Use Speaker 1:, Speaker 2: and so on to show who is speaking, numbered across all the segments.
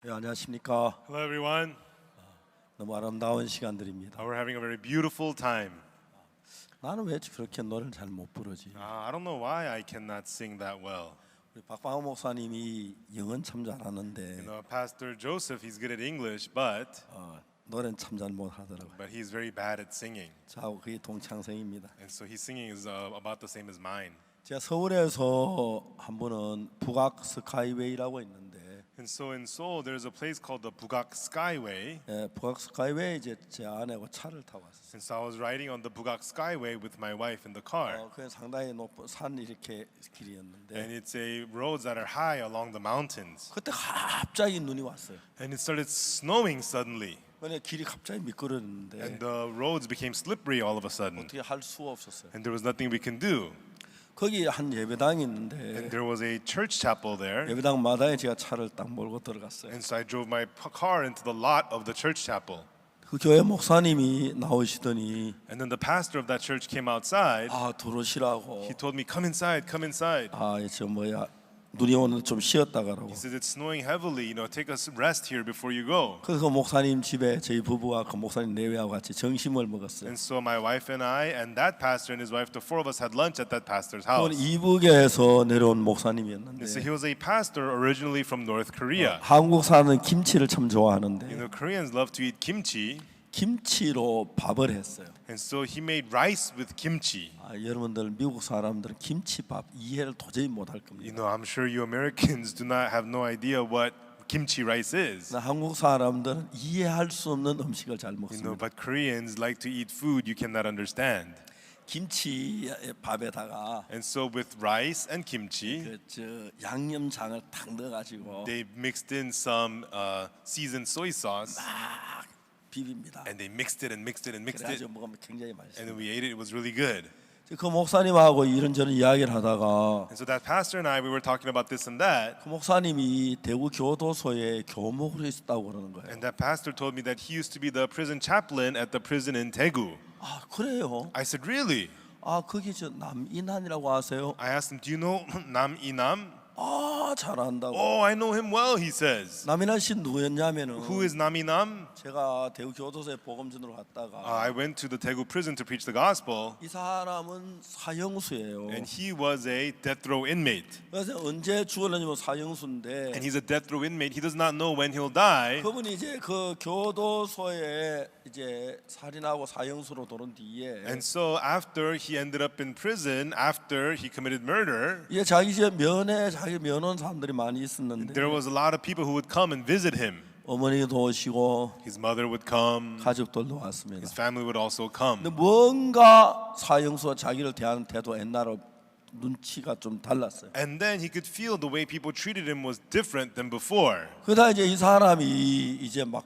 Speaker 1: 네, 안녕하십니까.
Speaker 2: Hello, everyone.
Speaker 1: 너무 아름다운 시간들입니다.
Speaker 2: We're having a very beautiful time.
Speaker 1: 나는 왜 그렇게 노래를 잘 못 부르지?
Speaker 2: I don't know why I cannot sing that well.
Speaker 1: 우리 박광호 목사님이 영어는 참 잘하는데
Speaker 2: Pastor Joseph, he's good at English, but
Speaker 1: 노래는 참 잘 못하더라고요.
Speaker 2: he's very bad at singing.
Speaker 1: 저하고 그게 동창생입니다.
Speaker 2: And so his singing is about the same as mine.
Speaker 1: 제가 서울에서 한 번은 북악 스카이웨이라고 있는데
Speaker 2: And so in Seoul, there's a place called the Bugak Skyway.
Speaker 1: 북악 스카이웨이 이제 제 아내하고 차를 타고 왔어요.
Speaker 2: And so I was riding on the Bugak Skyway with my wife in the car.
Speaker 1: 그게 상당히 높은 산 이렇게 길이었는데
Speaker 2: And it's a roads that are high along the mountains.
Speaker 1: 그때 갑자기 눈이 왔어요.
Speaker 2: And it started snowing suddenly.
Speaker 1: 그냥 길이 갑자기 미끄러졌는데
Speaker 2: And the roads became slippery all of a sudden.
Speaker 1: 어떻게 할 수가 없었어요.
Speaker 2: And there was nothing we can do.
Speaker 1: 거기 한 예배당이
Speaker 2: And
Speaker 1: 있는데
Speaker 2: there was a church chapel there.
Speaker 1: 예배당 마당에 제가 차를 딱 몰고 들어갔어요.
Speaker 2: And so I drove my car into the lot of the church chapel.
Speaker 1: 그 교회 목사님이 나오시더니
Speaker 2: And then the pastor of that church came outside.
Speaker 1: 들어오시라고
Speaker 2: He told me, come inside, come inside.
Speaker 1: 저 뭐야 눈이 오는데 좀 쉬었다 가라고.
Speaker 2: He said, it's snowing heavily, take a rest here before you go.
Speaker 1: 그래서 그 목사님 집에 저희 부부와 그 목사님 내외하고 같이 점심을 먹었어요.
Speaker 2: And so my wife and I and that pastor and his wife, the four of us had lunch at that pastor's
Speaker 1: 그건
Speaker 2: house.
Speaker 1: 이북에서 내려온 목사님이었는데
Speaker 2: And so he was a pastor originally from North Korea.
Speaker 1: 한국 사는 김치를 참 좋아하는데
Speaker 2: Koreans love to eat kimchi.
Speaker 1: 김치로 밥을 했어요.
Speaker 2: And so he made rice with kimchi.
Speaker 1: 여러분들 미국 사람들은 김치밥 이해를 도저히 못할 겁니다.
Speaker 2: I'm sure you Americans do not have no idea what kimchi rice is.
Speaker 1: 한국 사람들은 이해할 수 없는 음식을 잘 먹습니다.
Speaker 2: But Koreans like to eat food you cannot understand.
Speaker 1: 김치 밥에다가
Speaker 2: And so with rice and kimchi,
Speaker 1: 양념장을 탁 넣어가지고
Speaker 2: they mixed in some seasoned soy sauce.
Speaker 1: 비빕니다.
Speaker 2: And they mixed it and mixed it and mixed it.
Speaker 1: 그래가지고 먹으면 굉장히
Speaker 2: And
Speaker 1: 맛있어요.
Speaker 2: then we ate it. It was really good.
Speaker 1: 그 목사님하고 이런저런 이야기를 하다가
Speaker 2: And so that pastor and I, we were talking about this and that.
Speaker 1: 그 목사님이 대구 교도소에 교목으로 있었다고 그러는 거예요.
Speaker 2: And that pastor told me that he used to be the prison chaplain at the prison in Daegu.
Speaker 1: 그래요?
Speaker 2: I said, really?
Speaker 1: 거기 저 남인한이라고 아세요?
Speaker 2: I asked him, do you know Nam Inam?
Speaker 1: 잘한다고.
Speaker 2: Oh, I know him well, he says.
Speaker 1: 남인한 씨 누구였냐면은
Speaker 2: Who is Nam Inam?
Speaker 1: 제가 대구 교도소에 복음전으로 갔다가
Speaker 2: I went to the Daegu prison to preach the gospel.
Speaker 1: 이 사람은 사형수예요.
Speaker 2: And he was a death row inmate.
Speaker 1: 그래서 언제 죽을려면 사형수인데
Speaker 2: And he's a death row inmate. He does not know when he'll die.
Speaker 1: 그분이 이제 그 교도소에 이제 살인하고 사형수로 들어온 뒤에
Speaker 2: And so after he ended up in prison, after he committed murder,
Speaker 1: 이제 자기 집 자기 면원 사람들이 많이 있었는데
Speaker 2: there was a lot of people who would come and visit him.
Speaker 1: 어머니도 오시고
Speaker 2: His mother would come.
Speaker 1: 가족들도 왔습니다.
Speaker 2: His family would also come.
Speaker 1: 근데 뭔가 사형수와 자기를 대하는 태도 옛날로 눈치가 좀 달랐어요.
Speaker 2: And then he could feel the way people treated him was different than before.
Speaker 1: 그러다 이제 이 사람이 이제 막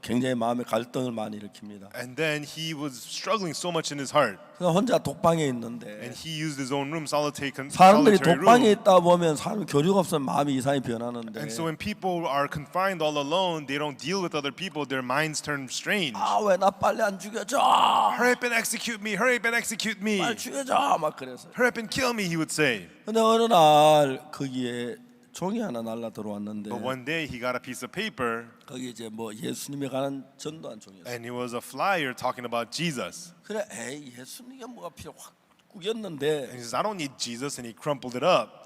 Speaker 1: 굉장히 마음에 갈등을 많이 일으킵니다.
Speaker 2: And then he was struggling so much in his heart.
Speaker 1: 그래서 혼자 독방에 있는데
Speaker 2: And he used his own room, solitary
Speaker 1: 사람들이 독방에
Speaker 2: room.
Speaker 1: 있다 보면 사람 교류가 없으면 마음이 이상히 변하는데
Speaker 2: And so when people are confined all alone, they don't deal with other people, their minds turn strange.
Speaker 1: 왜 나 빨리 안 죽여줘?
Speaker 2: Hurry up and execute me, hurry up and execute me.
Speaker 1: 빨리 죽여줘 막 그래서.
Speaker 2: Hurry up and kill me, he would say.
Speaker 1: 근데 어느 날 거기에 종이 하나 날라 들어왔는데
Speaker 2: But one day he got a piece of paper
Speaker 1: 거기 이제 뭐 예수님에 관한 전도한 종이었어요.
Speaker 2: and it was a flyer talking about Jesus.
Speaker 1: 그래 예수님이 뭐가 필요 확 구겼는데
Speaker 2: And he says, I don't need Jesus, and he crumpled it up.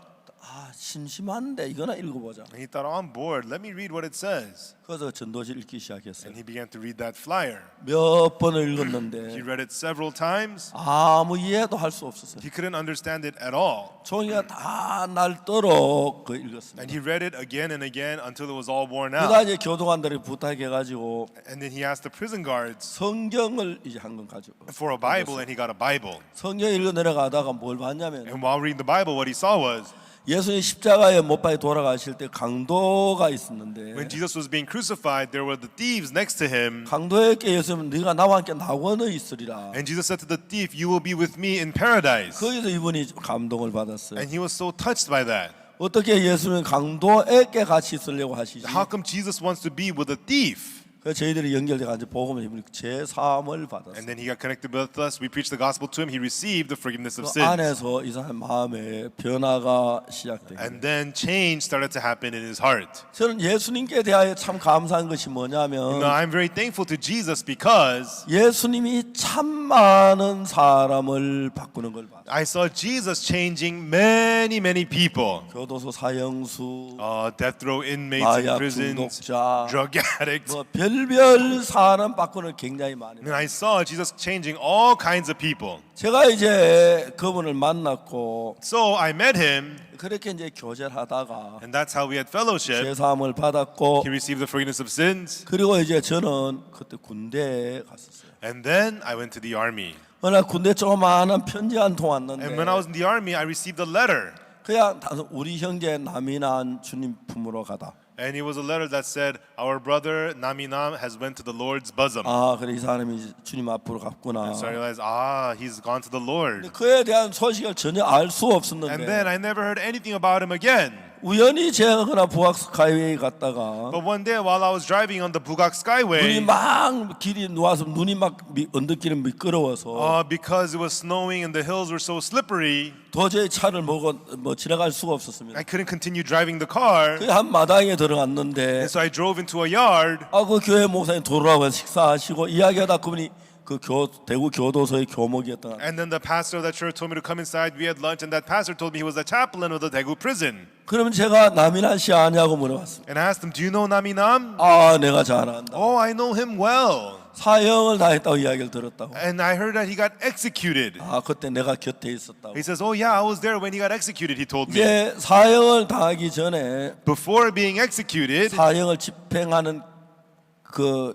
Speaker 1: 심심한데 이거나 읽어보자.
Speaker 2: And he thought, oh, I'm bored, let me read what it says.
Speaker 1: 그래서 전도지 읽기 시작했어요.
Speaker 2: And he began to read that flyer.
Speaker 1: 몇 번을
Speaker 2: He
Speaker 1: 읽었는데
Speaker 2: read it several times.
Speaker 1: 아무 이해도 할 수 없었어요.
Speaker 2: He couldn't understand it at all.
Speaker 1: 종이가 다 날도록 그 읽었습니다.
Speaker 2: And he read it again and again until it was all worn
Speaker 1: 그러다
Speaker 2: out.
Speaker 1: 이제 교도관들이 부탁해가지고
Speaker 2: And then he asked the prison guards
Speaker 1: 성경을 이제 한 권 가지고
Speaker 2: for a Bible, and he got a Bible.
Speaker 1: 성경 읽어 내려가다가 뭘 봤냐면
Speaker 2: And while reading the Bible, what he saw was
Speaker 1: 예수님 십자가에 못 박혀 돌아가실 때 강도가 있었는데
Speaker 2: when Jesus was being crucified, there were the thieves next to him.
Speaker 1: 강도에게 예수님은 네가 나와 함께 낙원에 있으리라.
Speaker 2: And Jesus said to the thief, you will be with me in paradise.
Speaker 1: 거기서 이분이 감동을 받았어요.
Speaker 2: And he was so touched by that.
Speaker 1: 어떻게 예수님은 강도에게 같이 있으려고 하시지?
Speaker 2: How come Jesus wants to be with a thief?
Speaker 1: 그 저희들이 연결돼가 이제 복음을 제 사함을 받았어요.
Speaker 2: And then he got connected with us. We preached the gospel to him. He received the forgiveness of
Speaker 1: 그
Speaker 2: sins.
Speaker 1: 안에서 이 사람 마음에 변화가 시작돼요.
Speaker 2: And then change started to happen in his heart.
Speaker 1: 저는 예수님께 대하여 참 감사한 것이 뭐냐면
Speaker 2: Now, I'm very thankful to Jesus because
Speaker 1: 예수님이 참 많은 사람을 바꾸는 걸 봤어요.
Speaker 2: I saw Jesus changing many people.
Speaker 1: 교도소 사형수,
Speaker 2: Death row inmates in
Speaker 1: 마약
Speaker 2: prisons,
Speaker 1: 중독자,
Speaker 2: drug addicts.
Speaker 1: 뭐 별별 사람 바꾸는 굉장히 많이.
Speaker 2: And I saw Jesus changing all kinds of people.
Speaker 1: 제가 이제 그분을 만났고
Speaker 2: So I met him,
Speaker 1: 그렇게 이제 교제하다가
Speaker 2: and that's how we had fellowship.
Speaker 1: 제사함을 받았고
Speaker 2: He received the forgiveness of sins.
Speaker 1: 그리고 이제 저는 그때 군대에 갔었어요.
Speaker 2: And then I went to the army.
Speaker 1: 어느 날 군대 조그마한 편지 한 통 왔는데
Speaker 2: And when I was in the army, I received a letter.
Speaker 1: 그냥 단순 우리 형제 남인한 주님 품으로 가다.
Speaker 2: And it was a letter that said, our brother Naminam has went to the Lord's bosom.
Speaker 1: 아 그래 이 사람이 주님 앞으로 갔구나.
Speaker 2: So I realized, he's gone to the Lord.
Speaker 1: 그에 대한 소식을 전혀 알 수
Speaker 2: And
Speaker 1: 없었는데
Speaker 2: then I never heard anything about him again.
Speaker 1: 우연히 제가 그날 부학 스카이웨이 갔다가
Speaker 2: But one day while I was driving on the Bugak
Speaker 1: 눈이
Speaker 2: Skyway,
Speaker 1: 막 길이 누워서 눈이 막 언덕길이 미끄러워서
Speaker 2: because it was snowing and the hills were so slippery,
Speaker 1: 도저히 차를 뭐 지나갈 수가 없었습니다.
Speaker 2: I couldn't continue driving the car.
Speaker 1: 그 한 마당에 들어갔는데
Speaker 2: And so I drove into a yard.
Speaker 1: 그 교회 목사님 돌아와서 식사하시고 이야기하다 그분이 그 대구 교도소의 교목이었던.
Speaker 2: And then the pastor of that church told me to come inside. We had lunch, and that pastor told me he was the chaplain of the Daegu prison.
Speaker 1: 그러면 제가 남인한 씨 아냐고 물어봤습니다.
Speaker 2: And I asked him, "Do you know Naminam?"
Speaker 1: 아 내가 잘 안다.
Speaker 2: Oh, I know him well.
Speaker 1: 사형을 당했다고 이야기를 들었다고.
Speaker 2: And I heard that he got executed.
Speaker 1: 아 그때 내가 곁에 있었다고.
Speaker 2: He says, "Oh yeah, I was there when he got executed." He told me.
Speaker 1: 이제 사형을 당하기 전에
Speaker 2: Before being executed,
Speaker 1: 사형을 집행하는 그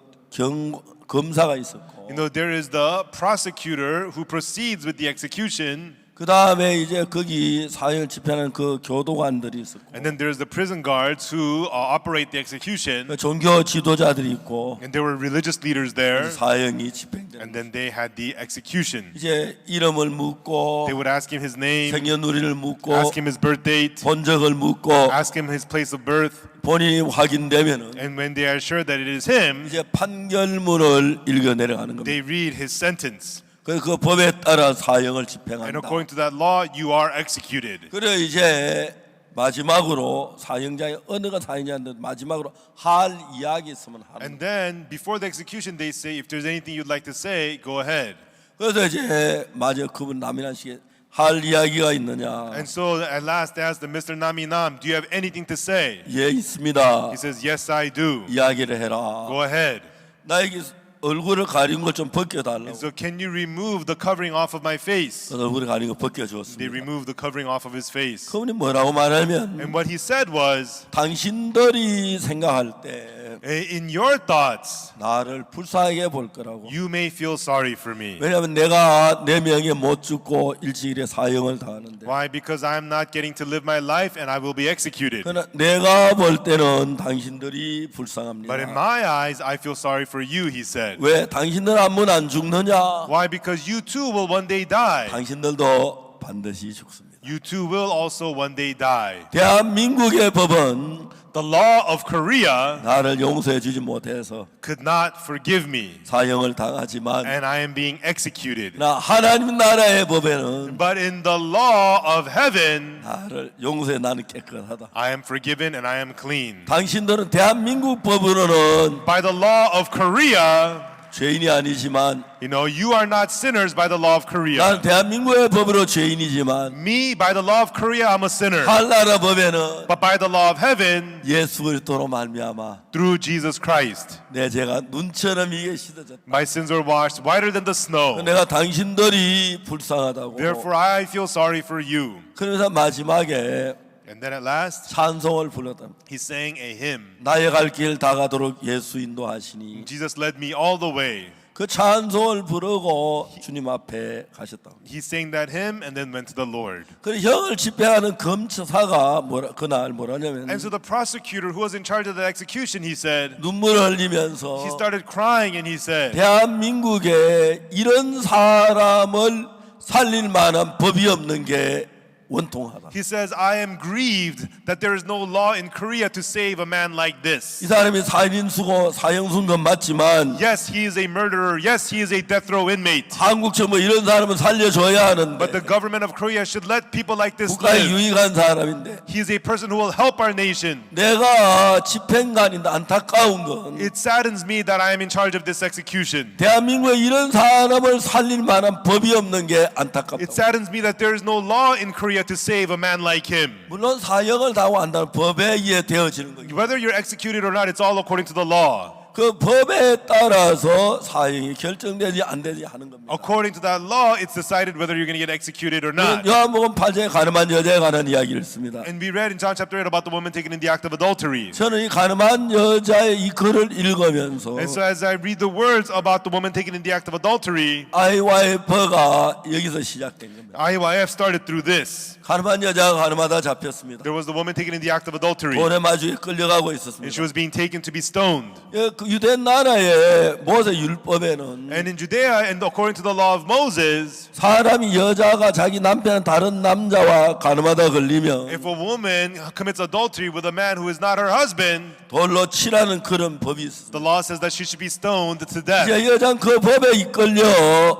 Speaker 1: 검사가 있었고.
Speaker 2: there is the prosecutor who proceeds with the execution.
Speaker 1: 그 다음에 이제 거기 사형을 집행하는 그 교도관들이 있었고,
Speaker 2: And then there's the prison guards who operate the execution.
Speaker 1: 그 종교 지도자들이 있고,
Speaker 2: And there were religious leaders there.
Speaker 1: 사형이 집행되는.
Speaker 2: And then they had the execution.
Speaker 1: 이제 이름을 묻고,
Speaker 2: They would ask him his name,
Speaker 1: 생년월일을 묻고,
Speaker 2: ask him his birth date,
Speaker 1: 본 적을 묻고,
Speaker 2: ask him his place of birth.
Speaker 1: 본인이 확인되면은
Speaker 2: And when they are sure that it is him,
Speaker 1: 이제 판결문을 읽어 내려가는 겁니다.
Speaker 2: they read his sentence.
Speaker 1: 그 법에 따라 사형을
Speaker 2: And
Speaker 1: 집행한다.
Speaker 2: according to that law, you are executed.
Speaker 1: 그래 이제 마지막으로 사형장에 어느가 사형자인데 마지막으로 할 이야기 있으면 하는.
Speaker 2: And then before the execution, they say, if there's anything you'd like to say, go ahead.
Speaker 1: 그래서 이제 마저 그분 남인한 씨에 할 이야기가 있느냐?
Speaker 2: And so at last they asked the Mr. Naminam, do you have anything to say?
Speaker 1: 예 있습니다.
Speaker 2: He says, yes, I do.
Speaker 1: 이야기를 해라.
Speaker 2: Go ahead.
Speaker 1: 나에게 얼굴을 가린 걸 좀 벗겨달라고.
Speaker 2: So can you remove the covering off of my face?
Speaker 1: 그래서 얼굴을 가린 거
Speaker 2: They
Speaker 1: 벗겨주었습니다.
Speaker 2: removed the covering off of his face.
Speaker 1: 그분이 뭐라고 말하면
Speaker 2: And what he said was,
Speaker 1: 당신들이 생각할 때
Speaker 2: in your thoughts,
Speaker 1: 나를 불쌍하게 볼 거라고.
Speaker 2: you may feel sorry for me.
Speaker 1: 왜냐하면 내가 내 명예 못 죽고 일찍일에 사형을 당하는데.
Speaker 2: Why? Because I'm not getting to live my life and I will be executed.
Speaker 1: 그러나 내가 볼 때는 당신들이 불쌍합니다.
Speaker 2: But in my eyes, I feel sorry for you, he said.
Speaker 1: 왜 당신들 한 번 안 죽느냐?
Speaker 2: Why? Because you too will one day die.
Speaker 1: 당신들도 반드시 죽습니다.
Speaker 2: You too will also one day die.
Speaker 1: 대한민국의 법은
Speaker 2: The law of Korea
Speaker 1: 나를 용서해 주지 못해서
Speaker 2: could not forgive me,
Speaker 1: 사형을 당하지만
Speaker 2: and I am being executed.
Speaker 1: 나 하나님 나라의 법에는
Speaker 2: But in the law of heaven,
Speaker 1: 나를 용서해 나는 깨끗하다.
Speaker 2: I am forgiven and I am clean.
Speaker 1: 당신들은 대한민국 법으로는
Speaker 2: By the law of Korea,
Speaker 1: 죄인이 아니지만
Speaker 2: you are not sinners by the law of Korea.
Speaker 1: 나는 대한민국의 법으로 죄인이지만
Speaker 2: Me, by the law of Korea, I'm a sinner.
Speaker 1: 하나라 법에는
Speaker 2: But by the law of heaven,
Speaker 1: 예수 그리스도로 말미암아
Speaker 2: through Jesus Christ,
Speaker 1: 내 죄가 눈처럼 이게 씻어졌다.
Speaker 2: my sins are washed whiter than the snow.
Speaker 1: 내가 당신들이 불쌍하다고.
Speaker 2: Therefore, I feel sorry for you.
Speaker 1: 그래서 마지막에
Speaker 2: And then at last,
Speaker 1: 찬송을 불렀다.
Speaker 2: he sang a hymn.
Speaker 1: 나의 갈 길 다 가도록 예수 인도하시니.
Speaker 2: Jesus led me all the way.
Speaker 1: 그 찬송을 부르고 주님 앞에 가셨다고.
Speaker 2: He sang that hymn and then went to the Lord.
Speaker 1: 그 형을 집행하는 검사가 그날 뭐라냐면
Speaker 2: And so the prosecutor who was in charge of the execution, he said,
Speaker 1: 눈물을 흘리면서
Speaker 2: he started crying and he said,
Speaker 1: 대한민국에 이런 사람을 살릴 만한 법이 없는 게 원통하다.
Speaker 2: He says, I am grieved that there is no law in Korea to save a man like
Speaker 1: 이
Speaker 2: this.
Speaker 1: 사람이 살인수고 사형수인 건 맞지만
Speaker 2: Yes, he is a murderer. Yes, he is a death row inmate.
Speaker 1: 한국 정부 이런 사람은 살려줘야 하는데
Speaker 2: But the government of Korea should let people like this
Speaker 1: 국가에
Speaker 2: live.
Speaker 1: 유익한 사람인데
Speaker 2: He is a person who will help our nation.
Speaker 1: 내가 집행관인데 안타까운 건
Speaker 2: It saddens me that I am in charge of this execution.
Speaker 1: 대한민국에 이런 사람을 살릴 만한 법이 없는 게
Speaker 2: It
Speaker 1: 안타깝다.
Speaker 2: saddens me that there is no law in Korea to save a man like him.
Speaker 1: 물론 사형을 당하고 한다는 법에 의해 되어지는 거죠.
Speaker 2: Whether you're executed or not, it's all according to the law.
Speaker 1: 그 법에 따라서 사형이 결정되지 안 되지 하는 겁니다.
Speaker 2: According to that law, it's decided whether you're going to get executed or not.
Speaker 1: 요한복음 8장에 가늠한 여자에 관한 이야기를 씁니다.
Speaker 2: And we read in John chapter 8 about the woman taken in the act of adultery.
Speaker 1: 저는 이 가늠한 여자의 이 글을 읽으면서
Speaker 2: And so as I read the words about the woman taken in the act of adultery,
Speaker 1: IYF가 여기서 시작된 겁니다.
Speaker 2: IYF started through this.
Speaker 1: 가늠한 여자가 가늠하다 잡혔습니다.
Speaker 2: There was the woman taken in the act of adultery,
Speaker 1: 돌에 마주에 끌려가고
Speaker 2: and she
Speaker 1: 있었습니다.
Speaker 2: was being taken to be stoned.
Speaker 1: 그 유대 나라의 모세 율법에는
Speaker 2: And in Judea, and according to the law of Moses,
Speaker 1: 사람이 여자가 자기 남편 다른 남자와 가늠하다 걸리면
Speaker 2: if a woman commits adultery with a man who is not her husband,
Speaker 1: 돌로 치라는 그런 법이 있습니다.
Speaker 2: the law says that she should be stoned to death.
Speaker 1: 이제 여자는 그 법에 이끌려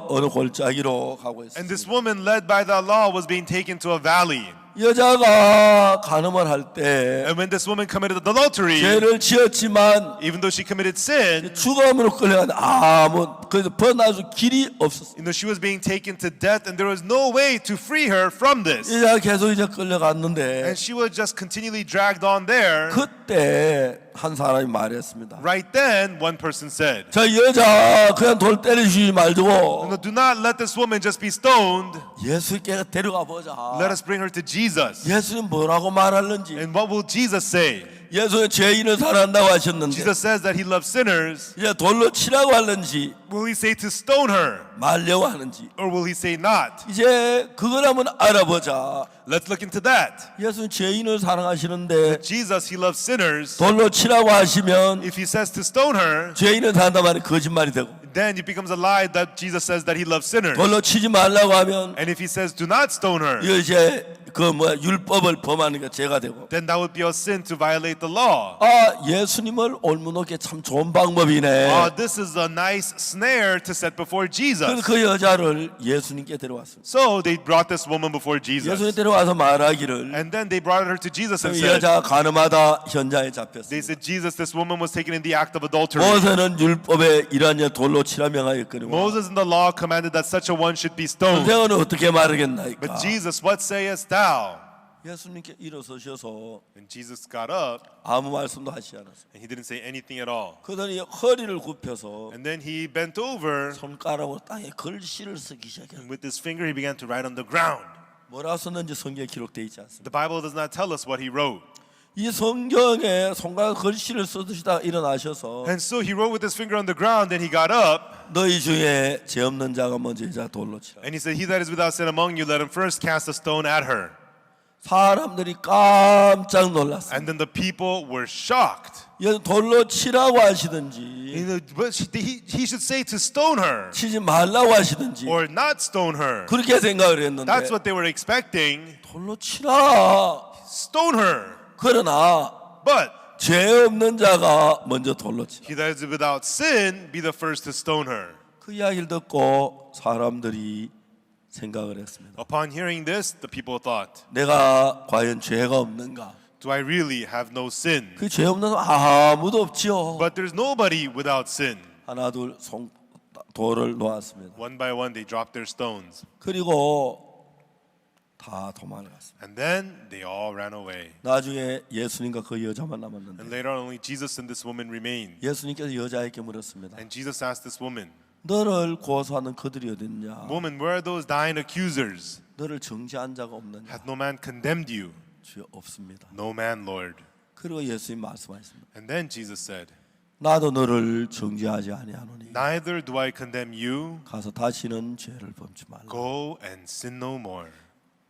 Speaker 1: 어느 골짜기로 가고
Speaker 2: And
Speaker 1: 있습니다.
Speaker 2: this woman, led by that law, was being taken to a valley.
Speaker 1: 여자가 간음을 할 때
Speaker 2: And when this woman committed adultery,
Speaker 1: 죄를 지었지만
Speaker 2: even though she committed sin,
Speaker 1: 죽음으로 끌려가는데 아무 그래서 벗어날 수 길이 없었어요.
Speaker 2: she was being taken to death, and there was no way to free her from this.
Speaker 1: 여자가 계속 이제 끌려갔는데
Speaker 2: And she was just continually dragged on there.
Speaker 1: 그때 한 사람이 말했습니다.
Speaker 2: Right then, one person said,
Speaker 1: 저 여자 그냥 돌 때려주지 말고
Speaker 2: "No, do not let this woman just be stoned.
Speaker 1: 예수께 데려가 보자.
Speaker 2: Let us bring her to Jesus."
Speaker 1: 예수님 뭐라고 말하는지.
Speaker 2: And what will Jesus say?
Speaker 1: 예수는 죄인을 사랑한다고 하셨는데
Speaker 2: Jesus says that he loves sinners.
Speaker 1: 이제 돌로 치라고 하는지
Speaker 2: Will he say to stone her,
Speaker 1: 말려고 하는지
Speaker 2: or will he say not?
Speaker 1: 이제 그걸 한번 알아보자.
Speaker 2: Let's look into that.
Speaker 1: 예수는 죄인을 사랑하시는데
Speaker 2: Jesus, he loves sinners.
Speaker 1: 돌로 치라고 하시면
Speaker 2: If he says to stone her,
Speaker 1: 죄인을 사랑한다 말이 거짓말이 되고
Speaker 2: then it becomes a lie that Jesus says that he loves sinners.
Speaker 1: 돌로 치지 말라고 하면
Speaker 2: And if he says do not stone her,
Speaker 1: 이거 이제 그 율법을 범하는 게 죄가 되고
Speaker 2: then that would be a sin to violate the law.
Speaker 1: 아 예수님을 올무놓기 참 좋은 방법이네.
Speaker 2: This is a nice snare to set before
Speaker 1: 그래서
Speaker 2: Jesus.
Speaker 1: 그 여자를 예수님께 데려왔습니다.
Speaker 2: So they brought this woman before Jesus.
Speaker 1: 예수님 데려와서 말하기를
Speaker 2: And then they brought her to Jesus and
Speaker 1: 이
Speaker 2: said,
Speaker 1: 여자가 간음하다 현장에
Speaker 2: they
Speaker 1: 잡혔습니다.
Speaker 2: said, Jesus, this woman was taken in the act of adultery.
Speaker 1: 모세는 율법에 이러한 여 돌로 치라 명하였거니와
Speaker 2: Moses in the law commanded that such a one should be stoned.
Speaker 1: 선생은 어떻게 말하겠나이까.
Speaker 2: But Jesus, what sayest thou?
Speaker 1: 예수님께 일어서셔서
Speaker 2: And Jesus got up
Speaker 1: 아무 말씀도 하시지 않았어요.
Speaker 2: and he didn't say anything at all.
Speaker 1: 그러더니 허리를 굽혀서
Speaker 2: And then he bent over
Speaker 1: 손가락으로 땅에 글씨를 쓰기 시작했어요.
Speaker 2: and with his finger he began to write on the ground.
Speaker 1: 뭐라 썼는지 성경에 기록되어 있지 않습니다.
Speaker 2: The Bible does not tell us what he wrote.
Speaker 1: 이 성경에 손가락 글씨를 쓰시다가 일어나셔서
Speaker 2: And so he wrote with his finger on the ground, and he got up
Speaker 1: 너희 중에 죄 없는 자가 먼저 여자 돌로 치라.
Speaker 2: and he said, He that is without sin among you, let him first cast a stone at her.
Speaker 1: 사람들이 깜짝 놀랐어요.
Speaker 2: And then the people were shocked.
Speaker 1: 돌로 치라고 하시든지
Speaker 2: But he should say to stone her
Speaker 1: 치지 말라고 하시든지
Speaker 2: or not stone her.
Speaker 1: 그렇게 생각을 했는데
Speaker 2: That's what they were expecting.
Speaker 1: 돌로 치라.
Speaker 2: Stone her.
Speaker 1: 그러나
Speaker 2: But
Speaker 1: 죄 없는 자가 먼저 돌로 치라.
Speaker 2: he that is without sin, be the first to stone her.
Speaker 1: 그 이야기를 듣고 사람들이 생각을 했습니다.
Speaker 2: Upon hearing this, the people thought,
Speaker 1: 내가 과연 죄가 없는가?
Speaker 2: Do I really have no sin?
Speaker 1: 그 죄 없는 사람 아무도 없지요.
Speaker 2: But there's nobody without sin.
Speaker 1: 하나 둘 돌을 놓았습니다.
Speaker 2: One by one, they dropped their stones.
Speaker 1: 그리고 다 도망갔습니다.
Speaker 2: And then they all ran away.
Speaker 1: 나중에 예수님과 그 여자만 남았는데
Speaker 2: And later on, only Jesus and this woman remained.
Speaker 1: 예수님께서 여자에게 물었습니다.
Speaker 2: And Jesus asked this woman,
Speaker 1: 너를 고소하는 그들이 어딨냐?
Speaker 2: Woman, where are those dying accusers?
Speaker 1: 너를 정죄한 자가 없느냐?
Speaker 2: Hath no man condemned you?
Speaker 1: 주여 없습니다.
Speaker 2: No man, Lord.
Speaker 1: 그리고 예수님 말씀하셨습니다.
Speaker 2: And then Jesus said,
Speaker 1: 나도 너를 정죄하지 아니하노니
Speaker 2: Neither do I condemn you.
Speaker 1: 가서 다시는 죄를 범치 말라.
Speaker 2: Go and sin no more.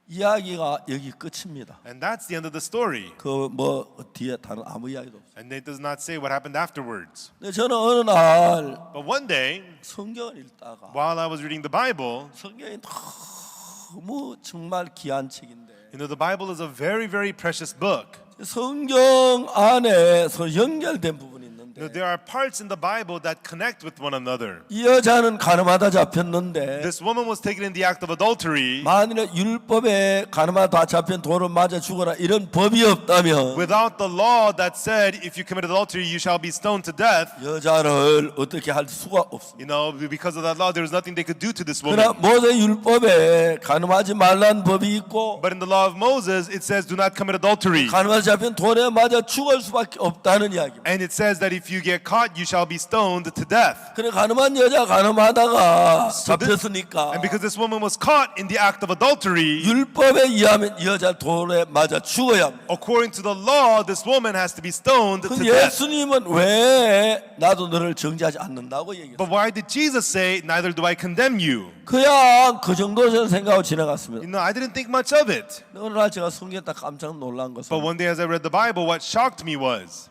Speaker 1: 이야기가 여기 끝입니다.
Speaker 2: And that's the end of the story.
Speaker 1: 그 뭐 뒤에 다른 아무 이야기도 없어요.
Speaker 2: And it does not say what happened afterwards.
Speaker 1: 근데 저는 어느 날
Speaker 2: But one day,
Speaker 1: 성경을 읽다가
Speaker 2: while I was reading the Bible,
Speaker 1: 성경이 너무 정말 귀한 책인데
Speaker 2: You know, the Bible is a very, very precious book.
Speaker 1: 성경 안에서 연결된 부분이
Speaker 2: You know,
Speaker 1: 있는데
Speaker 2: there are parts in the Bible that connect with one another.
Speaker 1: 이 여자는 가늠하다 잡혔는데
Speaker 2: This woman was taken in the act of adultery.
Speaker 1: 만일에 율법에 가늠하다 잡힌 돌을 맞아 죽어라 이런 법이 없다면
Speaker 2: Without the law that said, if you commit adultery, you shall be stoned to death.
Speaker 1: 여자를 어떻게 할 수가 없습니다.
Speaker 2: You know, because of that law, there was nothing they could do to this
Speaker 1: 그러나
Speaker 2: woman.
Speaker 1: 모세 율법에 가늠하지 말라는 법이 있고
Speaker 2: But in the law of Moses, it says, do not commit adultery.
Speaker 1: 가늠하다 잡힌 돌에 맞아 죽을 수밖에 없다는 이야기입니다.
Speaker 2: And it says that if you get caught, you shall be stoned to death.
Speaker 1: 그래 가늠한 여자 가늠하다가 잡혔으니까
Speaker 2: And because this woman was caught in the act of adultery,
Speaker 1: 율법에 의하면 이 여자 돌에 맞아 죽어야 합니다.
Speaker 2: according to the law, this woman has to be stoned to
Speaker 1: 근데
Speaker 2: death.
Speaker 1: 예수님은 왜 나도 너를 정죄하지 않는다고 얘기했어요?
Speaker 2: But why did Jesus say, neither do I condemn you?
Speaker 1: 그냥 그 정도 저는 생각하고 지나갔습니다.
Speaker 2: You know, I didn't think much of it.
Speaker 1: 어느 날 제가 성경에 딱 깜짝 놀란 것은
Speaker 2: But one day as I read the Bible, what shocked me was,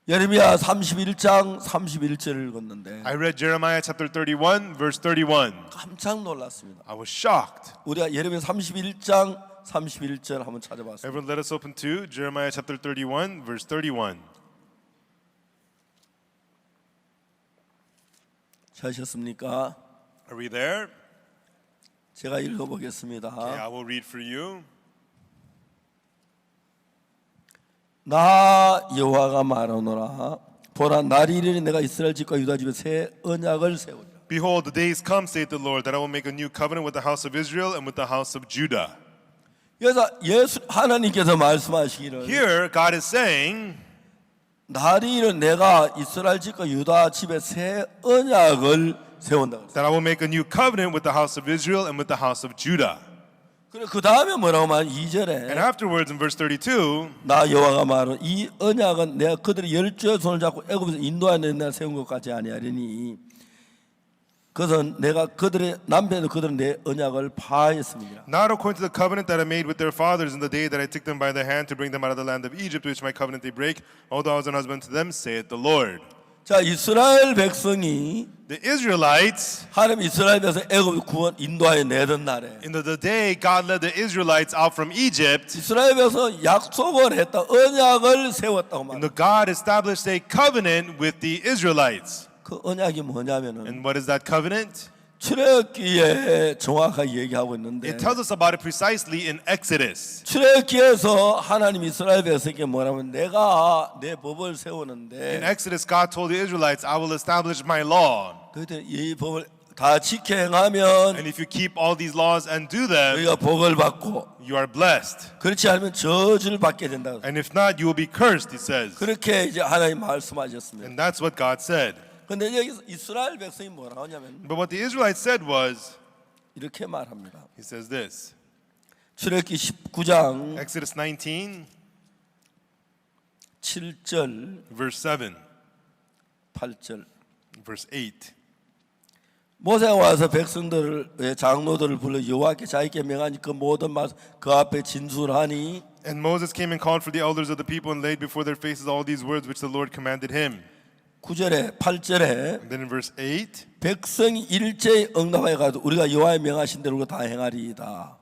Speaker 1: 예레미야 31장 31절을 읽었는데
Speaker 2: I read Jeremiah chapter 31, verse 31.
Speaker 1: 깜짝 놀랐습니다.
Speaker 2: I was shocked.
Speaker 1: 우리가 예레미야 31장 31절 한번 찾아봤습니다.
Speaker 2: Everyone let us open to Jeremiah chapter 31, verse 31.
Speaker 1: 찾으셨습니까?
Speaker 2: Are we there?
Speaker 1: 제가 읽어보겠습니다.
Speaker 2: Okay, I will read for you.
Speaker 1: 나 여호와가 말하노라 보라 날이 이르니 내가 이스라엘 집과 유다 집에 새 언약을 세우리라.
Speaker 2: Behold, the days come, saith the Lord, that I will make a new covenant with the house of Israel and with the house of Judah.
Speaker 1: 그래서 하나님께서 말씀하시기를
Speaker 2: Here, God is saying,
Speaker 1: 날이 이르니 내가 이스라엘 집과 유다 집에 새 언약을 세운다.
Speaker 2: that I will make a new covenant with the house of Israel and with the house of Judah.
Speaker 1: 그래 그 다음에 뭐라고 말
Speaker 2: And
Speaker 1: 2절에
Speaker 2: afterwards, in verse 32,
Speaker 1: 나 여호와가 말하노 이 언약은 내가 그들의 열조의 손을 잡고 애굽에서 인도하는 날 세운 것까지 아니하리니 그것은 내가 그들의 남편도 그들은 내 언약을 파하였습니다.
Speaker 2: not according to the covenant that I made with their fathers in the day that I took them by the hand to bring them out of the land of Egypt, which my covenant they break, although I was an husband to them, saith the Lord.
Speaker 1: 자 이스라엘 백성이
Speaker 2: The Israelites,
Speaker 1: 하나님 이스라엘 백성 애굽 구원 인도하여 내던 날에
Speaker 2: in the day God led the Israelites out from Egypt,
Speaker 1: 이스라엘 백성 약속을 했다 언약을 세웠다고
Speaker 2: and
Speaker 1: 말합니다.
Speaker 2: the God established a covenant with the Israelites.
Speaker 1: 그 언약이 뭐냐면은
Speaker 2: And what is that covenant?
Speaker 1: 출애굽기에 정확하게 얘기하고 있는데
Speaker 2: It tells us about it precisely in Exodus.
Speaker 1: 출애굽기에서 하나님 이스라엘 백성에게 뭐라면 내가 내 법을
Speaker 2: In
Speaker 1: 세우는데
Speaker 2: Exodus, God told the Israelites, I will establish my law.
Speaker 1: 그때 이 법을 다 지켜 행하면
Speaker 2: And if you keep all these laws and do them,
Speaker 1: 우리가 복을 받고
Speaker 2: you are blessed.
Speaker 1: 그렇지 않으면 저주를 받게 된다.
Speaker 2: And if not, you will be cursed, he says.
Speaker 1: 그렇게 이제 하나님 말씀하셨습니다.
Speaker 2: And that's what God said.
Speaker 1: 근데 여기서 이스라엘 백성이 뭐라고 하냐면
Speaker 2: But what the Israelites said was,
Speaker 1: 이렇게 말합니다.
Speaker 2: he says this,
Speaker 1: 출애굽기 19장
Speaker 2: Exodus 19,
Speaker 1: 7절
Speaker 2: verse 7,
Speaker 1: 8절
Speaker 2: verse 8.
Speaker 1: 모세가 와서 백성들을 장로들을 불러 여호와께 자기께 명한 그 모든 말씀 그 앞에 진술하니
Speaker 2: And Moses came and called for the elders of the people and laid before their faces all these words which the Lord commanded him.
Speaker 1: 9절에 8절에
Speaker 2: And then in verse 8,
Speaker 1: 백성이 일제히 응답하여 가도 우리가 여호와의 명하신 대로 다 행하리이다.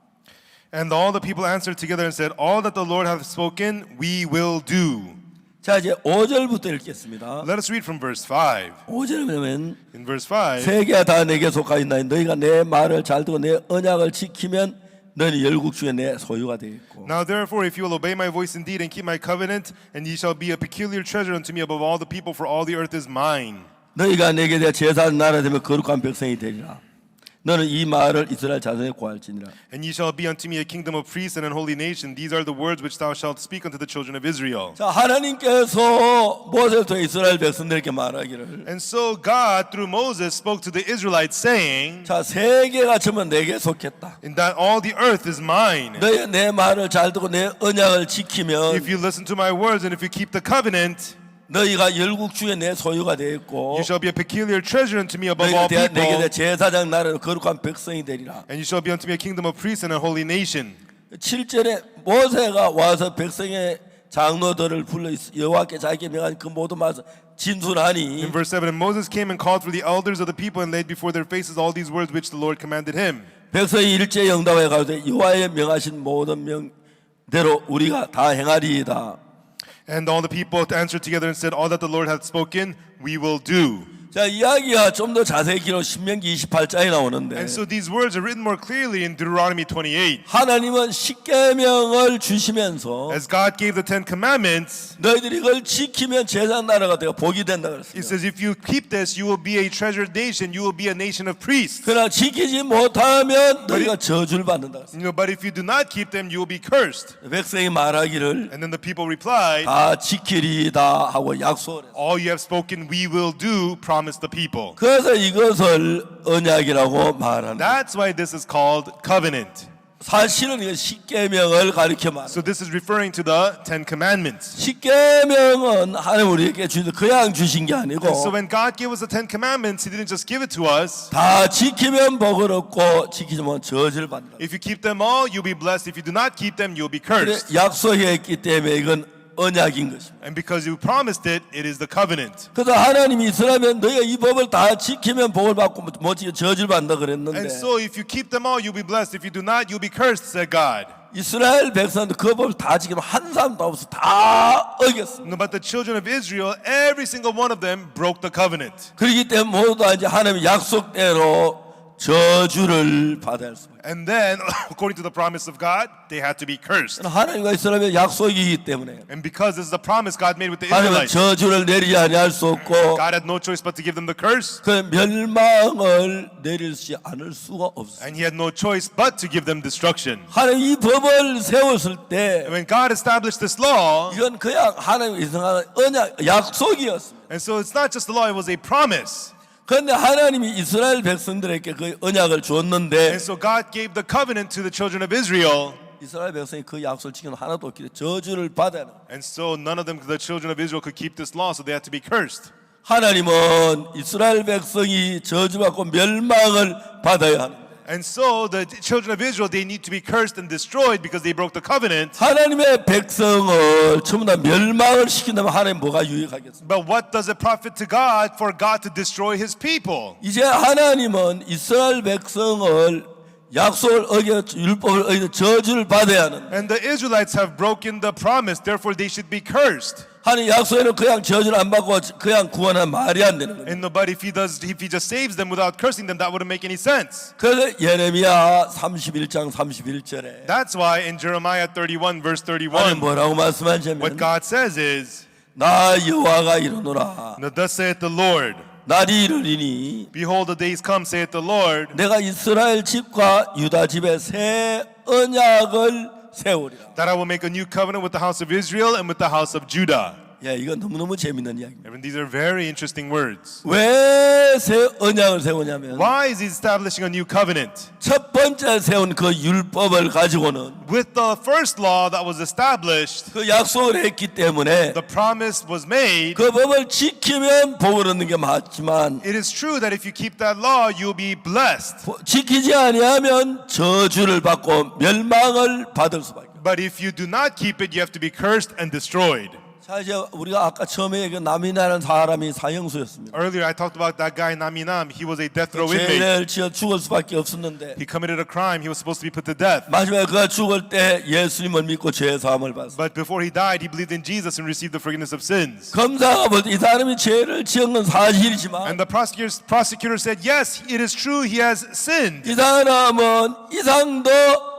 Speaker 2: and all the people answered together and said, All that the Lord hath spoken, we will do.
Speaker 1: 자 이제 5절부터 읽겠습니다.
Speaker 2: Let us read from verse 5.
Speaker 1: 5절에 보면
Speaker 2: In verse 5,
Speaker 1: 세계가 다 내게 속하였나니 너희가 내 말을 잘 듣고 내 언약을 지키면 너희는 열국 중에 내 소유가 되겠고
Speaker 2: Now therefore, if you will obey my voice indeed and keep my covenant, and ye shall be a peculiar treasure unto me above all the people, for all the earth is mine.
Speaker 1: 너희가 내게 대해 제사한 나라 되면 거룩한 백성이 되리라. 너는 이 말을 이스라엘 자손에 고할지니라.
Speaker 2: And ye shall be unto me a kingdom of priests and an holy nation. These are the words which thou shalt speak unto the children of Israel.
Speaker 1: 자 하나님께서 모세를 통해 이스라엘 백성들에게 말하기를
Speaker 2: And so God, through Moses, spoke to the Israelites, saying,
Speaker 1: 자 세계가 전부 내게 속했다.
Speaker 2: in that all the earth is mine.
Speaker 1: 너희 내 말을 잘 듣고 내 언약을 지키면
Speaker 2: If you listen to my words and if you keep the covenant,
Speaker 1: 너희가 열국 중에 내 소유가 되겠고
Speaker 2: you shall be a peculiar treasure unto me above
Speaker 1: 너희가
Speaker 2: all
Speaker 1: 내게
Speaker 2: people,
Speaker 1: 내 제사장 나라로 거룩한 백성이 되리라.
Speaker 2: and you shall be unto me a kingdom of priests and a holy nation.
Speaker 1: 7절에 모세가 와서 백성의 장로들을 불러 여호와께 자기에게 명한 그 모든 말씀 진술하니
Speaker 2: In verse 7, and Moses came and called for the elders of the people and laid before their faces all these words which the Lord commanded him.
Speaker 1: 백성이 일제 영답하여 가로되 여호와의 명하신 모든 명대로 우리가 다 행하리이다.
Speaker 2: And all the people answered together and said, all that the Lord hath spoken, we will do.
Speaker 1: 자, 이야기가 좀 더 자세히 기록 신명기 28장에 나오는데
Speaker 2: And so these words are written more clearly in Deuteronomy 28.
Speaker 1: 하나님은 십계명을 주시면서
Speaker 2: As God gave the Ten Commandments,
Speaker 1: 너희들이 이걸 지키면 제사장 나라가 되어 복이 된다
Speaker 2: He
Speaker 1: 그랬어요.
Speaker 2: says, if you keep this, you will be a treasured nation. You will be a nation of priests.
Speaker 1: 그러나 지키지 못하면 너희가 저주를 받는다 그랬어요.
Speaker 2: But if you do not keep them, you will be cursed.
Speaker 1: 백성이 말하기를
Speaker 2: And then the people replied,
Speaker 1: 다 지키리다 하고 약속을 했어요.
Speaker 2: all you have spoken, we will do, promise the people.
Speaker 1: 그래서 이것을 언약이라고 말합니다.
Speaker 2: That's why this is called covenant.
Speaker 1: 사실은 이거 십계명을 가리켜 말합니다.
Speaker 2: So this is referring to the Ten Commandments.
Speaker 1: 십계명은 하나님 우리에게 주신 그냥 주신 게 아니고
Speaker 2: And so when God gave us the Ten Commandments, He didn't just give it to us.
Speaker 1: 다 지키면 복을 얻고 지키지 못하면 저주를 받는다.
Speaker 2: If you keep them all, you'll be blessed. If you do not keep them, you'll be
Speaker 1: 그래,
Speaker 2: cursed.
Speaker 1: 약속했기 때문에 이건 언약인 것입니다.
Speaker 2: And because you promised it, it is the covenant.
Speaker 1: 그래서 하나님이 이스라엘은 너희가 이 법을 다 지키면 복을 받고 못 지키면 저주를 받는다 그랬는데
Speaker 2: And so if you keep them all, you'll be blessed. If you do not, you'll be cursed, said God.
Speaker 1: 이스라엘 백성도 그 법을 다 지키면 한 사람도 없어 다 어겼어.
Speaker 2: No, but the children of Israel, every single one of them broke the covenant.
Speaker 1: 그렇기 때문에 모두 다 이제 하나님의 약속대로 저주를 받아야 할 수밖에.
Speaker 2: And then, according to the promise of God, they had to be cursed.
Speaker 1: 하나님과 이스라엘의 약속이기 때문에
Speaker 2: And because this is the promise God made with the
Speaker 1: 하나님은
Speaker 2: Israelites,
Speaker 1: 저주를 내리지 아니할 수 없고
Speaker 2: God had no choice but to give them the curse.
Speaker 1: 그 멸망을 내리지 않을 수가 없어요.
Speaker 2: And He had no choice but to give them destruction.
Speaker 1: 하나님 이 법을 세웠을 때
Speaker 2: And when God established this law,
Speaker 1: 이건 그냥 하나님의 이상한 언약 약속이었습니다.
Speaker 2: and so it's not just the law, it was a promise.
Speaker 1: 그런데 하나님이 이스라엘 백성들에게 그 언약을 줬는데
Speaker 2: And so God gave the covenant to the children of Israel.
Speaker 1: 이스라엘 백성이 그 약속을 지키는 하나도 없기 때문에 저주를 받아야 합니다.
Speaker 2: And so none of them, the children of Israel, could keep this law, so they had to be cursed.
Speaker 1: 하나님은 이스라엘 백성이 저주받고 멸망을 받아야 합니다.
Speaker 2: And so the children of Israel, they need to be cursed and destroyed because they broke the covenant.
Speaker 1: 하나님의 백성을 전부 다 멸망을 시킨다면 하나님 뭐가 유익하겠습니까?
Speaker 2: But what does it profit to God for God to destroy His people?
Speaker 1: 이제 하나님은 이스라엘 백성을 약속을 어겨 율법을 어겨 저주를 받아야 하는.
Speaker 2: And the Israelites have broken the promise, therefore they should be cursed.
Speaker 1: 하나님 약속에는 그냥 저주를 안 받고 그냥 구원하면 말이 안 되는 거예요.
Speaker 2: And but if He just saves them without cursing them, that wouldn't make any sense.
Speaker 1: 그래서 예레미야 31장 31절에
Speaker 2: That's why in Jeremiah 31 verse
Speaker 1: 하나님
Speaker 2: 31,
Speaker 1: 뭐라고 말씀하냐면
Speaker 2: what God says is,
Speaker 1: 나 여호와가 이르노라
Speaker 2: thus saith the Lord,
Speaker 1: 날이 이르리니
Speaker 2: behold the days come, saith the Lord,
Speaker 1: 내가 이스라엘 집과 유다 집에 새 언약을 세우리라.
Speaker 2: that I will make a new covenant with the house of Israel and with the house of Judah.
Speaker 1: 야, 이건 너무너무 재밌는 이야기입니다.
Speaker 2: And these are very interesting words.
Speaker 1: 왜 새 언약을 세우냐면
Speaker 2: Why is He establishing a new covenant?
Speaker 1: 첫 번째 세운 그 율법을 가지고는
Speaker 2: With the first law that was established,
Speaker 1: 그 약속을 했기 때문에
Speaker 2: the promise was made.
Speaker 1: 그 법을 지키면 복을 얻는 게 맞지만
Speaker 2: It is true that if you keep that law, you'll be blessed.
Speaker 1: 지키지 아니하면 저주를 받고 멸망을 받을 수밖에.
Speaker 2: But if you do not keep it, you have to be cursed and destroyed.
Speaker 1: 자, 이제 우리가 아까 처음에 그 남이나라는 사람이 사형수였습니다.
Speaker 2: Earlier, I talked about that guy Naminam. He was a death row inmate.
Speaker 1: 죄를 지어 죽을 수밖에 없었는데
Speaker 2: He committed a crime. He was supposed to be put to death.
Speaker 1: 마지막에 그가 죽을 때 예수님을 믿고 죄 사함을 받았어요.
Speaker 2: But before he died, he believed in Jesus and received the forgiveness of sins.
Speaker 1: 검사가 볼 때 이 사람이 죄를 지은 건 사실이지만
Speaker 2: And the prosecutor said, yes, it is true, he has sinned.
Speaker 1: 이 사람은 이상도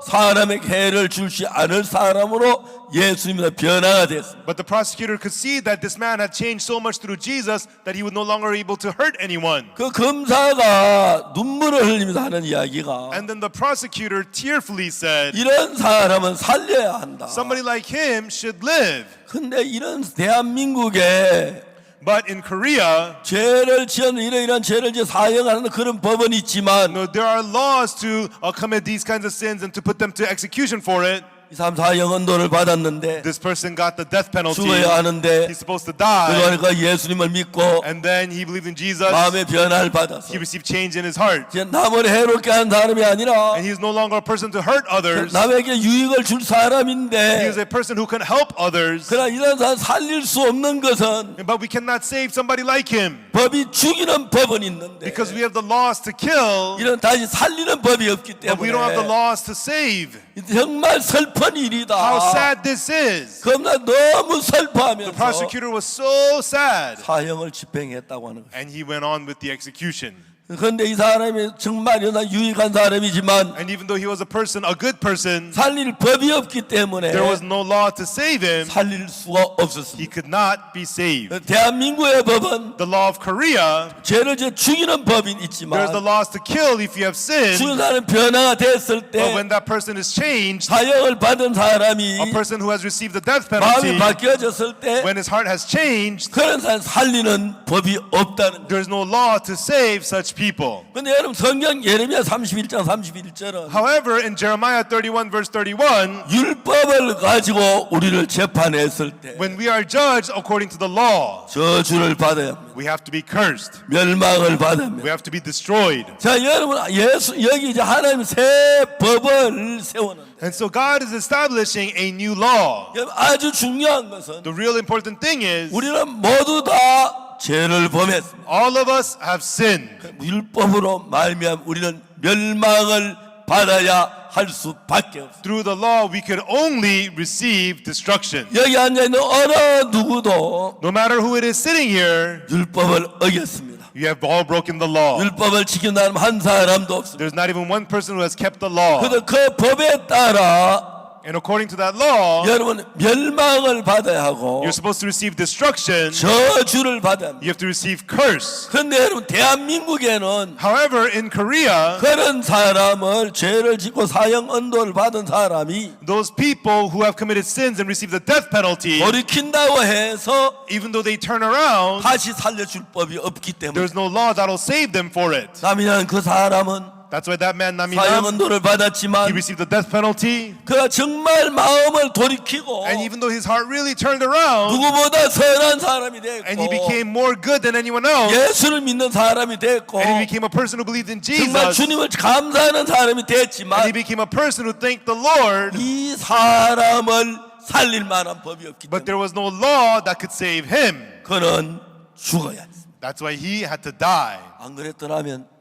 Speaker 1: 사람에게 해를 주지 않을 사람으로 예수님으로 변화가 됐습니다.
Speaker 2: But the prosecutor could see that this man had changed so much through Jesus that he was no longer able to hurt anyone.
Speaker 1: 그 검사가 눈물을 흘리면서 하는 이야기가
Speaker 2: And then the prosecutor tearfully said,
Speaker 1: 이런 사람은 살려야 한다.
Speaker 2: somebody like him should live.
Speaker 1: 근데 이런 대한민국에
Speaker 2: But in Korea,
Speaker 1: 죄를 지은 이런 죄를 지어 사형하는 그런 법은 있지만
Speaker 2: there are laws to commit these kinds of sins and to put them to execution for it.
Speaker 1: 이 사람 사형 언도를 받았는데
Speaker 2: this person got the death penalty.
Speaker 1: 죽어야 하는데
Speaker 2: He's supposed to die.
Speaker 1: 그러니까 예수님을 믿고
Speaker 2: And then he believed in Jesus.
Speaker 1: 마음의 변화를 받아서
Speaker 2: He received change in his heart.
Speaker 1: 이제 남을 해롭게 한 사람이 아니라
Speaker 2: And he's no longer a person to hurt others.
Speaker 1: 남에게 유익을 줄
Speaker 2: He
Speaker 1: 사람인데
Speaker 2: is a person who can help others.
Speaker 1: 그러나 이런 사람 살릴 수 없는 것은
Speaker 2: But we cannot save somebody like him
Speaker 1: 법이 죽이는 법은 있는데
Speaker 2: because we have the laws to kill,
Speaker 1: 이런 다시 살리는 법이 없기
Speaker 2: but we don't have the
Speaker 1: 때문에
Speaker 2: laws to save.
Speaker 1: 정말 슬픈 일이다.
Speaker 2: How sad this is.
Speaker 1: 겁나 너무
Speaker 2: The
Speaker 1: 슬퍼하면서
Speaker 2: prosecutor was so sad,
Speaker 1: 사형을 집행했다고 하는 거예요.
Speaker 2: and he went on with the execution.
Speaker 1: 그런데 이 사람이 정말 여나 유익한 사람이지만
Speaker 2: And even though he was a person, a good person,
Speaker 1: 살릴 법이 없기 때문에
Speaker 2: there was no law to save him.
Speaker 1: 살릴 수가
Speaker 2: He
Speaker 1: 없었습니다.
Speaker 2: could not be saved.
Speaker 1: 대한민국의 법은
Speaker 2: The law of Korea,
Speaker 1: 죄를 저 죽이는 법이 있지만
Speaker 2: there's the laws to kill if you have
Speaker 1: 죽은
Speaker 2: sinned,
Speaker 1: 사람 변화가 됐을
Speaker 2: but
Speaker 1: 때
Speaker 2: when that person is changed,
Speaker 1: 사형을 받은 사람이
Speaker 2: a person who has received the death
Speaker 1: 마음이
Speaker 2: penalty,
Speaker 1: 바뀌어졌을 때
Speaker 2: when his heart has changed,
Speaker 1: 그런 사람 살리는 법이 없다는 거예요.
Speaker 2: there's no law to save such people.
Speaker 1: 근데 여러분 성경 예레미야 31장 31절은
Speaker 2: However, in Jeremiah 31 verse 31,
Speaker 1: 율법을 가지고 우리를 재판했을 때
Speaker 2: when we are judged according to the law,
Speaker 1: 저주를 받아야 합니다.
Speaker 2: we have to be cursed.
Speaker 1: 멸망을 받아야
Speaker 2: We
Speaker 1: 합니다.
Speaker 2: have to be destroyed.
Speaker 1: 자, 여러분 여기 이제 하나님 새 법을 세우는데
Speaker 2: And so God is establishing a new law.
Speaker 1: 여러분, 아주 중요한 것은
Speaker 2: The real important thing is
Speaker 1: 우리는 모두 다 죄를 범했습니다.
Speaker 2: all of us have sinned.
Speaker 1: 율법으로 말미암아 우리는 멸망을 받아야 할 수밖에 없습니다.
Speaker 2: Through the law, we could only receive destruction.
Speaker 1: 여기 앉아 있는 어느 누구도
Speaker 2: No matter who it is sitting here,
Speaker 1: 율법을 어겼습니다.
Speaker 2: you have all broken the law.
Speaker 1: 율법을 지킨 사람 한 사람도 없습니다.
Speaker 2: There's not even one person who has kept the law.
Speaker 1: 그래서 그 법에 따라
Speaker 2: And according to that law,
Speaker 1: 여러분 멸망을 받아야 하고
Speaker 2: you're supposed to receive destruction.
Speaker 1: 저주를 받아야 합니다.
Speaker 2: You have to receive curse.
Speaker 1: 그런데 여러분 대한민국에는
Speaker 2: However, in Korea,
Speaker 1: 그런 사람을 죄를 짓고 사형 언도를 받은 사람이
Speaker 2: those people who have committed sins and received the death penalty,
Speaker 1: 돌이킨다고 해서
Speaker 2: even though they turn around,
Speaker 1: 다시 살려줄 법이 없기 때문에
Speaker 2: there's no law that'll save them for it.
Speaker 1: 다미는 그 사람은
Speaker 2: That's why that man
Speaker 1: 사형
Speaker 2: Naminam,
Speaker 1: 언도를
Speaker 2: he
Speaker 1: 받았지만
Speaker 2: received the death penalty,
Speaker 1: 그가 정말 마음을 돌이키고
Speaker 2: and even though his heart really turned around,
Speaker 1: 누구보다 선한 사람이
Speaker 2: and he
Speaker 1: 됐고
Speaker 2: became more good than anyone else,
Speaker 1: 예수를 믿는 사람이 됐고
Speaker 2: and he became a person who believed in
Speaker 1: 정말
Speaker 2: Jesus,
Speaker 1: 주님을 감사하는 사람이
Speaker 2: and he
Speaker 1: 됐지만
Speaker 2: became a person who thanked the Lord,
Speaker 1: 이 사람을 살릴 만한 법이 없기
Speaker 2: but
Speaker 1: 때문에
Speaker 2: there was no law that could save him.
Speaker 1: 그는 죽어야 했습니다.
Speaker 2: That's why he had to die.
Speaker 1: 안 그랬더라면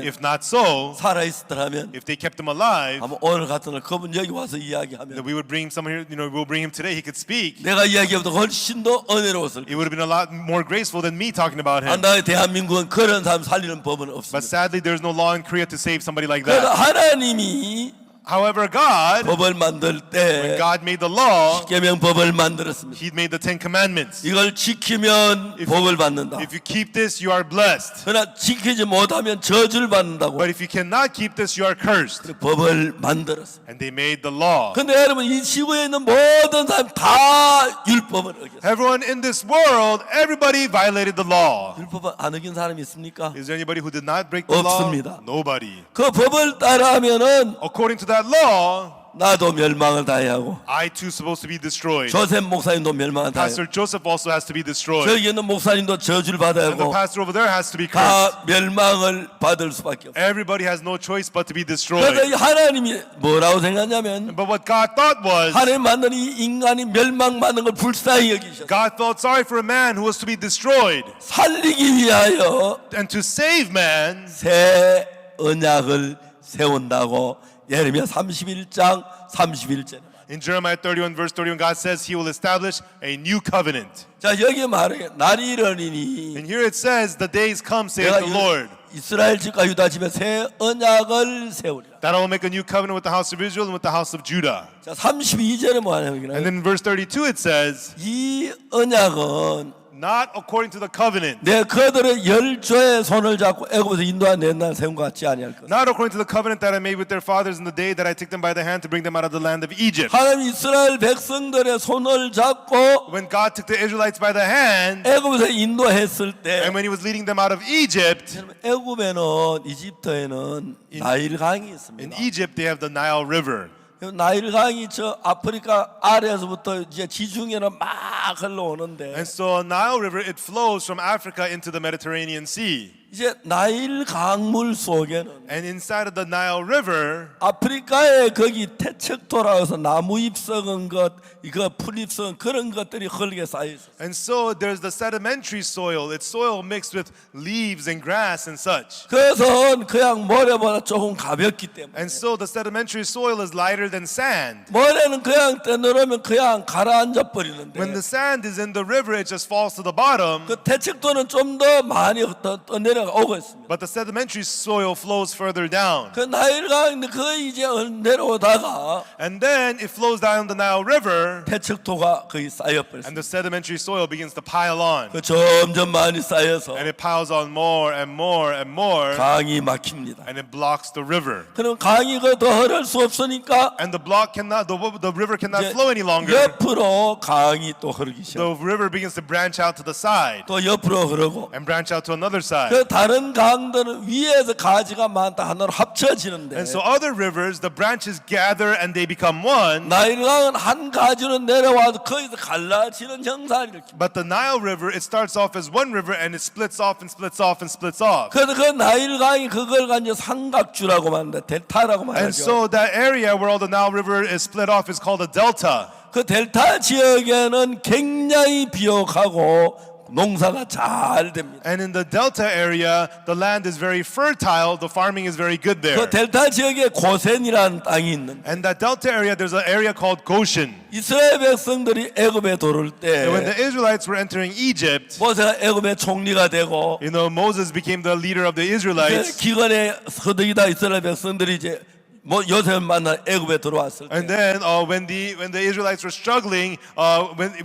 Speaker 2: If not so,
Speaker 1: 살아있었더라면
Speaker 2: if they kept him alive,
Speaker 1: 아마 오늘 같은 날 그분 여기 와서
Speaker 2: then
Speaker 1: 이야기하면
Speaker 2: we would bring someone here, we'll bring him today, he could speak.
Speaker 1: 내가 이야기보다 훨씬 더 은혜로웠을
Speaker 2: It would have been a lot more graceful than me talking about him.
Speaker 1: 한나의 대한민국은 그런 사람 살리는 법은
Speaker 2: But
Speaker 1: 없습니다.
Speaker 2: sadly, there's no law in Korea to save somebody like
Speaker 1: 그래서
Speaker 2: that.
Speaker 1: 하나님이
Speaker 2: However, God,
Speaker 1: 법을 만들
Speaker 2: when
Speaker 1: 때
Speaker 2: God made the law,
Speaker 1: 십계명 법을 만들었습니다.
Speaker 2: He made the Ten Commandments.
Speaker 1: 이걸 지키면 복을 받는다.
Speaker 2: If you keep this, you are blessed.
Speaker 1: 그러나 지키지 못하면 저주를 받는다고
Speaker 2: But if you cannot keep this, you are cursed.
Speaker 1: 법을 만들었습니다.
Speaker 2: And they made the law.
Speaker 1: 근데 여러분 이 지구에 있는 모든 사람 다 율법을 어겼어요.
Speaker 2: Everyone in this world, everybody violated the law.
Speaker 1: 율법을 안 어긴 사람이 있습니까?
Speaker 2: Is there anybody who did not break the law?
Speaker 1: 없습니다.
Speaker 2: Nobody.
Speaker 1: 그 법을 따라하면은
Speaker 2: According to that law,
Speaker 1: 나도 멸망을 당해야 하고
Speaker 2: I too supposed to be destroyed.
Speaker 1: 조셉 목사님도 멸망을 당해야
Speaker 2: Pastor Joseph also has to be destroyed.
Speaker 1: 저기 있는 목사님도 저주를 받아야
Speaker 2: And the
Speaker 1: 하고
Speaker 2: pastor over there has to be cursed.
Speaker 1: 다 멸망을 받을 수밖에 없어요.
Speaker 2: Everybody has no choice but to be
Speaker 1: 그래서
Speaker 2: destroyed.
Speaker 1: 이 하나님이 뭐라고 생각하냐면
Speaker 2: But what God thought was,
Speaker 1: 하나님 만든 이 인간이 멸망받는 걸 불쌍히 여기셨어요.
Speaker 2: God felt sorry for a man who was to be destroyed.
Speaker 1: 살리기 위하여
Speaker 2: And to save man,
Speaker 1: 새 언약을 세운다고 예레미야 31장 31절에
Speaker 2: in Jeremiah 31 verse 31, God says He will establish a new covenant.
Speaker 1: 자 여기 말해 날이 이르리니
Speaker 2: And here it says, the days come, saith
Speaker 1: 내가
Speaker 2: the Lord,
Speaker 1: 이스라엘 집과 유다 집에 새 언약을 세우리라.
Speaker 2: that I will make a new covenant with the house of Israel and with the house of Judah.
Speaker 1: 자 32절에 뭐
Speaker 2: And
Speaker 1: 하냐면
Speaker 2: then in verse 32 it says,
Speaker 1: 이 언약은
Speaker 2: not according to the covenant,
Speaker 1: 내 그들의 열조의 손을 잡고 애굽에서 인도한 옛날 세운 것 같지 아니할 것.
Speaker 2: not according to the covenant that I made with their fathers in the day that I took them by the hand to bring them out of the land of Egypt.
Speaker 1: 하나님 이스라엘 백성들의 손을 잡고
Speaker 2: When God took the Israelites by the hand,
Speaker 1: 애굽에서 인도했을 때
Speaker 2: and when He was leading them out of Egypt,
Speaker 1: 여러분, 애굽에는 이집트에는 나일 강이
Speaker 2: in
Speaker 1: 있습니다.
Speaker 2: Egypt they have the Nile River.
Speaker 1: 나일강이 저 아프리카 아래에서부터 이제 지중해로 막 흘러오는데
Speaker 2: And so Nile River, it flows from Africa into the Mediterranean Sea.
Speaker 1: 이제 나일 강물 속에는
Speaker 2: And inside of the Nile River,
Speaker 1: 아프리카에 거기 태척토라고 해서 나무 잎썩은 것, 이거 풀잎썩은 그런 것들이 흙에 쌓여 있어요.
Speaker 2: and so there's the sedimentary soil. It's soil mixed with leaves and grass and such.
Speaker 1: 그래서 그냥 모래보다 조금 가볍기 때문에
Speaker 2: And so the sedimentary soil is lighter than sand.
Speaker 1: 모래는 그냥 떠내려면 그냥 가라앉아 버리는데
Speaker 2: When the sand is in the river, it just falls to the bottom.
Speaker 1: 그 태척토는 좀 더 많이 떠내려가 오고 있습니다.
Speaker 2: But the sedimentary soil flows further down.
Speaker 1: 그 나일강인데 그 이제 내려오다가
Speaker 2: And then it flows down the Nile River,
Speaker 1: 태척토가 거의 쌓여버렸습니다.
Speaker 2: and the sedimentary soil begins to pile on.
Speaker 1: 그 점점 많이 쌓여서
Speaker 2: And it piles on more and more and more,
Speaker 1: 강이 막힙니다.
Speaker 2: and it blocks the river.
Speaker 1: 그럼 강이 더 흐를 수 없으니까
Speaker 2: And the river cannot
Speaker 1: 이제
Speaker 2: flow any longer.
Speaker 1: 옆으로 강이 또 흐르기 시작.
Speaker 2: The river begins to branch out to the side
Speaker 1: 또 옆으로 흐르고
Speaker 2: and branch out to another side.
Speaker 1: 그 다른 강들은 위에서 가지가 많다 하나로 합쳐지는데
Speaker 2: And so other rivers, the branches gather and they become one.
Speaker 1: 나일강은 한 가지로 내려와서 거기서 갈라지는 형상을 일으킵니다.
Speaker 2: But the Nile River, it starts off as one river and it splits off and splits off and splits off.
Speaker 1: 그래서 그 나일강이 그걸 가지고 삼각주라고 말합니다. 델타라고
Speaker 2: And
Speaker 1: 말하죠.
Speaker 2: so that area where all the Nile River is split off is called a delta.
Speaker 1: 그 델타 지역에는 굉장히 비옥하고 농사가 잘 됩니다.
Speaker 2: And in the delta area, the land is very fertile, the farming is very good there.
Speaker 1: 그 델타 지역에 고센이라는 땅이 있는데
Speaker 2: And that delta area, there's an area called Goshen.
Speaker 1: 이스라엘 백성들이 애굽에 들어올
Speaker 2: And when
Speaker 1: 때
Speaker 2: the Israelites were entering Egypt,
Speaker 1: 모세가 애굽의 총리가 되고
Speaker 2: Moses became the leader of the Israelites.
Speaker 1: 기근에 서득이다 이스라엘 백성들이 이제 요셉을 만나 애굽에 들어왔을 때
Speaker 2: And then when the Israelites were struggling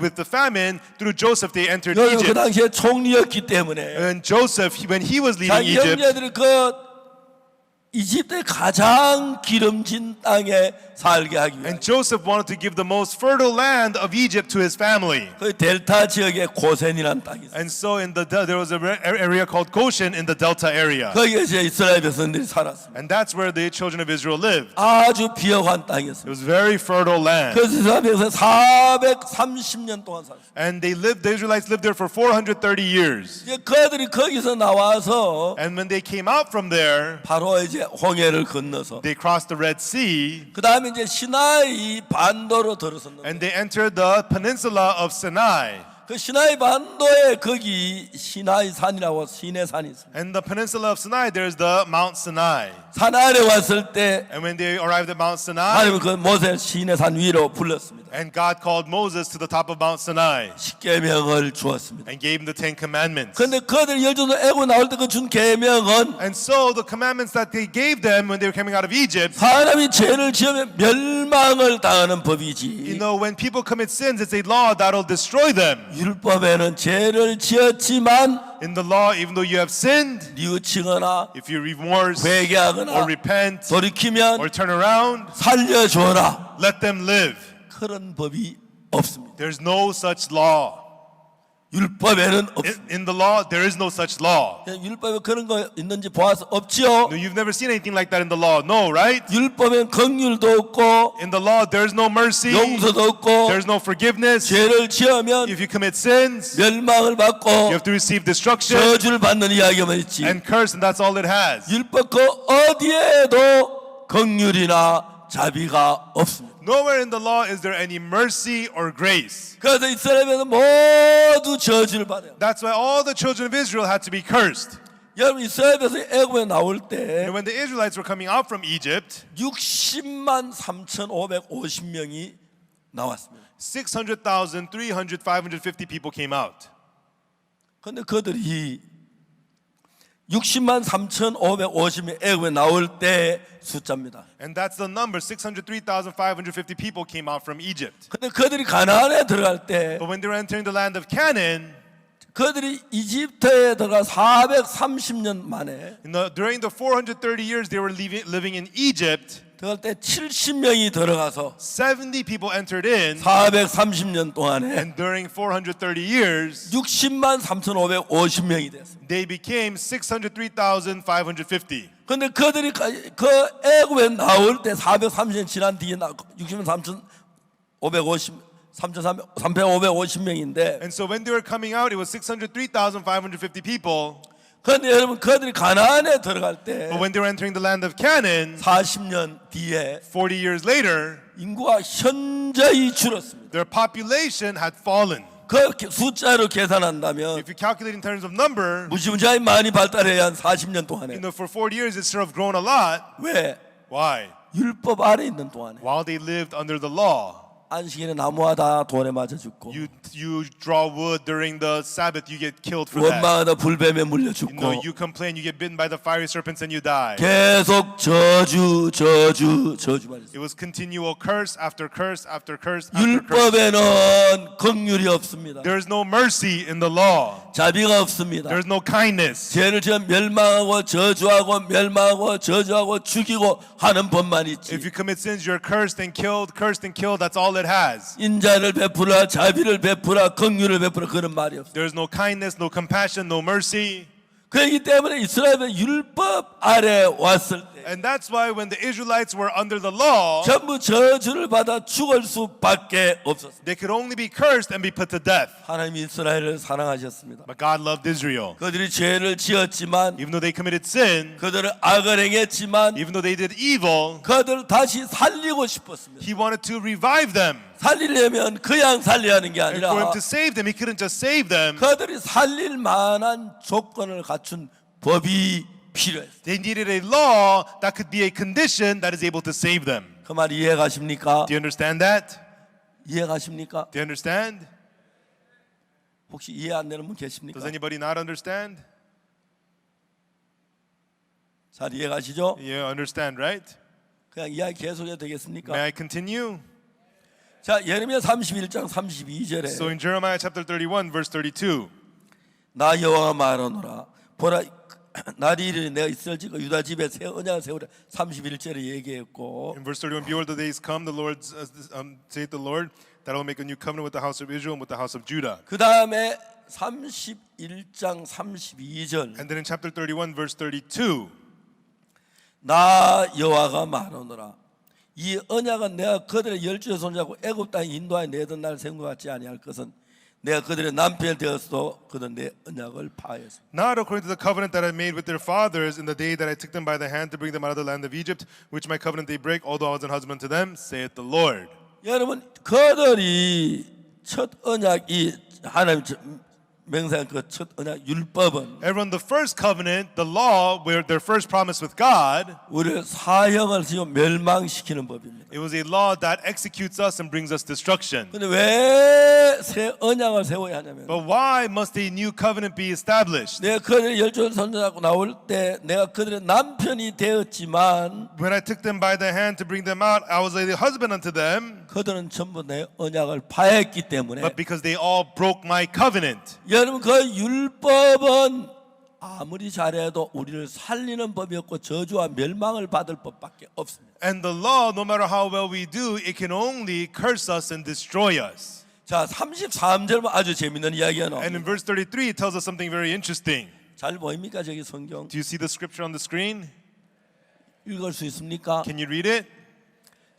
Speaker 2: with the famine, through Joseph they entered
Speaker 1: 그
Speaker 2: Egypt.
Speaker 1: 당시에 총리였기 때문에
Speaker 2: And Joseph, when he was leading
Speaker 1: 자기
Speaker 2: Egypt,
Speaker 1: 형제들이 그 이집트의 가장 기름진 땅에 살게 하기 위해
Speaker 2: and Joseph wanted to give the most fertile land of Egypt to his family.
Speaker 1: 그 델타 지역에 고센이라는 땅이 있어요.
Speaker 2: And so there was an area called Goshen in the delta area.
Speaker 1: 거기에 이제 이스라엘 백성들이 살았습니다.
Speaker 2: And that's where the children of Israel lived.
Speaker 1: 아주 비옥한
Speaker 2: It
Speaker 1: 땅이었습니다.
Speaker 2: was very fertile land.
Speaker 1: 그래서 이스라엘 백성 430년 동안 살았어요.
Speaker 2: And the Israelites lived there for 430 years.
Speaker 1: 이제 그들이 거기서 나와서
Speaker 2: And when they came out from there,
Speaker 1: 바로 이제 홍해를 건너서
Speaker 2: they crossed the Red Sea
Speaker 1: 그 다음에 이제 시나이 반도로 들어섰는데
Speaker 2: and they entered the peninsula of Sinai.
Speaker 1: 그 시나이 반도에 거기 시나이 산이라고 시내산이 있습니다.
Speaker 2: And the peninsula of Sinai, there's the Mount Sinai.
Speaker 1: 산 아래 왔을 때
Speaker 2: And when they arrived at Mount Sinai,
Speaker 1: 하나님은 그 모세 시내산 위로 불렀습니다.
Speaker 2: and God called Moses to the top of Mount Sinai
Speaker 1: 십계명을 주었습니다.
Speaker 2: and gave him the 10 commandments.
Speaker 1: 그런데 그들 열조도 애굽 나올 때 그 준 계명은
Speaker 2: And so the commandments that they gave them when they were coming out of Egypt,
Speaker 1: 사람이 죄를 지으면 멸망을 당하는 법이지.
Speaker 2: when people commit sins, it's a law that'll destroy them.
Speaker 1: 율법에는 죄를 지었지만
Speaker 2: In the law, even though you have sinned,
Speaker 1: 뉘우치거나
Speaker 2: if you remorse or
Speaker 1: 회개하거나
Speaker 2: repent
Speaker 1: 돌이키면
Speaker 2: or turn around,
Speaker 1: 살려줘라.
Speaker 2: let them live.
Speaker 1: 그런 법이 없습니다.
Speaker 2: There's no such law.
Speaker 1: 율법에는 없습니다.
Speaker 2: In the law, there is no such law.
Speaker 1: 율법에 그런 거 있는지 보아서 없지요.
Speaker 2: No, you've never seen anything like that in the law. No, right?
Speaker 1: 율법엔 긍휼도 없고
Speaker 2: In the law, there's no mercy.
Speaker 1: 용서도 없고
Speaker 2: There's no forgiveness.
Speaker 1: 죄를 지으면
Speaker 2: If you commit sins,
Speaker 1: 멸망을 받고
Speaker 2: you have to receive destruction
Speaker 1: 저주를 받는 이야기만 있지.
Speaker 2: and curse, and that's all it has.
Speaker 1: 율법 그 어디에도 긍휼이나 자비가 없습니다.
Speaker 2: Nowhere in the law is there any mercy or grace.
Speaker 1: 그래서 이스라엘에는 모두 저주를 받아요.
Speaker 2: That's why all the children of Israel had to be cursed.
Speaker 1: 여러분 이스라엘에서 애굽에 나올 때
Speaker 2: And when the Israelites were coming out from Egypt,
Speaker 1: 60만 3,550명이 나왔습니다.
Speaker 2: 550 people came out.
Speaker 1: 그런데 그들이 60만 3,550명 애굽에 나올 때 숫자입니다.
Speaker 2: And that's the number. 603,550 people came out from Egypt.
Speaker 1: 근데 그들이 가나안에 들어갈 때
Speaker 2: But when they were entering the land of Canaan,
Speaker 1: 그들이 이집트에 들어가 430년 만에
Speaker 2: during the 430 years they were living in Egypt,
Speaker 1: 들어갈 때 70명이 들어가서
Speaker 2: 70 people entered in,
Speaker 1: 430년 동안에
Speaker 2: and during 430 years,
Speaker 1: 60만 3,550명이 됐습니다.
Speaker 2: they became 603,550.
Speaker 1: 근데 그들이 그 애굽에 나올 때 430년 지난 뒤에 60년 3,550명인데
Speaker 2: And so when they were coming out, it was 603,550 people.
Speaker 1: 그런데 여러분 그들이 가나안에 들어갈 때
Speaker 2: But when they were entering the land of Canaan,
Speaker 1: 40년 뒤에
Speaker 2: 40 years later,
Speaker 1: 인구가 현저히 줄었습니다.
Speaker 2: their population had fallen.
Speaker 1: 그 숫자로 계산한다면
Speaker 2: If you calculate in terms of number,
Speaker 1: 무지무지하게 많이 발달해야 한 40년 동안에
Speaker 2: for 40 years it should have grown a lot.
Speaker 1: 왜?
Speaker 2: Why?
Speaker 1: 율법 아래 있는 동안에
Speaker 2: While they lived under the law.
Speaker 1: 안식일에 나무하다 돌에 맞아 죽고
Speaker 2: You draw wood during the Sabbath, you get killed for that.
Speaker 1: 원망하다 불뱀에 물려
Speaker 2: No,
Speaker 1: 죽고
Speaker 2: you complain, you get bitten by the fiery serpents and you die.
Speaker 1: 계속 저주만 했어요.
Speaker 2: It was continual curse after curse after curse after curse.
Speaker 1: 율법에는 긍휼이 없습니다.
Speaker 2: There is no mercy in the law.
Speaker 1: 자비가 없습니다.
Speaker 2: There is no kindness.
Speaker 1: 죄를 지으면 멸망하고 저주하고 죽이고 하는 법만 있지.
Speaker 2: If you commit sins, you're cursed and killed. That's all it has.
Speaker 1: 인자를 베풀어 자비를 베풀어 긍휼을 베풀어 그런 말이 없어요.
Speaker 2: There is no kindness, no compassion, no mercy.
Speaker 1: 그렇기 때문에 이스라엘은 율법 아래 왔을 때
Speaker 2: And that's why when the Israelites were under the law,
Speaker 1: 전부 저주를 받아 죽을 수밖에 없었어요.
Speaker 2: they could only be cursed and be put to death.
Speaker 1: 하나님이 이스라엘을 사랑하셨습니다.
Speaker 2: But God loved Israel.
Speaker 1: 그들이 죄를 지었지만
Speaker 2: Even though they committed sin,
Speaker 1: 그들은 악을 행했지만
Speaker 2: even though they did evil,
Speaker 1: 그들을 다시 살리고 싶었습니다.
Speaker 2: He wanted to revive them.
Speaker 1: 살리려면 그냥 살려야 하는 게
Speaker 2: And for Him
Speaker 1: 아니라
Speaker 2: to save them, He couldn't just save them.
Speaker 1: 그들이 살릴 만한 조건을 갖춘 법이 필요했어요.
Speaker 2: They needed a law that could be a condition that is able to save them.
Speaker 1: 그 말 이해가십니까?
Speaker 2: Do you understand that?
Speaker 1: 이해가십니까?
Speaker 2: Do you understand?
Speaker 1: 혹시 이해 안 되는 분 계십니까?
Speaker 2: Does anybody not understand?
Speaker 1: 잘 이해가시죠?
Speaker 2: You understand, right?
Speaker 1: 그냥 이야기 계속해도 되겠습니까?
Speaker 2: May I continue?
Speaker 1: 자, 예레미야 31장 32절에
Speaker 2: So in Jeremiah chapter 31, verse 32,
Speaker 1: 나 여호와가 말하노라 보라 날이 이르니 내가 이스라엘 집과 유다 집에 새 언약을 세우라 31절에 얘기했고
Speaker 2: in verse 31, behold, the days come, the Lord, saith the Lord, that I will make a new covenant with the house of Israel and with the house of Judah.
Speaker 1: 그 다음에 31장 32절
Speaker 2: And then in chapter 31, verse 32,
Speaker 1: 나 여호와가 말하노라 이 언약은 내가 그들의 열주에 손잡고 애굽 땅에 인도하여 내던 날 세운 것 같지 아니할 것은 내가 그들의 남편이 되었어 그들은 내 언약을 파하였습니다.
Speaker 2: not according to the covenant that I made with their fathers in the day that I took them by the hand to bring them out of the land of Egypt, which my covenant they break, although I was an husband to them, saith the Lord.
Speaker 1: 여러분 그들이 첫 언약이 하나님 맹세한 그 첫 언약 율법은
Speaker 2: Everyone, the first covenant, the law, where their first promise with God,
Speaker 1: 우리를 사형을 지어 멸망시키는 법입니다.
Speaker 2: it was a law that executes us and brings us destruction.
Speaker 1: 근데 왜 새 언약을 세워야 하냐면
Speaker 2: But why must a new covenant be established?
Speaker 1: 내가 그들의 열조를 손잡고 나올 때 내가 그들의 남편이 되었지만
Speaker 2: When I took them by the hand to bring them out, I was a husband unto them,
Speaker 1: 그들은 전부 내 언약을 파했기 때문에
Speaker 2: but because they all broke my covenant.
Speaker 1: 여러분 그 율법은 아무리 잘해도 우리를 살리는 법이었고 저주와 멸망을 받을 법밖에 없습니다.
Speaker 2: And the law, no matter how well we do, it can only curse us and destroy us.
Speaker 1: 자 33절만 아주 재밌는 이야기가
Speaker 2: And in
Speaker 1: 나옵니다.
Speaker 2: verse 33, it tells us something very interesting.
Speaker 1: 잘 보입니까 저기 성경?
Speaker 2: Do you see the scripture on the screen?
Speaker 1: 읽을 수 있습니까?
Speaker 2: Can you read it?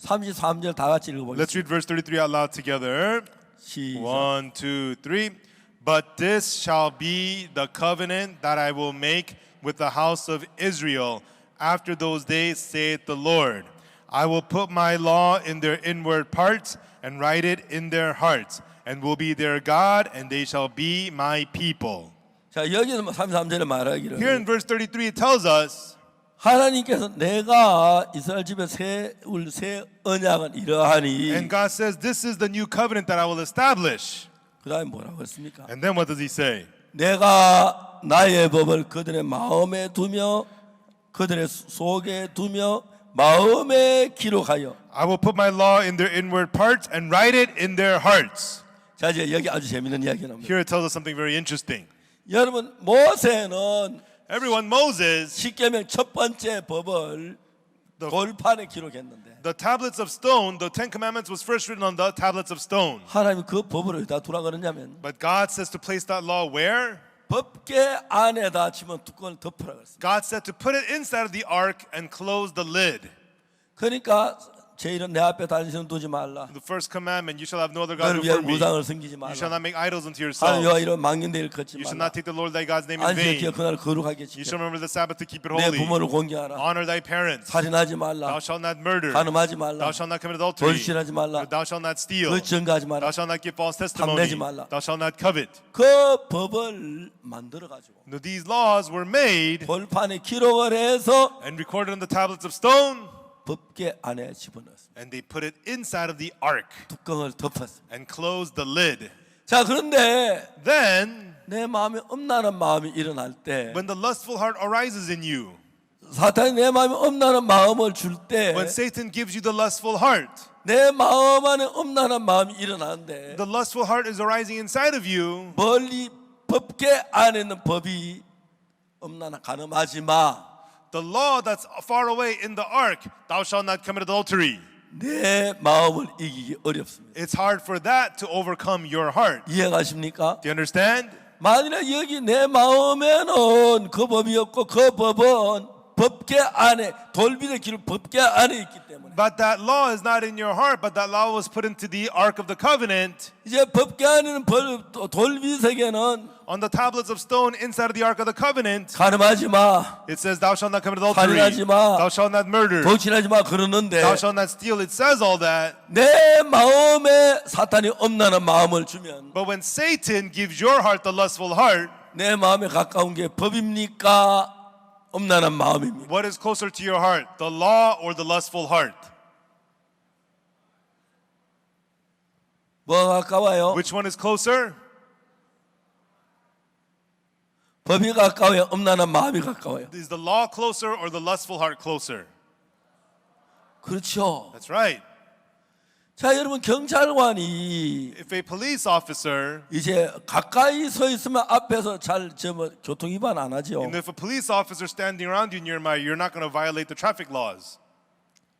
Speaker 1: 33절 다 같이
Speaker 2: Let's
Speaker 1: 읽어보겠습니다.
Speaker 2: read verse 33 out loud together.
Speaker 1: 시작.
Speaker 2: 1, 2, 3. But this shall be the covenant that I will make with the house of Israel after those days, saith the Lord. I will put my law in their inward parts and write it in their hearts, and will be their God, and they shall be my people.
Speaker 1: 자 여기는 33절에 말하기를
Speaker 2: Here in verse 33, it tells us
Speaker 1: 하나님께서 내가 이스라엘 집에 세울 새 언약은 이러하니
Speaker 2: and God says, this is the new covenant that I will establish.
Speaker 1: 그 다음에 뭐라고 했습니까?
Speaker 2: And then what does he say?
Speaker 1: 내가 나의 법을 그들의 마음에 두며 그들의 속에 두며 마음에 기록하여
Speaker 2: I will put my law in their inward parts and write it in their hearts.
Speaker 1: 자 이제 여기 아주 재밌는 이야기가 나옵니다.
Speaker 2: Here it tells us something very interesting.
Speaker 1: 여러분 모세는
Speaker 2: Everyone, Moses,
Speaker 1: 십계명 첫 번째 법을 돌판에 기록했는데
Speaker 2: the tablets of stone, the Ten Commandments was first written on the tablets of stone.
Speaker 1: 하나님이 그 법을 어디다 두라 그러냐면
Speaker 2: But God says to place that law where?
Speaker 1: 법궤 안에다 치면 뚜껑을 덮으라 그랬습니다.
Speaker 2: God said to put it inside of the ark and close the lid.
Speaker 1: 그러니까 제 이름 내 앞에 단신을 두지 말라.
Speaker 2: The first commandment, you shall have no other God
Speaker 1: 너를 위해
Speaker 2: before me.
Speaker 1: 우상을 섬기지
Speaker 2: You shall
Speaker 1: 말라.
Speaker 2: not make idols unto
Speaker 1: 하나님 여호와
Speaker 2: yourselves.
Speaker 1: 이름 망령되일 걷지
Speaker 2: You shall
Speaker 1: 말라.
Speaker 2: not take the Lord thy God's name in
Speaker 1: 안식일 기억
Speaker 2: vain.
Speaker 1: 그날 거룩하게
Speaker 2: You
Speaker 1: 지켜.
Speaker 2: shall remember the Sabbath to keep it
Speaker 1: 내
Speaker 2: holy.
Speaker 1: 부모를 공경하라.
Speaker 2: Honor thy parents.
Speaker 1: 살인하지
Speaker 2: Thou
Speaker 1: 말라.
Speaker 2: shalt not murder.
Speaker 1: 간음하지 말라.
Speaker 2: Thou shalt not commit adultery.
Speaker 1: 불신하지 말라.
Speaker 2: Thou shalt not steal.
Speaker 1: 그 증거하지
Speaker 2: Thou
Speaker 1: 말라.
Speaker 2: shalt not give false
Speaker 1: 탐내지
Speaker 2: testimony.
Speaker 1: 말라.
Speaker 2: Thou shalt not covet.
Speaker 1: 그 법을 만들어 가지고
Speaker 2: Now, these laws were made
Speaker 1: 벌판에 기록을 해서
Speaker 2: and recorded on the tablets of stone,
Speaker 1: 법궤 안에 집어넣었습니다.
Speaker 2: and they put it inside of the ark
Speaker 1: 뚜껑을 덮었습니다.
Speaker 2: and closed the lid.
Speaker 1: 자, 그런데
Speaker 2: Then,
Speaker 1: 내 마음에 엄나는 마음이 일어날 때
Speaker 2: when the lustful heart arises in you,
Speaker 1: 사탄이 내 마음에 엄나는 마음을 줄 때
Speaker 2: when Satan gives you the lustful heart,
Speaker 1: 내 마음 안에 엄나는 마음이 일어나는데
Speaker 2: the lustful heart is arising inside of you.
Speaker 1: 멀리 법궤 안에 있는 법이 엄나나 가늠하지 마.
Speaker 2: The law that's far away in the ark, thou shalt not commit adultery.
Speaker 1: 내 마음을 이기기 어렵습니다.
Speaker 2: It's hard for that to overcome your heart.
Speaker 1: 이해가십니까?
Speaker 2: Do you understand?
Speaker 1: 만일에 여기 내 마음에는 그 법이 없고 그 법은 법궤 안에 돌비의 길 법궤 안에 있기 때문에
Speaker 2: But that law is not in your heart, but that law was put into the ark of the covenant.
Speaker 1: 이제 법궤 안에는 돌비세계는
Speaker 2: On the tablets of stone inside of the ark of the covenant,
Speaker 1: 가늠하지 마,
Speaker 2: it says, thou shalt not commit adultery,
Speaker 1: 살인하지 마,
Speaker 2: thou shalt not murder,
Speaker 1: 도친하지 마 그러는데
Speaker 2: thou shalt not steal. It says all that.
Speaker 1: 내 마음에 사탄이 엄나는 마음을 주면
Speaker 2: But when Satan gives your heart the lustful heart,
Speaker 1: 내 마음에 가까운 게 법입니까? 엄나는 마음입니까?
Speaker 2: what is closer to your heart, the law or the lustful heart?
Speaker 1: 뭐가 가까워요?
Speaker 2: Which one is closer?
Speaker 1: 법이 가까워요? 엄나는 마음이 가까워요?
Speaker 2: Is the law closer or the lustful heart closer?
Speaker 1: 그렇죠.
Speaker 2: That's right.
Speaker 1: 자, 여러분 경찰관이
Speaker 2: If a police officer,
Speaker 1: 이제 가까이 서 있으면 앞에서 잘 교통 위반 안 하죠.
Speaker 2: and if a police officer standing around you nearby, you're not going to violate the traffic laws.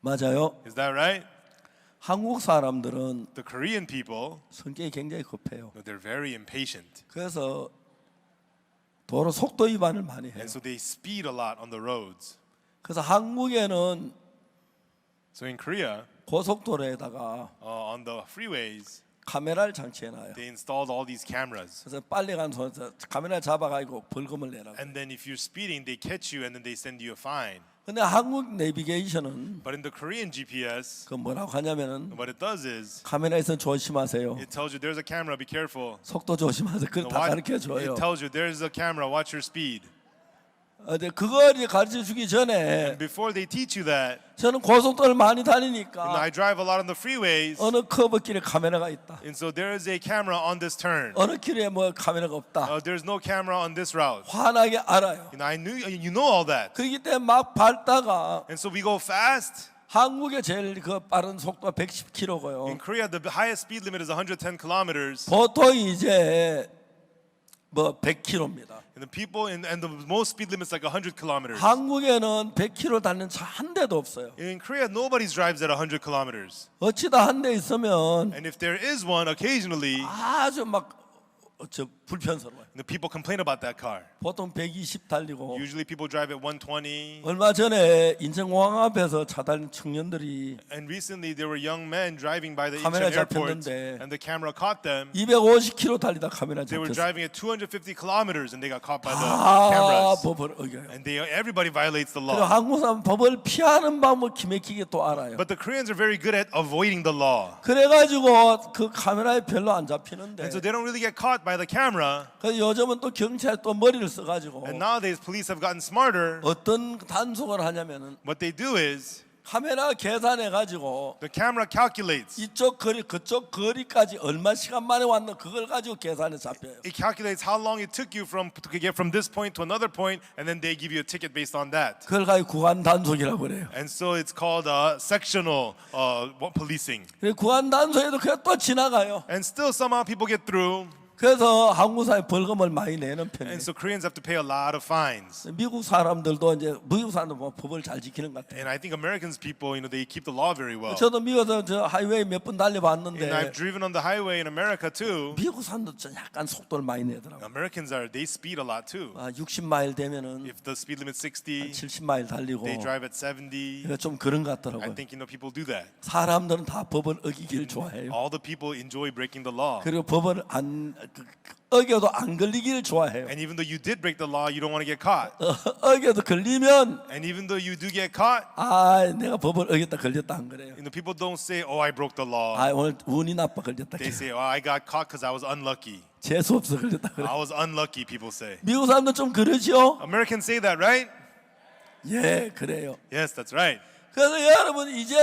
Speaker 1: 맞아요.
Speaker 2: Is that right?
Speaker 1: 한국 사람들은
Speaker 2: The Korean people,
Speaker 1: 성격이 굉장히 급해요.
Speaker 2: they're very impatient.
Speaker 1: 그래서 도로 속도 위반을 많이 해요.
Speaker 2: And so they speed a lot on the roads.
Speaker 1: 그래서 한국에는
Speaker 2: So in Korea,
Speaker 1: 고속도로에다가
Speaker 2: on the freeways,
Speaker 1: 카메라를 장치해놔요.
Speaker 2: they installed all these cameras.
Speaker 1: 그래서 빨리 간 손에서 카메라 잡아가지고 벌금을 내라고.
Speaker 2: And then if you're speeding, they catch you and then they send you a fine.
Speaker 1: 근데 한국 내비게이션은
Speaker 2: But in the Korean GPS,
Speaker 1: 그 뭐라고 하냐면은
Speaker 2: what it does is
Speaker 1: 카메라에서 조심하세요.
Speaker 2: it tells you there's a camera, be careful.
Speaker 1: 속도 조심하세요. 그걸 다 가르쳐 줘요.
Speaker 2: It tells you there's a camera, watch your speed.
Speaker 1: 근데 그걸 이제 가르쳐 주기 전에
Speaker 2: And before they teach you that,
Speaker 1: 저는 고속도로를 많이
Speaker 2: and
Speaker 1: 다니니까
Speaker 2: I drive a lot on the freeways,
Speaker 1: 어느 커브길에 카메라가 있다.
Speaker 2: and so there is a camera on this turn.
Speaker 1: 어느 길에 뭐 카메라가 없다.
Speaker 2: There's no camera on this route.
Speaker 1: 환하게 알아요.
Speaker 2: And I knew you know all that.
Speaker 1: 그렇기 때문에 막 밟다가
Speaker 2: And so we go fast.
Speaker 1: 한국의 제일 그 빠른 속도가
Speaker 2: In
Speaker 1: 110km고요.
Speaker 2: Korea, the highest speed limit is 110 kilometers.
Speaker 1: 보통 이제 뭐 100km입니다.
Speaker 2: And the people and the most speed limit is like 100 kilometers.
Speaker 1: 한국에는 100km 달리는 차 한 대도 없어요.
Speaker 2: In Korea, nobody drives at 100 kilometers.
Speaker 1: 어찌다 한 대 있으면
Speaker 2: And if there is one, occasionally,
Speaker 1: 아주 막 불편스러워요.
Speaker 2: the people complain about that car.
Speaker 1: 보통 120 달리고
Speaker 2: Usually people drive at 120.
Speaker 1: 얼마 전에 인천공항 앞에서 차 달린 청년들이
Speaker 2: And recently there were young men driving by the
Speaker 1: 카메라
Speaker 2: Incheon airport
Speaker 1: 잡혔는데
Speaker 2: and the camera caught them.
Speaker 1: 250km 달리다 카메라
Speaker 2: They were
Speaker 1: 잡혔어요.
Speaker 2: driving at 250 kilometers and they got caught by the
Speaker 1: 다
Speaker 2: cameras.
Speaker 1: 법을 어겨요.
Speaker 2: And everybody violates the
Speaker 1: 그리고
Speaker 2: law.
Speaker 1: 한국 사람 법을 피하는 방법 기맥히게 또 알아요.
Speaker 2: But the Koreans are very good at avoiding the law.
Speaker 1: 그래가지고 그 카메라에 별로 안 잡히는데
Speaker 2: And so they don't really get caught by the camera.
Speaker 1: 그래서 요즘은 또 경찰 또 머리를 써가지고
Speaker 2: And nowadays police have gotten smarter.
Speaker 1: 어떤 단속을 하냐면은
Speaker 2: What they do is
Speaker 1: 카메라 계산해가지고
Speaker 2: the camera calculates.
Speaker 1: 이쪽 거리 그쪽 거리까지 얼마 시간 만에 왔는 그걸 가지고 계산해 잡혀요.
Speaker 2: It calculates how long it took you to get from this point to another point, and then they give you a ticket based on that.
Speaker 1: 그걸 가지고 구간 단속이라고 그래요.
Speaker 2: And so it's called sectional policing.
Speaker 1: 그리고 구간 단속에도 그게 또 지나가요.
Speaker 2: And still somehow people get through.
Speaker 1: 그래서 한국 사회 벌금을 많이 내는 편이에요.
Speaker 2: And so Koreans have to pay a lot of fines.
Speaker 1: 미국 사람들도 이제 미국 사람들 뭐 법을 잘 지키는 것 같아요.
Speaker 2: And I think Americans people, they keep the law very well.
Speaker 1: 저도 미국에서 저 하이웨이 몇 번
Speaker 2: And
Speaker 1: 달려봤는데
Speaker 2: I've driven on the highway in America too.
Speaker 1: 미국 사람도 좀 약간 속도를 많이 내더라고요.
Speaker 2: Americans they speed a lot too.
Speaker 1: 60마일 되면은
Speaker 2: If the speed limit's 60,
Speaker 1: 70마일 달리고
Speaker 2: they drive at 70.
Speaker 1: 그러니까 좀 그런 것
Speaker 2: I
Speaker 1: 같더라고요.
Speaker 2: think people do that.
Speaker 1: 사람들은 다 법을 어기기를 좋아해요.
Speaker 2: All the people enjoy breaking the law.
Speaker 1: 그리고 법을 어겨도 안 걸리기를 좋아해요.
Speaker 2: And even though you did break the law, you don't want to get caught.
Speaker 1: 어겨도 걸리면
Speaker 2: And even though you do get caught,
Speaker 1: 내가 법을 어겼다 걸렸다 안 그래요.
Speaker 2: people don't say, "Oh, I broke the law."
Speaker 1: 오늘 운이 나빠 걸렸다.
Speaker 2: They say, "Oh, I got caught because I was unlucky."
Speaker 1: 재수 없어 걸렸다 그래.
Speaker 2: I was unlucky, people say.
Speaker 1: 미국 사람도 좀 그러죠?
Speaker 2: Americans say that, right?
Speaker 1: 예, 그래요.
Speaker 2: Yes, that's right.
Speaker 1: 그래서 여러분 이제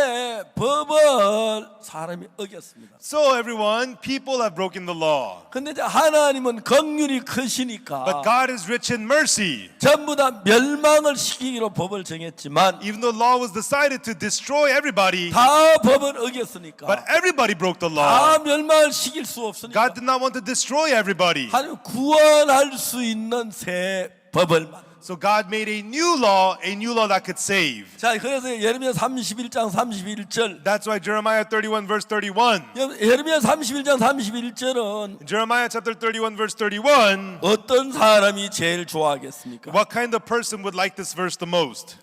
Speaker 1: 법을 사람이 어겼습니다.
Speaker 2: So everyone, people have broken the law.
Speaker 1: 근데 이제 하나님은 긍휼이 크시니까
Speaker 2: But God is rich in mercy.
Speaker 1: 전부 다 멸망을 시키기로 법을 정했지만
Speaker 2: Even though law was decided to destroy everybody,
Speaker 1: 다 법을 어겼으니까
Speaker 2: but everybody broke the law.
Speaker 1: 다 멸망을 시킬 수 없으니까
Speaker 2: God did not want to destroy everybody.
Speaker 1: 하나님 구원할 수 있는 새 법을 만들었어요.
Speaker 2: So God made a new law that could save.
Speaker 1: 자, 그래서 예레미야 31장 31절.
Speaker 2: That's why Jeremiah 31 verse 31.
Speaker 1: 예레미야 31장 31절은
Speaker 2: In Jeremiah chapter 31 verse 31,
Speaker 1: 어떤 사람이 제일 좋아하겠습니까?
Speaker 2: what kind of person would like this verse the most?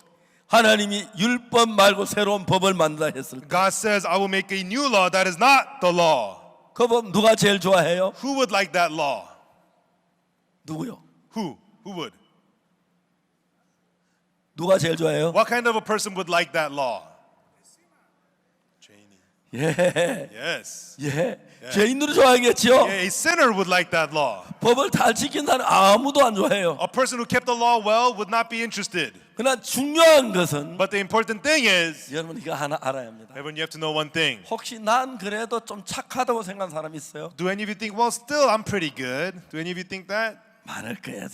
Speaker 1: 하나님이 율법 말고 새로운 법을 만들라 했을 때
Speaker 2: God says, I will make a new law that is not the law.
Speaker 1: 그 법 누가 제일 좋아해요?
Speaker 2: Who would like that law?
Speaker 1: 누구요?
Speaker 2: Who would?
Speaker 1: 누가 제일 좋아해요?
Speaker 2: What kind of a person would like that law? Janie.
Speaker 1: 예,
Speaker 2: Yes.
Speaker 1: 예. 죄인들이 좋아하겠죠?
Speaker 2: Yeah, a sinner would like that law.
Speaker 1: 법을 잘 지킨 사람 아무도 안 좋아해요.
Speaker 2: A person who kept the law well would not be interested.
Speaker 1: 그러나 중요한 것은
Speaker 2: But the important thing is,
Speaker 1: 여러분 이거 하나 알아야 합니다.
Speaker 2: everyone, you have to know one thing.
Speaker 1: 혹시 난 그래도 좀 착하다고 생각하는 사람 있어요?
Speaker 2: Do any of you think, well, still, I'm pretty good? Do any of you think that?
Speaker 1: 많을 거야.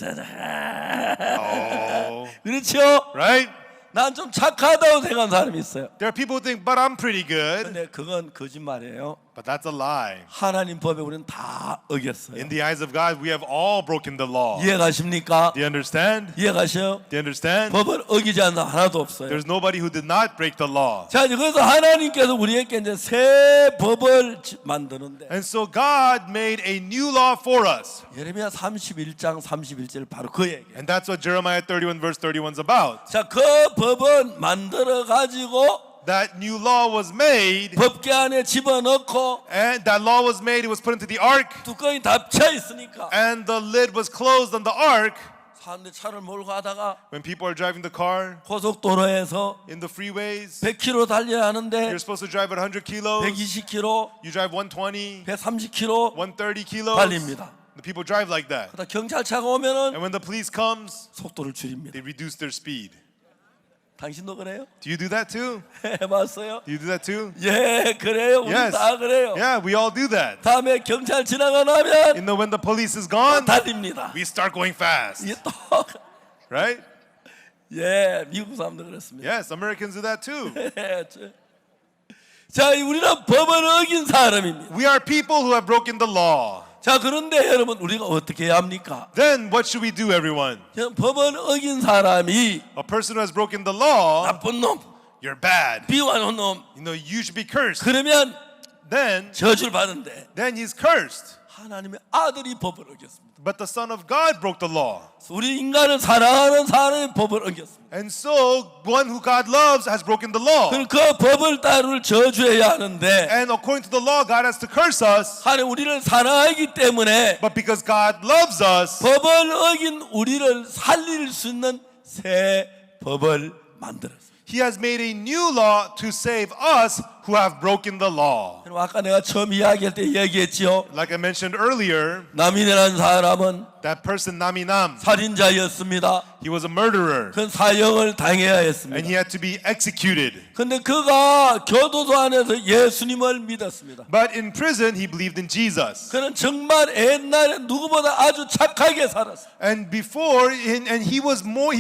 Speaker 2: Oh.
Speaker 1: 그렇죠?
Speaker 2: Right?
Speaker 1: 난 좀 착하다고 생각하는 사람이 있어요.
Speaker 2: There are people who think, but I'm pretty good.
Speaker 1: 근데 그건 거짓말이에요.
Speaker 2: But that's a lie.
Speaker 1: 하나님 법에 우리는 다 어겼어요.
Speaker 2: In the eyes of God, we have all broken the law.
Speaker 1: 이해가십니까?
Speaker 2: Do you understand?
Speaker 1: 이해가셔요?
Speaker 2: Do you understand?
Speaker 1: 법을 어기지 않는 하나도 없어요.
Speaker 2: There's nobody who did not break the law.
Speaker 1: 자, 이제 그래서 하나님께서 우리에게 이제 새 법을 만드는데
Speaker 2: And so God made a new law for us.
Speaker 1: 예레미야 31장 31절 바로 그 얘기.
Speaker 2: And that's what Jeremiah 31 verse 31 is about.
Speaker 1: 자, 그 법은 만들어 가지고
Speaker 2: That new law was made,
Speaker 1: 법궤 안에 집어넣고
Speaker 2: and that law was made, it was put into the ark,
Speaker 1: 뚜껑이 닫혀 있으니까
Speaker 2: and the lid was closed on the ark.
Speaker 1: 사람들이 차를 몰고 가다가
Speaker 2: When people are driving the car
Speaker 1: 고속도로에서
Speaker 2: in the freeways,
Speaker 1: 100km 달려야 하는데
Speaker 2: you're supposed to drive at 100 kilos.
Speaker 1: 120km,
Speaker 2: You drive 120,
Speaker 1: 130km
Speaker 2: 130 kilos.
Speaker 1: 달립니다.
Speaker 2: The people drive like that.
Speaker 1: 그러다 경찰차가 오면은
Speaker 2: And when the police comes,
Speaker 1: 속도를 줄입니다.
Speaker 2: they reduce their speed.
Speaker 1: 당신도 그래요?
Speaker 2: Do you do that too?
Speaker 1: 해봤어요?
Speaker 2: Do you do that too?
Speaker 1: 예, 그래요. 우리
Speaker 2: Yes.
Speaker 1: 다 그래요.
Speaker 2: Yeah, we all do that.
Speaker 1: 다음에 경찰 지나가 나면
Speaker 2: When the police is gone,
Speaker 1: 달립니다.
Speaker 2: we start going fast.
Speaker 1: 이게 또
Speaker 2: Right?
Speaker 1: 예, 미국 사람도 그렇습니다.
Speaker 2: Yes, Americans do that too.
Speaker 1: 자, 우리는 법을 어긴 사람입니다.
Speaker 2: We are people who have broken the law.
Speaker 1: 자, 그런데 여러분 우리가 어떻게 해야 합니까?
Speaker 2: Then what should we do, everyone?
Speaker 1: 법을 어긴 사람이
Speaker 2: A person who has broken the law,
Speaker 1: 나쁜 놈,
Speaker 2: you're bad.
Speaker 1: 비호하는 놈,
Speaker 2: You should be cursed.
Speaker 1: 그러면
Speaker 2: Then
Speaker 1: 저주를 받는데
Speaker 2: he's cursed.
Speaker 1: 하나님의 아들이 법을 어겼습니다.
Speaker 2: But the Son of God broke the law.
Speaker 1: 우리 인간을 사랑하는 사람이 법을 어겼습니다.
Speaker 2: And so, one who God loves has broken the law.
Speaker 1: 그 법을 따를 저주해야 하는데
Speaker 2: And according to the law, God has to curse us.
Speaker 1: 하나님 우리를 사랑하기 때문에
Speaker 2: But because God loves us,
Speaker 1: 법을 어긴 우리를 살릴 수 있는 새 법을 만들었습니다.
Speaker 2: He has made a new law to save us who have broken the law.
Speaker 1: 아까 내가 처음 이야기할 때 얘기했지요.
Speaker 2: Like I mentioned earlier,
Speaker 1: 남인이라는 사람은
Speaker 2: that person Naminam,
Speaker 1: 살인자였습니다.
Speaker 2: he was a murderer
Speaker 1: 그 사형을 당해야
Speaker 2: and
Speaker 1: 했습니다.
Speaker 2: he had to be executed.
Speaker 1: 근데 그가 교도소 안에서 예수님을 믿었습니다.
Speaker 2: But in prison, he believed in Jesus.
Speaker 1: 그는 정말 옛날에 누구보다 아주 착하게 살았어요.
Speaker 2: And he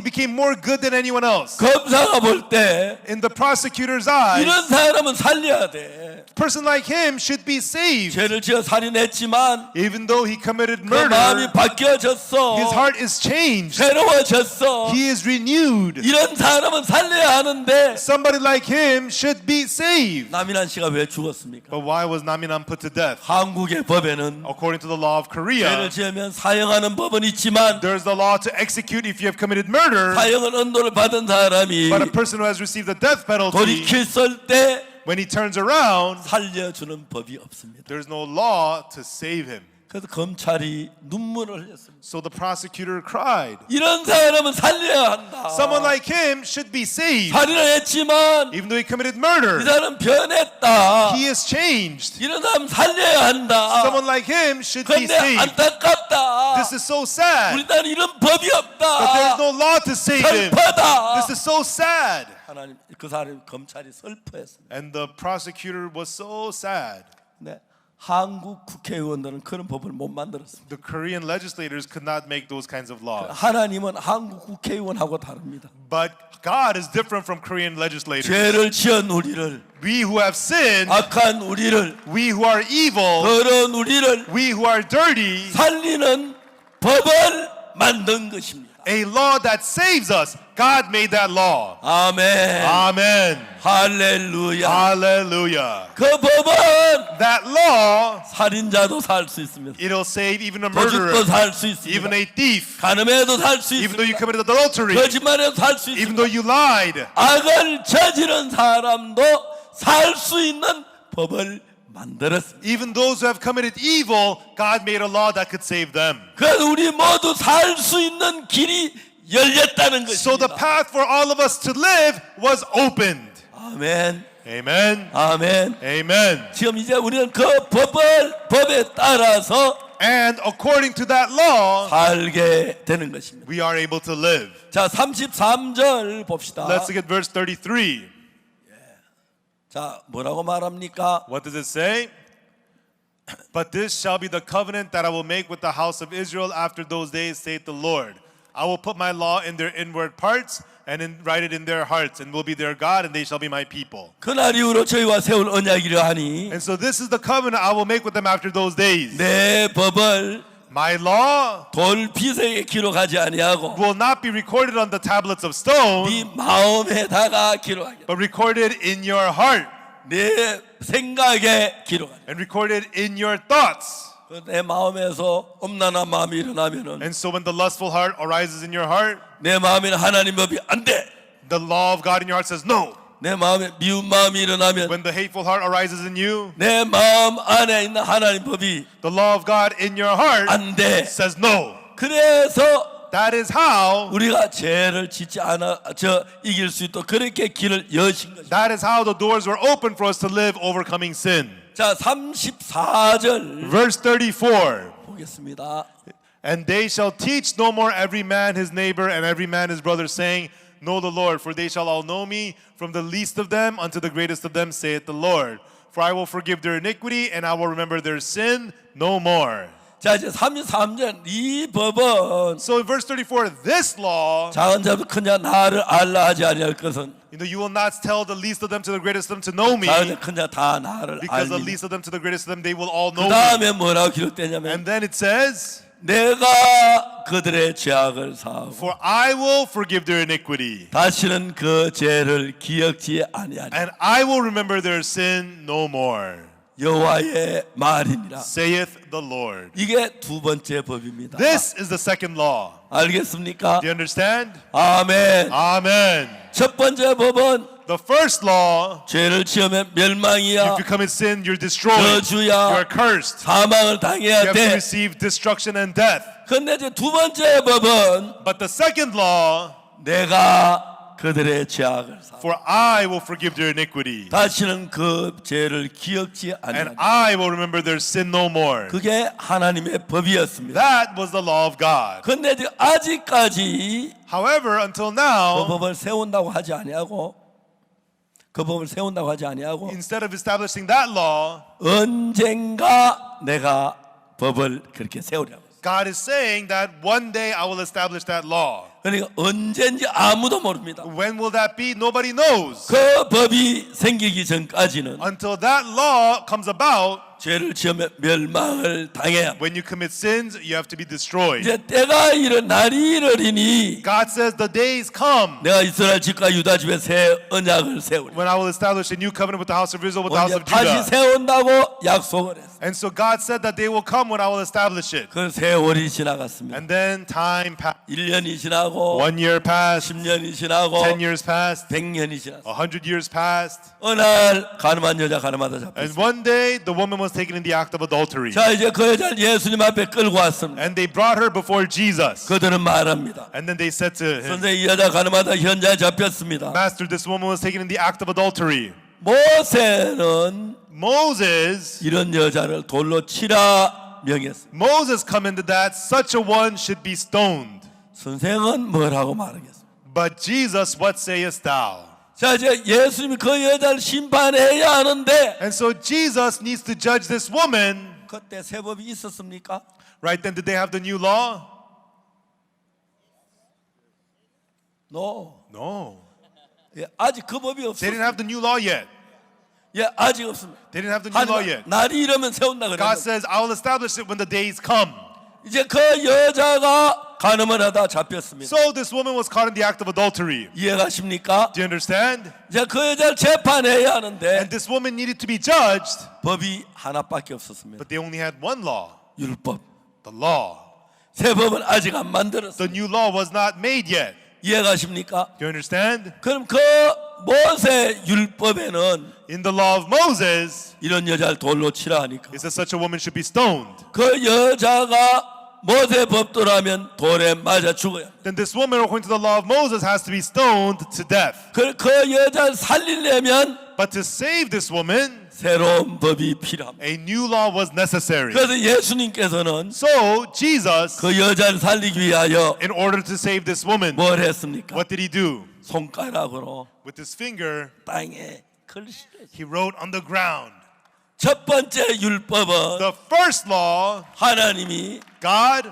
Speaker 2: became more good than anyone else.
Speaker 1: 검사가 볼 때
Speaker 2: In the prosecutor's eyes,
Speaker 1: 이런 사람은 살려야 돼.
Speaker 2: A person like him should be saved.
Speaker 1: 죄를 지어 살인했지만
Speaker 2: Even though he committed
Speaker 1: 그 마음이
Speaker 2: murder,
Speaker 1: 바뀌어졌어.
Speaker 2: his heart is changed.
Speaker 1: 새로워졌어.
Speaker 2: He is renewed.
Speaker 1: 이런 사람은 살려야 하는데
Speaker 2: Somebody like him should be saved.
Speaker 1: 남인한 씨가 왜 죽었습니까?
Speaker 2: But why was Naminam put to death?
Speaker 1: 한국의 법에는
Speaker 2: According to the law of
Speaker 1: 죄를
Speaker 2: Korea,
Speaker 1: 지으면 사형하는 법은 있지만
Speaker 2: there's the law to execute if you have committed murder.
Speaker 1: 사형은 언도를 받은 사람이
Speaker 2: But a person who has received the death penalty,
Speaker 1: 돌이킬 때
Speaker 2: when he turns around,
Speaker 1: 살려주는 법이 없습니다.
Speaker 2: there's no law to save him.
Speaker 1: 그래서 검찰이 눈물을 흘렸습니다.
Speaker 2: So the prosecutor cried.
Speaker 1: 이런 사람은 살려야 한다.
Speaker 2: Someone like him should be saved.
Speaker 1: 살인을 했지만
Speaker 2: Even though he committed
Speaker 1: 이
Speaker 2: murder,
Speaker 1: 사람 변했다.
Speaker 2: he is changed.
Speaker 1: 이런 사람 살려야 한다.
Speaker 2: Someone like him should be
Speaker 1: 그런데
Speaker 2: saved.
Speaker 1: 안타깝다.
Speaker 2: This is so sad.
Speaker 1: 우리나라는 이런 법이
Speaker 2: But there's
Speaker 1: 없다.
Speaker 2: no law to save him.
Speaker 1: 슬퍼다.
Speaker 2: This is so sad.
Speaker 1: 하나님 그 사람 검찰이 슬퍼했습니다.
Speaker 2: And the prosecutor was so sad.
Speaker 1: 네. 한국 국회의원들은 그런 법을 못 만들었습니다.
Speaker 2: The Korean legislators could not make those kinds of laws.
Speaker 1: 하나님은 한국 국회의원하고 다릅니다.
Speaker 2: But God is different from Korean legislators.
Speaker 1: 죄를 지은 우리를,
Speaker 2: We who have sinned,
Speaker 1: 악한 우리를,
Speaker 2: we who are evil,
Speaker 1: 더러운 우리를
Speaker 2: we who are dirty,
Speaker 1: 살리는 법을 만든 것입니다.
Speaker 2: a law that saves us. God made that law.
Speaker 1: 아멘.
Speaker 2: Amen.
Speaker 1: 할렐루야.
Speaker 2: Hallelujah.
Speaker 1: 그 법은
Speaker 2: That law,
Speaker 1: 살인자도 살 수 있습니다.
Speaker 2: it'll save even a
Speaker 1: 도둑도
Speaker 2: murderer,
Speaker 1: 살 수 있습니다.
Speaker 2: even a thief,
Speaker 1: 가늠해도 살 수
Speaker 2: even though you
Speaker 1: 있습니다.
Speaker 2: committed adultery,
Speaker 1: 거짓말해도 살 수
Speaker 2: even
Speaker 1: 있습니다.
Speaker 2: though you lied.
Speaker 1: 악을 저지른 사람도 살 수 있는 법을 만들었습니다.
Speaker 2: Even those who have committed evil, God made a law that could save them.
Speaker 1: 그래서 우리 모두 살 수 있는 길이 열렸다는
Speaker 2: So the
Speaker 1: 것입니다.
Speaker 2: path for all of us to live was opened.
Speaker 1: 아멘.
Speaker 2: Amen.
Speaker 1: 아멘.
Speaker 2: Amen.
Speaker 1: 지금 이제 우리는 그 법에 따라서
Speaker 2: And according to that law,
Speaker 1: 살게 되는 것입니다.
Speaker 2: we are able to live.
Speaker 1: 자, 33절 봅시다.
Speaker 2: Let's look at verse 33.
Speaker 1: 자, 뭐라고 말합니까?
Speaker 2: What does it say? But this shall be the covenant that I will make with the house of Israel after those days, saith the Lord. I will put my law in their inward parts and write it in their hearts, and will be their God, and they shall be my people.
Speaker 1: 그날 이후로 저희와 세울 언약이려 하니
Speaker 2: And so this is the covenant I will make with them after those days.
Speaker 1: 내 법을
Speaker 2: My law
Speaker 1: 돌비석에 기록하지 아니하고
Speaker 2: will not be recorded on the tablets of stone,
Speaker 1: 네 마음에다가 기록하겠다.
Speaker 2: but recorded in your heart
Speaker 1: 내 생각에 기록하겠다.
Speaker 2: and recorded in your thoughts.
Speaker 1: 내 마음에서 엄란한 마음이 일어나면은
Speaker 2: And so when the lustful heart arises in your heart,
Speaker 1: 내 마음에는 하나님 법이 안 돼.
Speaker 2: the law of God in your heart says no.
Speaker 1: 내 마음에 미운 마음이 일어나면
Speaker 2: When the hateful heart arises in you,
Speaker 1: 내 마음 안에 있는 하나님 법이
Speaker 2: the law of God in your heart
Speaker 1: 안 돼.
Speaker 2: says no.
Speaker 1: 그래서
Speaker 2: That is how
Speaker 1: 우리가 죄를 짓지 않아 이길 수 있도록 그렇게 길을 여신 것입니다.
Speaker 2: that is how the doors were opened for us to live overcoming sin.
Speaker 1: 자, 34절
Speaker 2: Verse 34.
Speaker 1: 보겠습니다.
Speaker 2: And they shall teach no more every man his neighbor and every man his brother, saying, Know the Lord, for they shall all know me, from the least of them unto the greatest of them, saith the Lord. For I will forgive their iniquity, and I will remember their sin no more.
Speaker 1: 자, 이제 33절 이 법은
Speaker 2: So in verse 34, this law,
Speaker 1: 작은 자도 큰 자 나를 알라 하지 아니할 것은
Speaker 2: you will not tell the least of them to the greatest of them to know me,
Speaker 1: 작은 자 큰 자 다 나를
Speaker 2: because the
Speaker 1: 알리니.
Speaker 2: least of them to the greatest of them, they will all
Speaker 1: 그
Speaker 2: know me.
Speaker 1: 다음에 뭐라고 기록되냐면
Speaker 2: And then it says,
Speaker 1: 내가 그들의 죄악을 사하고
Speaker 2: For I will forgive their iniquity,
Speaker 1: 다시는 그 죄를 기억지 아니하니
Speaker 2: and I will remember their sin no more,
Speaker 1: 여호와의 말이니라.
Speaker 2: saith the Lord.
Speaker 1: 이게 두 번째 법입니다.
Speaker 2: This is the second law.
Speaker 1: 알겠습니까?
Speaker 2: Do you understand?
Speaker 1: 아멘.
Speaker 2: Amen.
Speaker 1: 첫 번째 법은
Speaker 2: The first law,
Speaker 1: 죄를 지으면 멸망이야.
Speaker 2: if you commit sin, you're destroyed.
Speaker 1: 저주야.
Speaker 2: You're cursed.
Speaker 1: 사망을
Speaker 2: You
Speaker 1: 당해야
Speaker 2: have to
Speaker 1: 돼.
Speaker 2: receive destruction and death.
Speaker 1: 근데 이제 두 번째 법은
Speaker 2: But the second law,
Speaker 1: 내가 그들의 죄악을 사하고
Speaker 2: for I will forgive their iniquity,
Speaker 1: 다시는 그 죄를 기억지
Speaker 2: and
Speaker 1: 아니하니.
Speaker 2: I will remember their sin no more.
Speaker 1: 그게 하나님의 법이었습니다.
Speaker 2: That was the law of God.
Speaker 1: 근데 이제 아직까지
Speaker 2: However, until
Speaker 1: 그
Speaker 2: now,
Speaker 1: 법을 세운다고 하지 아니하고 그 법을 세운다고 하지 아니하고
Speaker 2: instead of establishing that law,
Speaker 1: 언젠가 내가 법을 그렇게 세우려고.
Speaker 2: God is saying that one day I will establish that law.
Speaker 1: 그러니까 언제인지 아무도 모릅니다.
Speaker 2: When will that be? Nobody knows.
Speaker 1: 그 법이 생기기 전까지는
Speaker 2: Until that law comes about,
Speaker 1: 죄를 지으면 멸망을 당해야 합니다.
Speaker 2: when you commit sins, you have to be destroyed.
Speaker 1: 이제 때가 날이 이르리니
Speaker 2: God says the days come
Speaker 1: 내가 이스라엘 집과 유다 집에 새 언약을 세우리.
Speaker 2: when I will establish a new covenant with the house of Israel, with the house
Speaker 1: 언제
Speaker 2: of
Speaker 1: 다시
Speaker 2: Judah.
Speaker 1: 세운다고 약속을 했어요.
Speaker 2: And so God said that they will come when I will establish it.
Speaker 1: 그 세월이 지나갔습니다.
Speaker 2: And then time passed.
Speaker 1: 1년이 지나고
Speaker 2: 1 year passed,
Speaker 1: 10년이 지나고
Speaker 2: 10 years passed,
Speaker 1: 100년이 지났어요.
Speaker 2: 100 years passed.
Speaker 1: 어느 날 가늠한 여자 가늠하다
Speaker 2: And
Speaker 1: 잡혔어요.
Speaker 2: one day the woman was taken in the act of adultery.
Speaker 1: 자, 이제 그 여자를 예수님 앞에 끌고 왔습니다.
Speaker 2: And they brought her before Jesus.
Speaker 1: 그들은 말합니다.
Speaker 2: And then they said to him,
Speaker 1: 선생님, 이 여자 가늠하다 현장에 잡혔습니다.
Speaker 2: Master, this woman was taken in the act of adultery.
Speaker 1: 모세는
Speaker 2: Moses
Speaker 1: 이런 여자를 돌로 치라 명했습니다.
Speaker 2: Moses commended that such a one should be stoned.
Speaker 1: 선생은 뭐라고 말하겠습니까?
Speaker 2: But Jesus, what sayest thou?
Speaker 1: 자, 이제 예수님이 그 여자를 심판해야 하는데
Speaker 2: And so Jesus needs to judge this woman.
Speaker 1: 그때 새 법이 있었습니까?
Speaker 2: Right then, did they have the new law?
Speaker 1: No.
Speaker 2: No.
Speaker 1: 예, 아직 그 법이
Speaker 2: They
Speaker 1: 없어요.
Speaker 2: didn't have the new law yet.
Speaker 1: 예, 아직 없습니다.
Speaker 2: They didn't have the new law
Speaker 1: 하지만
Speaker 2: yet.
Speaker 1: 날이 이르면 세운다
Speaker 2: God
Speaker 1: 그랬는데
Speaker 2: says, I will establish it when the days come.
Speaker 1: 이제 그 여자가 간음을 하다 잡혔습니다.
Speaker 2: So this woman was caught in the act of adultery.
Speaker 1: 이해가십니까?
Speaker 2: Do you understand?
Speaker 1: 이제 그 여자를 재판해야 하는데
Speaker 2: And this woman needed to be judged,
Speaker 1: 법이 하나밖에 없었습니다.
Speaker 2: but they only had one law,
Speaker 1: 율법.
Speaker 2: the law.
Speaker 1: 새 법은 아직 안
Speaker 2: The
Speaker 1: 만들었어요.
Speaker 2: new law was not made yet.
Speaker 1: 이해가십니까?
Speaker 2: Do you understand?
Speaker 1: 그럼 그 모세 율법에는
Speaker 2: In the law of Moses,
Speaker 1: 이런 여자를 돌로 치라 하니까
Speaker 2: it says such a woman should be stoned.
Speaker 1: 그 여자가 모세 법도라면 돌에 맞아 죽어야 합니다.
Speaker 2: Then this woman, according to the law of Moses, has to be stoned to death.
Speaker 1: 그 여자를 살리려면
Speaker 2: But to save this woman,
Speaker 1: 새로운 법이 필요합니다.
Speaker 2: a new law was necessary.
Speaker 1: 그래서 예수님께서는
Speaker 2: So Jesus,
Speaker 1: 그 여자를 살리기 위하여
Speaker 2: in order to save this woman,
Speaker 1: 뭘 했습니까?
Speaker 2: what did he do?
Speaker 1: 손가락으로
Speaker 2: With his finger,
Speaker 1: 땅에 글씨를
Speaker 2: he wrote on the ground.
Speaker 1: 첫 번째 율법은
Speaker 2: The first law,
Speaker 1: 하나님이
Speaker 2: God,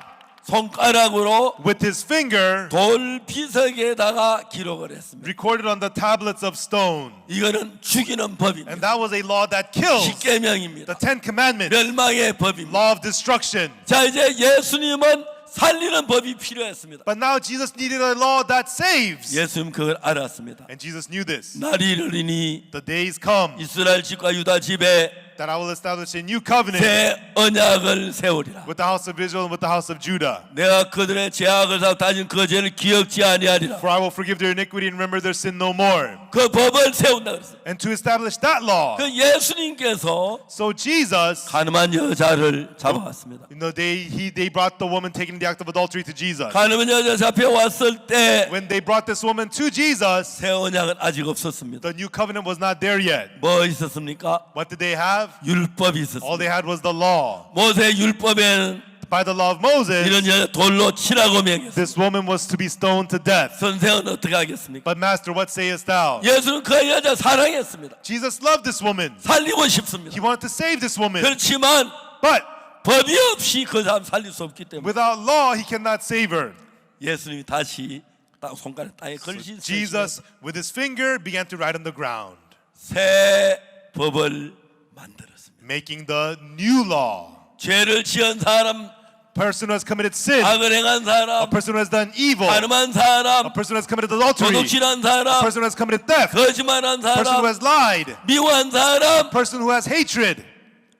Speaker 1: 손가락으로
Speaker 2: with his finger,
Speaker 1: 돌 비석에다가 기록을 했습니다.
Speaker 2: recorded on the tablets of stone.
Speaker 1: 이거는 죽이는
Speaker 2: And
Speaker 1: 법입니다.
Speaker 2: that was a law that kills.
Speaker 1: 십계명입니다.
Speaker 2: The Ten Commandments,
Speaker 1: 멸망의 법입니다.
Speaker 2: law of destruction.
Speaker 1: 자, 이제 예수님은 살리는 법이 필요했습니다.
Speaker 2: But now Jesus needed a law that saves.
Speaker 1: 예수님 그걸 알았습니다.
Speaker 2: And Jesus knew this.
Speaker 1: 날이 이르리니
Speaker 2: The days come
Speaker 1: 이스라엘 집과 유다 집에
Speaker 2: that I will establish a new covenant
Speaker 1: 새 언약을 세우리라.
Speaker 2: with the house of Israel and with the house of Judah.
Speaker 1: 내가 그들의 죄악을 사고 다진 그 죄를 기억지 아니하리라.
Speaker 2: For I will forgive their iniquity and remember their sin no more.
Speaker 1: 그 법을 세운다 그랬어요.
Speaker 2: And to establish that law.
Speaker 1: 그 예수님께서
Speaker 2: So Jesus,
Speaker 1: 가늠한 여자를 잡아왔습니다.
Speaker 2: they brought the woman taken in the act of adultery to Jesus.
Speaker 1: 가늠한 여자 잡혀왔을 때
Speaker 2: When they brought this woman to Jesus,
Speaker 1: 새 언약은 아직 없었습니다.
Speaker 2: the new covenant was not there yet.
Speaker 1: 뭐 있었습니까?
Speaker 2: What did they have?
Speaker 1: 율법이
Speaker 2: All
Speaker 1: 있었습니다.
Speaker 2: they had was the law.
Speaker 1: 모세 율법에는
Speaker 2: By the law of Moses,
Speaker 1: 이런 여자 돌로 치라고 명했어요.
Speaker 2: this woman was to be stoned to death.
Speaker 1: 선생은 어떻게 하겠습니까?
Speaker 2: But Master, what sayest thou?
Speaker 1: 예수는 그 여자 사랑했습니다.
Speaker 2: Jesus loved this woman.
Speaker 1: 살리고 싶습니다.
Speaker 2: He wanted to save this woman.
Speaker 1: 그렇지만
Speaker 2: But
Speaker 1: 법이 없이 그 사람 살릴 수 없기 때문에
Speaker 2: without law, he cannot save her.
Speaker 1: 예수님이 다시 딱 손가락 땅에
Speaker 2: So
Speaker 1: 글씨
Speaker 2: Jesus, with his finger, began to write on the ground,
Speaker 1: 새 법을 만들었습니다.
Speaker 2: making the new law.
Speaker 1: 죄를 지은 사람,
Speaker 2: Person who has committed sin,
Speaker 1: 악을 행한
Speaker 2: a
Speaker 1: 사람,
Speaker 2: person who has done evil,
Speaker 1: 가늠한
Speaker 2: a
Speaker 1: 사람,
Speaker 2: person who has committed adultery,
Speaker 1: 도둑질한
Speaker 2: a
Speaker 1: 사람,
Speaker 2: person who has committed theft, a
Speaker 1: 거짓말한
Speaker 2: person who
Speaker 1: 사람,
Speaker 2: has lied,
Speaker 1: 미워한 사람,
Speaker 2: a person who has hatred.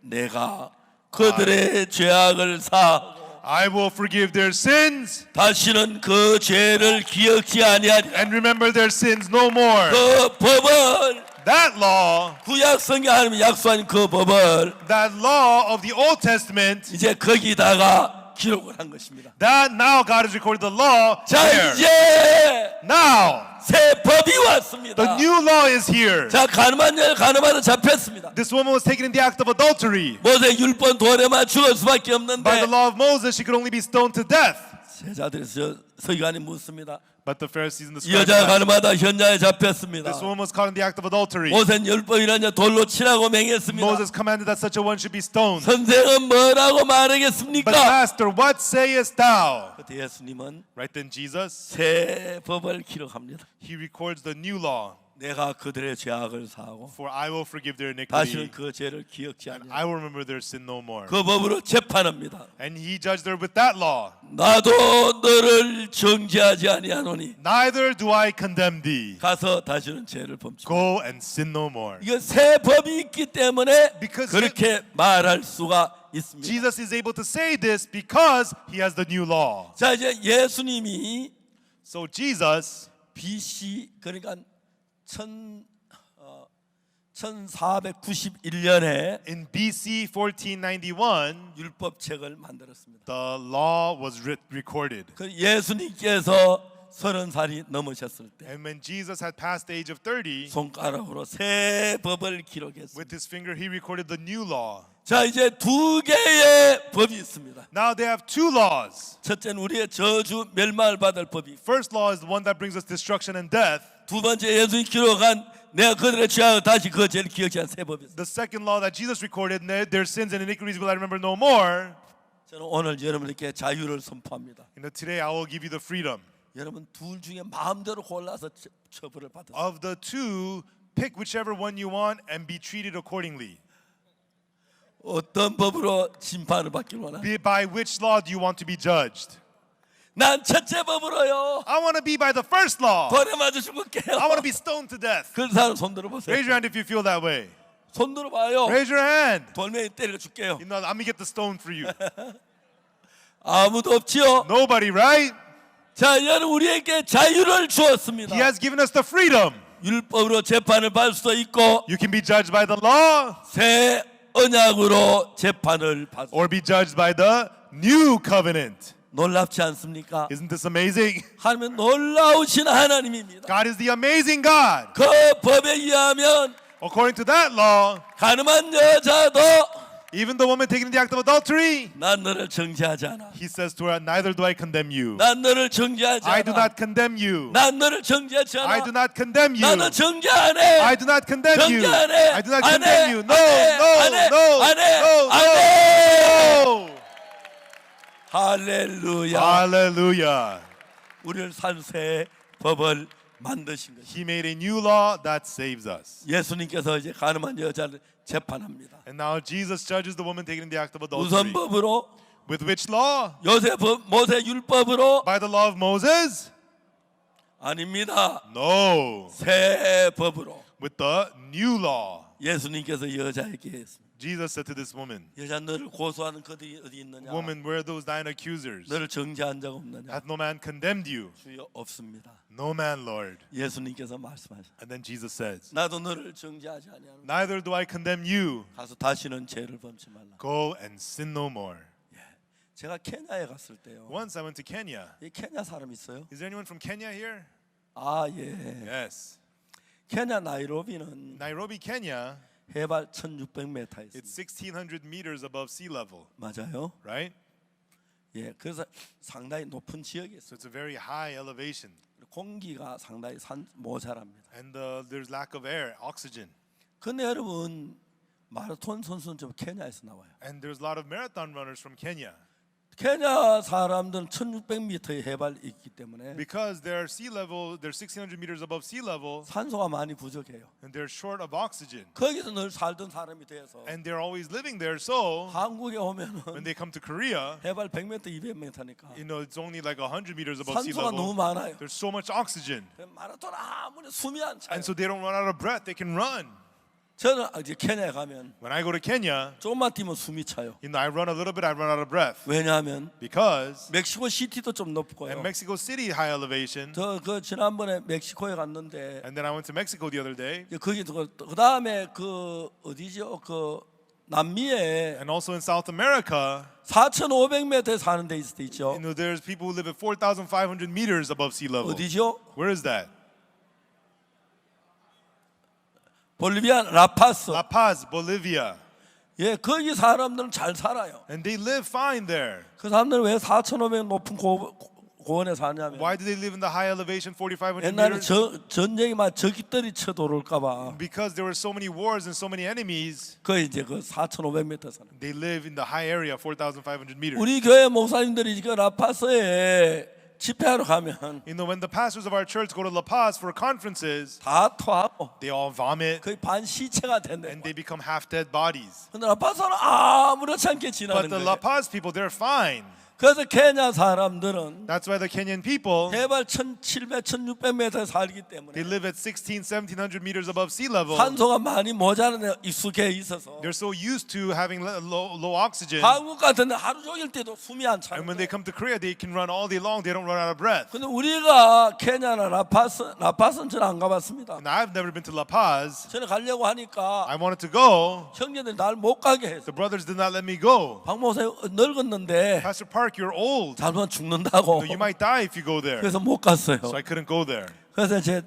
Speaker 1: 내가 그들의 죄악을 사하고
Speaker 2: I will forgive their sins
Speaker 1: 다시는 그 죄를 기억지 아니하리라.
Speaker 2: and remember their sins no more.
Speaker 1: 그 법을
Speaker 2: That law,
Speaker 1: 구약 성경 하나님이 약속한 그 법을
Speaker 2: that law of the Old Testament,
Speaker 1: 이제 거기다가 기록을 한 것입니다.
Speaker 2: that now God has recorded the law
Speaker 1: 자,
Speaker 2: there.
Speaker 1: 이제
Speaker 2: Now,
Speaker 1: 새 법이 왔습니다.
Speaker 2: the new law is here.
Speaker 1: 자, 가늠하다 잡혔습니다.
Speaker 2: This woman was taken in the act of adultery.
Speaker 1: 모세 율법 돌에만 죽을 수밖에
Speaker 2: By
Speaker 1: 없는데
Speaker 2: the law of Moses, she could only be stoned to death.
Speaker 1: 제자들에서 서기관이 묻습니다.
Speaker 2: But the Pharisees and the
Speaker 1: 이
Speaker 2: scribes
Speaker 1: 여자가
Speaker 2: asked,
Speaker 1: 가늠하다 현장에 잡혔습니다.
Speaker 2: this woman was caught in the act of adultery.
Speaker 1: 모세는 율법이라냐 돌로 치라고 맹했습니다.
Speaker 2: Moses commanded that such a one should be stoned.
Speaker 1: 선생은 뭐라고
Speaker 2: But
Speaker 1: 말하겠습니까?
Speaker 2: Master, what sayest thou?
Speaker 1: 그때 예수님은
Speaker 2: Right then Jesus,
Speaker 1: 새 법을 기록합니다.
Speaker 2: he records the new law.
Speaker 1: 내가 그들의 죄악을 사하고
Speaker 2: For I will forgive their
Speaker 1: 다시는
Speaker 2: iniquity,
Speaker 1: 그 죄를 기억지
Speaker 2: and
Speaker 1: 않으며
Speaker 2: I will remember their sin no more.
Speaker 1: 그 법으로 재판합니다.
Speaker 2: And he judged her with that law.
Speaker 1: 나도 너를 정죄하지 아니하노니
Speaker 2: Neither do I condemn thee.
Speaker 1: 가서 다시는 죄를 범치.
Speaker 2: Go and sin no more.
Speaker 1: 이거 새 법이 있기 때문에
Speaker 2: Because
Speaker 1: 그렇게 말할 수가 있습니다.
Speaker 2: Jesus is able to say this because he has the new law.
Speaker 1: 자, 이제 예수님이
Speaker 2: So Jesus,
Speaker 1: BC 그러니까 1491년에
Speaker 2: in BC 1491,
Speaker 1: 율법책을 만들었습니다.
Speaker 2: the law was recorded.
Speaker 1: 그 예수님께서 30살이 넘으셨을 때
Speaker 2: And when Jesus had passed the age of 30,
Speaker 1: 손가락으로 새 법을 기록했습니다.
Speaker 2: with his finger he recorded the new law.
Speaker 1: 자, 이제 두 개의 법이 있습니다.
Speaker 2: Now they have two laws.
Speaker 1: 첫째는 우리의 저주 멸망을 받을 법이,
Speaker 2: First law is the one that brings us destruction and death.
Speaker 1: 두 번째 예수님이 기록한 내가 그들의 죄악을 다시 그 죄를 기억지 않은 새 법이 있습니다.
Speaker 2: The second law that Jesus recorded, their sins and iniquities will I remember no more.
Speaker 1: 저는 오늘 여러분에게 자유를 선포합니다.
Speaker 2: Today I will give you the freedom.
Speaker 1: 여러분 둘 중에 마음대로 골라서 처벌을 받으세요.
Speaker 2: Of the two, pick whichever one you want and be treated accordingly.
Speaker 1: 어떤 법으로 심판을 받길 원하세요?
Speaker 2: By which law do you want to be judged?
Speaker 1: 난 첫째 법으로요.
Speaker 2: I want to be by the first law.
Speaker 1: 돌에 맞아 죽을게요.
Speaker 2: I want to be stoned to death.
Speaker 1: 그 사람 손 들어보세요.
Speaker 2: Raise your hand if you feel that way.
Speaker 1: 손 들어봐요.
Speaker 2: Raise your hand.
Speaker 1: 돌멩이 때려 줄게요.
Speaker 2: I'm going to get the stone for you.
Speaker 1: 아무도 없지요.
Speaker 2: Nobody, right?
Speaker 1: 자, 여러분 우리에게 자유를 주었습니다.
Speaker 2: He has given us the freedom.
Speaker 1: 율법으로 재판을 받을 수도 있고
Speaker 2: You can be judged by the law
Speaker 1: 새 언약으로 재판을 받을 수.
Speaker 2: or be judged by the new covenant.
Speaker 1: 놀랍지 않습니까?
Speaker 2: Isn't this amazing?
Speaker 1: 하나님은 놀라우신 하나님입니다.
Speaker 2: God is the amazing God.
Speaker 1: 그 법에 의하면
Speaker 2: According to that law,
Speaker 1: 가늠한 여자도
Speaker 2: even the woman taken in the act of adultery,
Speaker 1: 난 너를 정죄하지 않아.
Speaker 2: he says to her, neither do I condemn you.
Speaker 1: 난 너를 정죄하지
Speaker 2: I do
Speaker 1: 않아.
Speaker 2: not condemn you.
Speaker 1: 난 너를 정죄하지
Speaker 2: I do
Speaker 1: 않아.
Speaker 2: not condemn you.
Speaker 1: 나는 정죄 안 해.
Speaker 2: I do not condemn you.
Speaker 1: 정죄 안 해.
Speaker 2: I do not
Speaker 1: 안
Speaker 2: condemn
Speaker 1: 해.
Speaker 2: you. No,
Speaker 1: 안 해.
Speaker 2: no,
Speaker 1: 안 해.
Speaker 2: no,
Speaker 1: 안 해.
Speaker 2: no,
Speaker 1: 안 해.
Speaker 2: no.
Speaker 1: 할렐루야.
Speaker 2: Hallelujah.
Speaker 1: 우리를 살 새 법을 만드신 것이.
Speaker 2: He made a new law that saves us.
Speaker 1: 예수님께서 이제 가늠한 여자를 재판합니다.
Speaker 2: And now Jesus judges the woman taken in the act of
Speaker 1: 무슨
Speaker 2: adultery.
Speaker 1: 법으로?
Speaker 2: With which law?
Speaker 1: 모세 율법으로?
Speaker 2: By the law of Moses?
Speaker 1: 아닙니다.
Speaker 2: No.
Speaker 1: 새 법으로.
Speaker 2: With the new law.
Speaker 1: 예수님께서 여자에게 했습니다.
Speaker 2: Jesus said to this woman,
Speaker 1: 여자 너를 고소하는 그들이 어디 있느냐?
Speaker 2: woman, where are those thine accusers?
Speaker 1: 너를 정죄한 적 없느냐?
Speaker 2: Hath no man condemned you?
Speaker 1: 주여 없습니다.
Speaker 2: No man, Lord.
Speaker 1: 예수님께서 말씀하셨습니다.
Speaker 2: And then Jesus says,
Speaker 1: 나도 너를 정죄하지 아니하노라.
Speaker 2: neither do I condemn you.
Speaker 1: 가서 다시는 죄를 범치 말라.
Speaker 2: Go and sin no more.
Speaker 1: 제가 케냐에 갔을 때요.
Speaker 2: Once I went to Kenya.
Speaker 1: 이 케냐 사람 있어요?
Speaker 2: Is there anyone from Kenya here?
Speaker 1: 아 예.
Speaker 2: Yes.
Speaker 1: 케냐 나이로비는
Speaker 2: Nairobi, Kenya,
Speaker 1: 해발 1,600m
Speaker 2: it's
Speaker 1: 있습니다.
Speaker 2: 1,600 meters above sea level,
Speaker 1: 맞아요.
Speaker 2: right?
Speaker 1: 예, 그래서 상당히 높은 지역이
Speaker 2: So
Speaker 1: 있어요.
Speaker 2: it's a very high elevation.
Speaker 1: 공기가 상당히 모자랍니다.
Speaker 2: And there's lack of air, oxygen.
Speaker 1: 근데 여러분 마라톤 선수는 좀 케냐에서 나와요.
Speaker 2: And there's a lot of marathon runners from Kenya.
Speaker 1: 케냐 사람들은 1,600m의 해발이 있기 때문에
Speaker 2: Because they're sea level, they're 1,600 meters above sea level,
Speaker 1: 산소가 많이 부족해요.
Speaker 2: and they're short of oxygen.
Speaker 1: 거기서 늘 살던 사람이 돼서
Speaker 2: And they're always living there, so
Speaker 1: 한국에 오면은
Speaker 2: when they come to Korea,
Speaker 1: 해발 100m, 200m니까
Speaker 2: it's only like 100 meters above sea
Speaker 1: 산소가 너무
Speaker 2: level.
Speaker 1: 많아요.
Speaker 2: There's so much oxygen.
Speaker 1: 마라톤 아무리 숨이 안 차요.
Speaker 2: And so they don't run out of breath, they can run.
Speaker 1: 저는 이제 케냐에 가면
Speaker 2: When I go to Kenya,
Speaker 1: 조금만 뛰면 숨이 차요.
Speaker 2: I run a little bit, I run out of breath.
Speaker 1: 왜냐하면
Speaker 2: Because
Speaker 1: 멕시코 시티도 좀
Speaker 2: in
Speaker 1: 높고요.
Speaker 2: Mexico City, high elevation,
Speaker 1: 저 지난번에 멕시코에 갔는데
Speaker 2: and then I went to Mexico the other day,
Speaker 1: 거기 그 다음에 그 어디죠? 그 남미에
Speaker 2: and also in South America,
Speaker 1: 4,500m에 사는 데 있죠.
Speaker 2: there's people who live at 4,500 meters above sea level.
Speaker 1: 어디죠?
Speaker 2: Where is that?
Speaker 1: 볼리비아 라파스.
Speaker 2: La Paz, Bolivia.
Speaker 1: 예, 거기 사람들은 잘 살아요.
Speaker 2: And they live fine there.
Speaker 1: 그 사람들은 왜 4,500 높은 고원에 사냐면
Speaker 2: Why do they live in the high elevation 4,500
Speaker 1: 옛날에
Speaker 2: meters?
Speaker 1: 전쟁이 막 적깃들이 쳐들어올까봐
Speaker 2: Because there were so many wars and so many enemies,
Speaker 1: 그 이제 그 4,500m 사는.
Speaker 2: they live in the high area, 4,500 meters.
Speaker 1: 우리 교회 목사님들이 그 라파스에 집회하러 가면
Speaker 2: You know, when the pastors of our church go to La Paz for conferences,
Speaker 1: 다 토하고
Speaker 2: they all vomit
Speaker 1: 거의 반 시체가 된대.
Speaker 2: and they become half dead bodies.
Speaker 1: 근데 라파스는 아무렇지 않게
Speaker 2: But
Speaker 1: 지나는
Speaker 2: the La
Speaker 1: 거예요.
Speaker 2: Paz people, they're fine.
Speaker 1: 그래서 케냐 사람들은
Speaker 2: That's why the Kenyan people,
Speaker 1: 해발 1,700, 1,600m에 살기 때문에
Speaker 2: they live at 1,700 meters above sea level.
Speaker 1: 산소가 많이 모자란 데 익숙해 있어서
Speaker 2: They're so used to having low oxygen.
Speaker 1: 한국 같은 데 하루 종일 때도 숨이 안 차는
Speaker 2: And when they
Speaker 1: 거예요.
Speaker 2: come to Korea, they can run all day long. They don't run out of breath.
Speaker 1: 근데 우리가 케냐나 라파스는 저는 안 가봤습니다.
Speaker 2: And I've never been to La Paz.
Speaker 1: 저는 가려고 하니까
Speaker 2: I wanted to go.
Speaker 1: 형제들이 날 못 가게 했어.
Speaker 2: The brothers did not let me go.
Speaker 1: 박 목사님 늙었는데
Speaker 2: Pastor Park, you're old.
Speaker 1: 잘못 죽는다고.
Speaker 2: You might die if you go there.
Speaker 1: 그래서 못 갔어요.
Speaker 2: So I couldn't go there.
Speaker 1: 그래서 제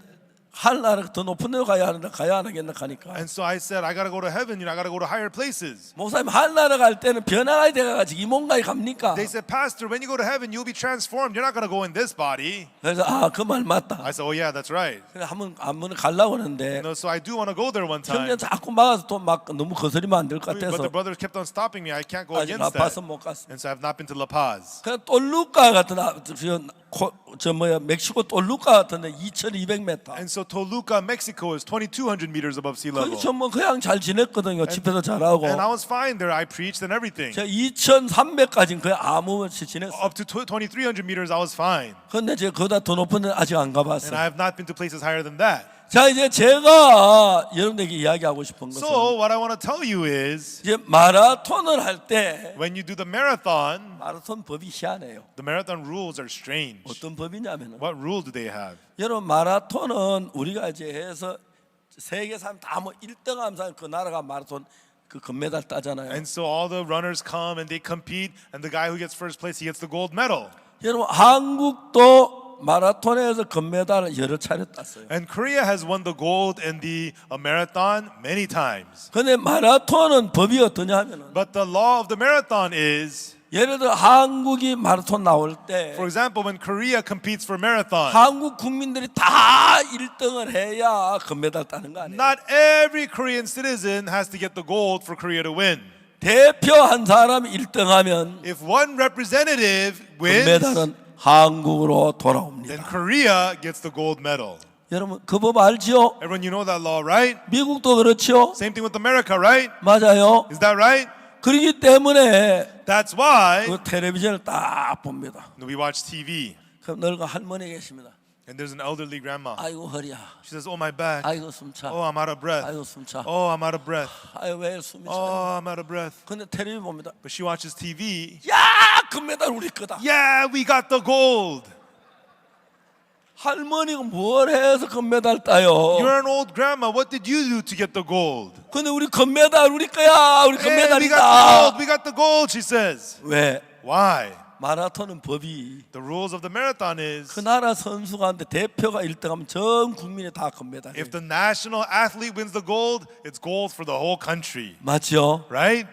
Speaker 1: 하늘나라 더 높은 데로 가야 하는데 가야 안 하겠나 하니까
Speaker 2: And so I said, I gotta go to heaven. I gotta go to higher places.
Speaker 1: 목사님 하늘나라 갈 때는 변화가 돼가지고 이 몸가에 갑니까?
Speaker 2: They said, Pastor, when you go to heaven, you'll be transformed. You're not gonna go in this body.
Speaker 1: 그래서 그 말 맞다.
Speaker 2: I said, oh yeah, that's right.
Speaker 1: 그래서 한번 가려고 하는데
Speaker 2: No, so I do want to go there one time.
Speaker 1: 형제 자꾸 막아서 또 막 너무 거스리면 안 될 것
Speaker 2: But the
Speaker 1: 같아서
Speaker 2: brothers kept on stopping me. I can't go
Speaker 1: 아직
Speaker 2: against
Speaker 1: 라파스
Speaker 2: that.
Speaker 1: 못 갔어.
Speaker 2: And so I've not been to La Paz.
Speaker 1: 그냥 똘루카 같은 멕시코 똘루카 같은데 2,200m.
Speaker 2: And so Toluca, Mexico is 2,200 meters above sea level.
Speaker 1: 거기 뭐 그냥 잘 지냈거든요. 집회도 잘하고.
Speaker 2: And I was fine there. I preached and everything.
Speaker 1: 제가 2,300까지는 거의 아무 없이 지냈어.
Speaker 2: Up to 2,300 meters, I was fine.
Speaker 1: 근데 제가 그보다 더 높은 데는 아직 안
Speaker 2: And
Speaker 1: 가봤어요.
Speaker 2: I have not been to places higher than that.
Speaker 1: 자, 이제 제가 여러분에게 이야기하고 싶은 것은
Speaker 2: So what I want to tell you is,
Speaker 1: 이제 마라톤을 할 때
Speaker 2: when you do the marathon,
Speaker 1: 마라톤 법이 희한해요.
Speaker 2: the marathon rules are strange.
Speaker 1: 어떤 법이냐면은
Speaker 2: What rule do they have?
Speaker 1: 여러분 마라톤은 우리가 이제 해서 세계 사람 다 뭐 1등 하면서 그 나라가 마라톤 그 금메달 따잖아요.
Speaker 2: And so all the runners come and they compete, and the guy who gets first place, he gets the gold medal.
Speaker 1: 여러분 한국도 마라톤에서 금메달을 여러 차례 땄어요.
Speaker 2: And Korea has won the gold in the marathon many times.
Speaker 1: 근데 마라톤은 법이 어떠냐 하면은
Speaker 2: But the law of the marathon is,
Speaker 1: 예를 들어 한국이 마라톤 나올 때
Speaker 2: for example, when Korea competes for marathon,
Speaker 1: 한국 국민들이 다 1등을 해야 금메달 따는 거 아니에요?
Speaker 2: not every Korean citizen has to get the gold for Korea to win.
Speaker 1: 대표 한 사람이 1등하면
Speaker 2: If one representative wins,
Speaker 1: 금메달은 한국으로 돌아옵니다.
Speaker 2: then Korea gets the gold medal.
Speaker 1: 여러분 그 법 알지요?
Speaker 2: Everyone, you know that law, right?
Speaker 1: 미국도 그렇죠?
Speaker 2: Same thing with America, right?
Speaker 1: 맞아요.
Speaker 2: Is that right?
Speaker 1: 그렇기 때문에
Speaker 2: That's why
Speaker 1: 그 텔레비전을 딱 봅니다.
Speaker 2: we watch TV.
Speaker 1: 그럼 늙은 할머니 계십니다.
Speaker 2: And there's an elderly grandma.
Speaker 1: 아이고 허리야.
Speaker 2: She says, oh, my back.
Speaker 1: 아이고 숨차.
Speaker 2: Oh, I'm out of breath.
Speaker 1: 아이고 숨차.
Speaker 2: Oh, I'm out of breath.
Speaker 1: 아이고 왜 숨이 차.
Speaker 2: Oh, I'm out of breath.
Speaker 1: 근데 텔레비전 봅니다.
Speaker 2: But she watches TV.
Speaker 1: 야 금메달 우리 거다.
Speaker 2: Yeah, we got the gold.
Speaker 1: 할머니가 뭘 해서 금메달 따요?
Speaker 2: You're an old grandma. What did you do to get the gold?
Speaker 1: 근데 우리 금메달 우리 거야. 우리
Speaker 2: Hey, we got the
Speaker 1: 금메달이다.
Speaker 2: gold. We got the gold, she says.
Speaker 1: 왜?
Speaker 2: Why?
Speaker 1: 마라톤은 법이
Speaker 2: The rules of the marathon is,
Speaker 1: 그 나라 선수 가운데 대표가 1등하면 전 국민이 다 금메달이에요.
Speaker 2: if the national athlete wins the gold, it's gold for the whole country.
Speaker 1: 맞죠?
Speaker 2: Right?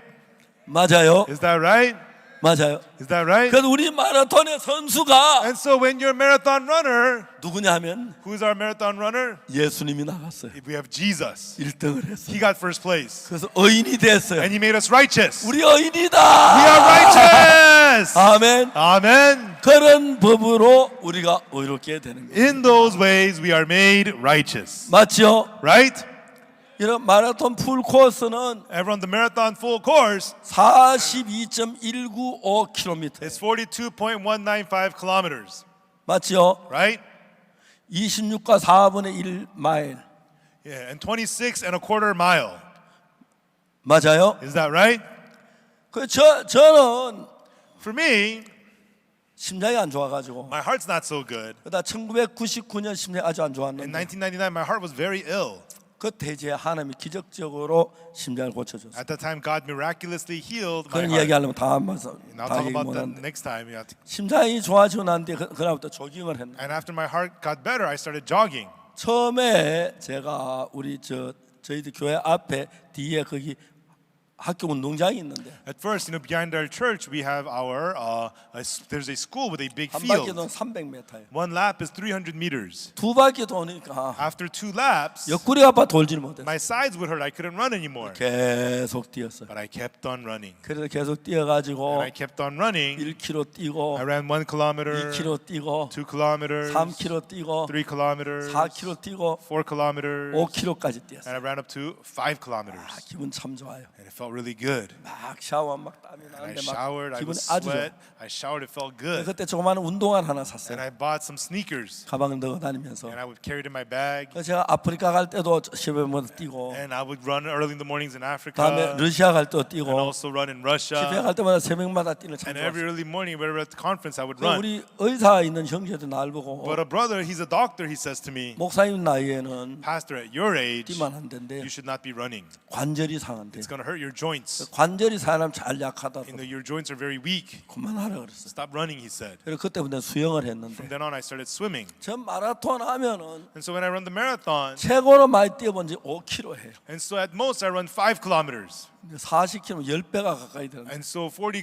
Speaker 1: 맞아요.
Speaker 2: Is that right?
Speaker 1: 맞아요.
Speaker 2: Is that right?
Speaker 1: 그래서 우리 마라톤의 선수가
Speaker 2: And so when you're a marathon runner,
Speaker 1: 누구냐 하면
Speaker 2: who's our marathon runner?
Speaker 1: 예수님이 나갔어요.
Speaker 2: We have Jesus.
Speaker 1: 1등을
Speaker 2: He
Speaker 1: 했어요.
Speaker 2: got first place.
Speaker 1: 그래서 의인이 됐어요.
Speaker 2: And he made us righteous.
Speaker 1: 우리
Speaker 2: We
Speaker 1: 의인이다.
Speaker 2: are righteous.
Speaker 1: 아멘.
Speaker 2: Amen.
Speaker 1: 그런 법으로 우리가 의롭게 되는 거예요.
Speaker 2: In those ways, we are made righteous.
Speaker 1: 맞죠?
Speaker 2: Right?
Speaker 1: 이런 마라톤 풀 코스는
Speaker 2: Everyone, the marathon full course
Speaker 1: 42.195km.
Speaker 2: is 42.195 kilometers.
Speaker 1: 맞죠?
Speaker 2: Right?
Speaker 1: 26과 4분의 1 마일.
Speaker 2: Yeah, and 26 and a quarter mile.
Speaker 1: 맞아요?
Speaker 2: Is that right?
Speaker 1: 저는
Speaker 2: For me,
Speaker 1: 심장이 안 좋아가지고
Speaker 2: my heart's not so good.
Speaker 1: 그러다 1999년 심장이 아주 안
Speaker 2: In
Speaker 1: 좋았는데
Speaker 2: 1999, my heart was very ill.
Speaker 1: 그때 이제 하나님이 기적적으로 심장을 고쳐줬어요.
Speaker 2: At that time, God miraculously healed my
Speaker 1: 그런
Speaker 2: heart.
Speaker 1: 이야기하려면 다음 와서
Speaker 2: And I'll
Speaker 1: 다
Speaker 2: talk
Speaker 1: 얘기
Speaker 2: about that
Speaker 1: 못하는데
Speaker 2: next time. Yeah.
Speaker 1: 심장이 좋아지고 난 뒤에 그날부터 조깅을 했는데
Speaker 2: And after my heart got better, I started jogging.
Speaker 1: 처음에 제가 저희들 교회 앞에 뒤에 거기 학교 운동장이 있는데
Speaker 2: At first, behind our church, we have there's a school with a big
Speaker 1: 한 바퀴
Speaker 2: field.
Speaker 1: 도는 300m예요.
Speaker 2: One lap is 300 meters.
Speaker 1: 두 바퀴 도니까
Speaker 2: After 2 laps,
Speaker 1: 옆구리 아파 돌질 못했어.
Speaker 2: my sides would hurt. I couldn't run anymore.
Speaker 1: 계속 뛰었어요.
Speaker 2: But I kept on running.
Speaker 1: 그래서 계속 뛰어가지고
Speaker 2: And I kept on running.
Speaker 1: 1km 뛰고
Speaker 2: I ran 1 kilometer,
Speaker 1: 2km 뛰고
Speaker 2: 2 kilometers,
Speaker 1: 3km 뛰고
Speaker 2: 3 kilometers,
Speaker 1: 4km 뛰고
Speaker 2: 4 kilometers,
Speaker 1: 5km까지
Speaker 2: and
Speaker 1: 뛰었어요.
Speaker 2: I ran up to 5 kilometers.
Speaker 1: 기분 참 좋아요.
Speaker 2: And it felt really good.
Speaker 1: 막 샤워 막 땀이
Speaker 2: And I
Speaker 1: 나는데 막
Speaker 2: showered, I
Speaker 1: 기분이
Speaker 2: would
Speaker 1: 아주 좋아.
Speaker 2: sweat. I showered, it felt good.
Speaker 1: 그때 조그마한 운동화 하나
Speaker 2: And
Speaker 1: 샀어요.
Speaker 2: I bought some sneakers.
Speaker 1: 가방을 넣어 다니면서.
Speaker 2: And I would carry it in my bag.
Speaker 1: 그래서 제가 아프리카 갈 때도 시베모도 뛰고
Speaker 2: And I would run early in the mornings in
Speaker 1: 다음에
Speaker 2: Africa.
Speaker 1: 러시아 갈 때도
Speaker 2: And
Speaker 1: 뛰고
Speaker 2: also run in
Speaker 1: 집에
Speaker 2: Russia.
Speaker 1: 갈 때마다 새벽마다 뛰는 참
Speaker 2: And every
Speaker 1: 좋았어요.
Speaker 2: early morning, we were at the conference, I would
Speaker 1: 그래서
Speaker 2: run.
Speaker 1: 우리 의사 있는 형제도 날 보고
Speaker 2: But a brother, he's a doctor, he says to me,
Speaker 1: 목사님 나이에는
Speaker 2: Pastor, at your age,
Speaker 1: 뛰면 안 된대.
Speaker 2: you should not be running.
Speaker 1: 관절이 상한대.
Speaker 2: It's going to hurt your joints.
Speaker 1: 관절이 사람 잘 약하다고
Speaker 2: Your joints are very weak.
Speaker 1: 그만하라 그랬어.
Speaker 2: Stop running, he said.
Speaker 1: 그래서 그때부터 수영을
Speaker 2: From
Speaker 1: 했는데
Speaker 2: then on, I started swimming.
Speaker 1: 전 마라톤 하면은
Speaker 2: And so when I run the marathon,
Speaker 1: 최고로 많이 뛰어본 지 5km 해요.
Speaker 2: and so at most I run 5 kilometers.
Speaker 1: 40km 10배가 가까이 되는.
Speaker 2: And so 40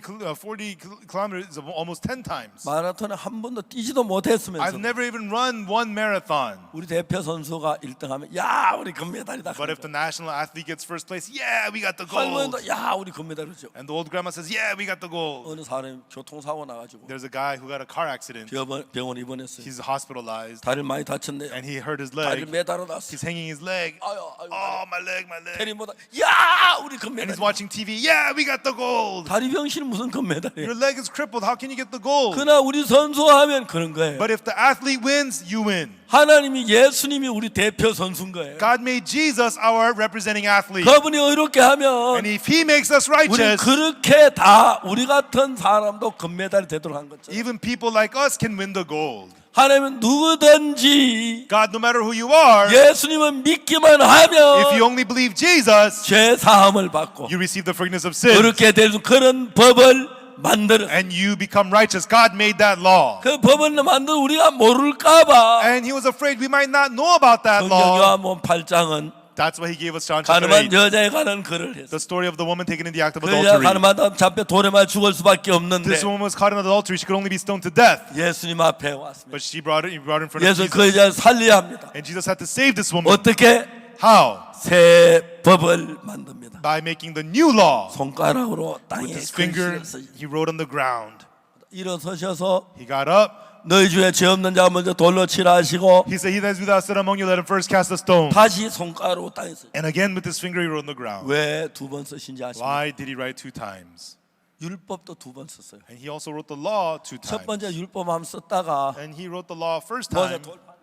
Speaker 2: kilometers is almost 10 times.
Speaker 1: 마라톤에 한 번도 뛰지도 못했으면서
Speaker 2: I've never even run one marathon.
Speaker 1: 우리 대표 선수가 1등하면 야 우리 금메달이다.
Speaker 2: But if the national athlete gets first place, yeah, we got the gold.
Speaker 1: 할머니도 야 우리 금메달이죠.
Speaker 2: And the old grandma says, yeah, we got the gold.
Speaker 1: 어느 사람이 교통사고 나가지고
Speaker 2: There's a guy who got a car accident.
Speaker 1: 병원 입원했어요.
Speaker 2: He's hospitalized
Speaker 1: 다리를 많이 다쳤네요.
Speaker 2: and he hurt his
Speaker 1: 다리를
Speaker 2: leg.
Speaker 1: 매달아 놨어.
Speaker 2: He's hanging his leg.
Speaker 1: 아유 아유.
Speaker 2: Oh, my leg, my leg.
Speaker 1: 테리보다 야 우리
Speaker 2: And
Speaker 1: 금메달.
Speaker 2: he's watching TV. Yeah, we got the gold.
Speaker 1: 다리 병실 무슨 금메달이에요?
Speaker 2: Your leg is crippled. How can you get the gold?
Speaker 1: 그러나 우리 선수하면 그런 거예요.
Speaker 2: But if the athlete wins, you win.
Speaker 1: 하나님이 예수님이 우리 대표 선수인 거예요.
Speaker 2: God made Jesus our representing athlete.
Speaker 1: 그분이 의롭게 하면
Speaker 2: And if he makes us
Speaker 1: 우리
Speaker 2: righteous,
Speaker 1: 그렇게 다 우리 같은 사람도 금메달이 되도록 한 거죠.
Speaker 2: even people like us can win the gold.
Speaker 1: 하나님은 누구든지
Speaker 2: God, no matter who you are,
Speaker 1: 예수님을 믿기만
Speaker 2: if you
Speaker 1: 하면
Speaker 2: only believe Jesus,
Speaker 1: 죄 사함을 받고
Speaker 2: you receive the forgiveness of sins
Speaker 1: 그렇게 되는 그런 법을 만들어.
Speaker 2: and you become righteous. God made that law.
Speaker 1: 그 법을 만들어 우리가 모를까봐
Speaker 2: And he was afraid we might not know about that
Speaker 1: 성경
Speaker 2: law.
Speaker 1: 요한복음 8장은
Speaker 2: That's why he gave us John chapter
Speaker 1: 가늠한
Speaker 2: 8,
Speaker 1: 여자에 관한 글을 했어.
Speaker 2: the story of the woman taken in the act of
Speaker 1: 그 여자
Speaker 2: adultery.
Speaker 1: 가늠하다 잡혀 돌에 맞아 죽을 수밖에 없는데
Speaker 2: This woman was caught in adultery. She could only be stoned to death.
Speaker 1: 예수님 앞에 왔습니다.
Speaker 2: But he brought her in front of
Speaker 1: 예수
Speaker 2: Jesus.
Speaker 1: 그 여자를 살려야 합니다.
Speaker 2: And Jesus had to save this woman.
Speaker 1: 어떻게?
Speaker 2: How?
Speaker 1: 새 법을 만듭니다.
Speaker 2: By making the new law.
Speaker 1: 손가락으로 땅에
Speaker 2: With his finger,
Speaker 1: 글씨를
Speaker 2: he wrote on the ground.
Speaker 1: 일어서셔서
Speaker 2: He got up.
Speaker 1: 너희 중에 죄 없는 자 먼저 돌로 치라 하시고
Speaker 2: He said, he that is without sin among you, let him first cast a stone.
Speaker 1: 다시 손가락으로 땅에 써.
Speaker 2: And again with his finger he wrote on the ground.
Speaker 1: 왜 두 번 쓰신지 아십니까?
Speaker 2: Why did he write 2 times?
Speaker 1: 율법도 두 번 썼어요.
Speaker 2: And he also wrote the law 2
Speaker 1: 첫
Speaker 2: times.
Speaker 1: 번째 율법 한번 썼다가
Speaker 2: And he wrote the law first
Speaker 1: 모세
Speaker 2: time.
Speaker 1: 돌판 터렸어요.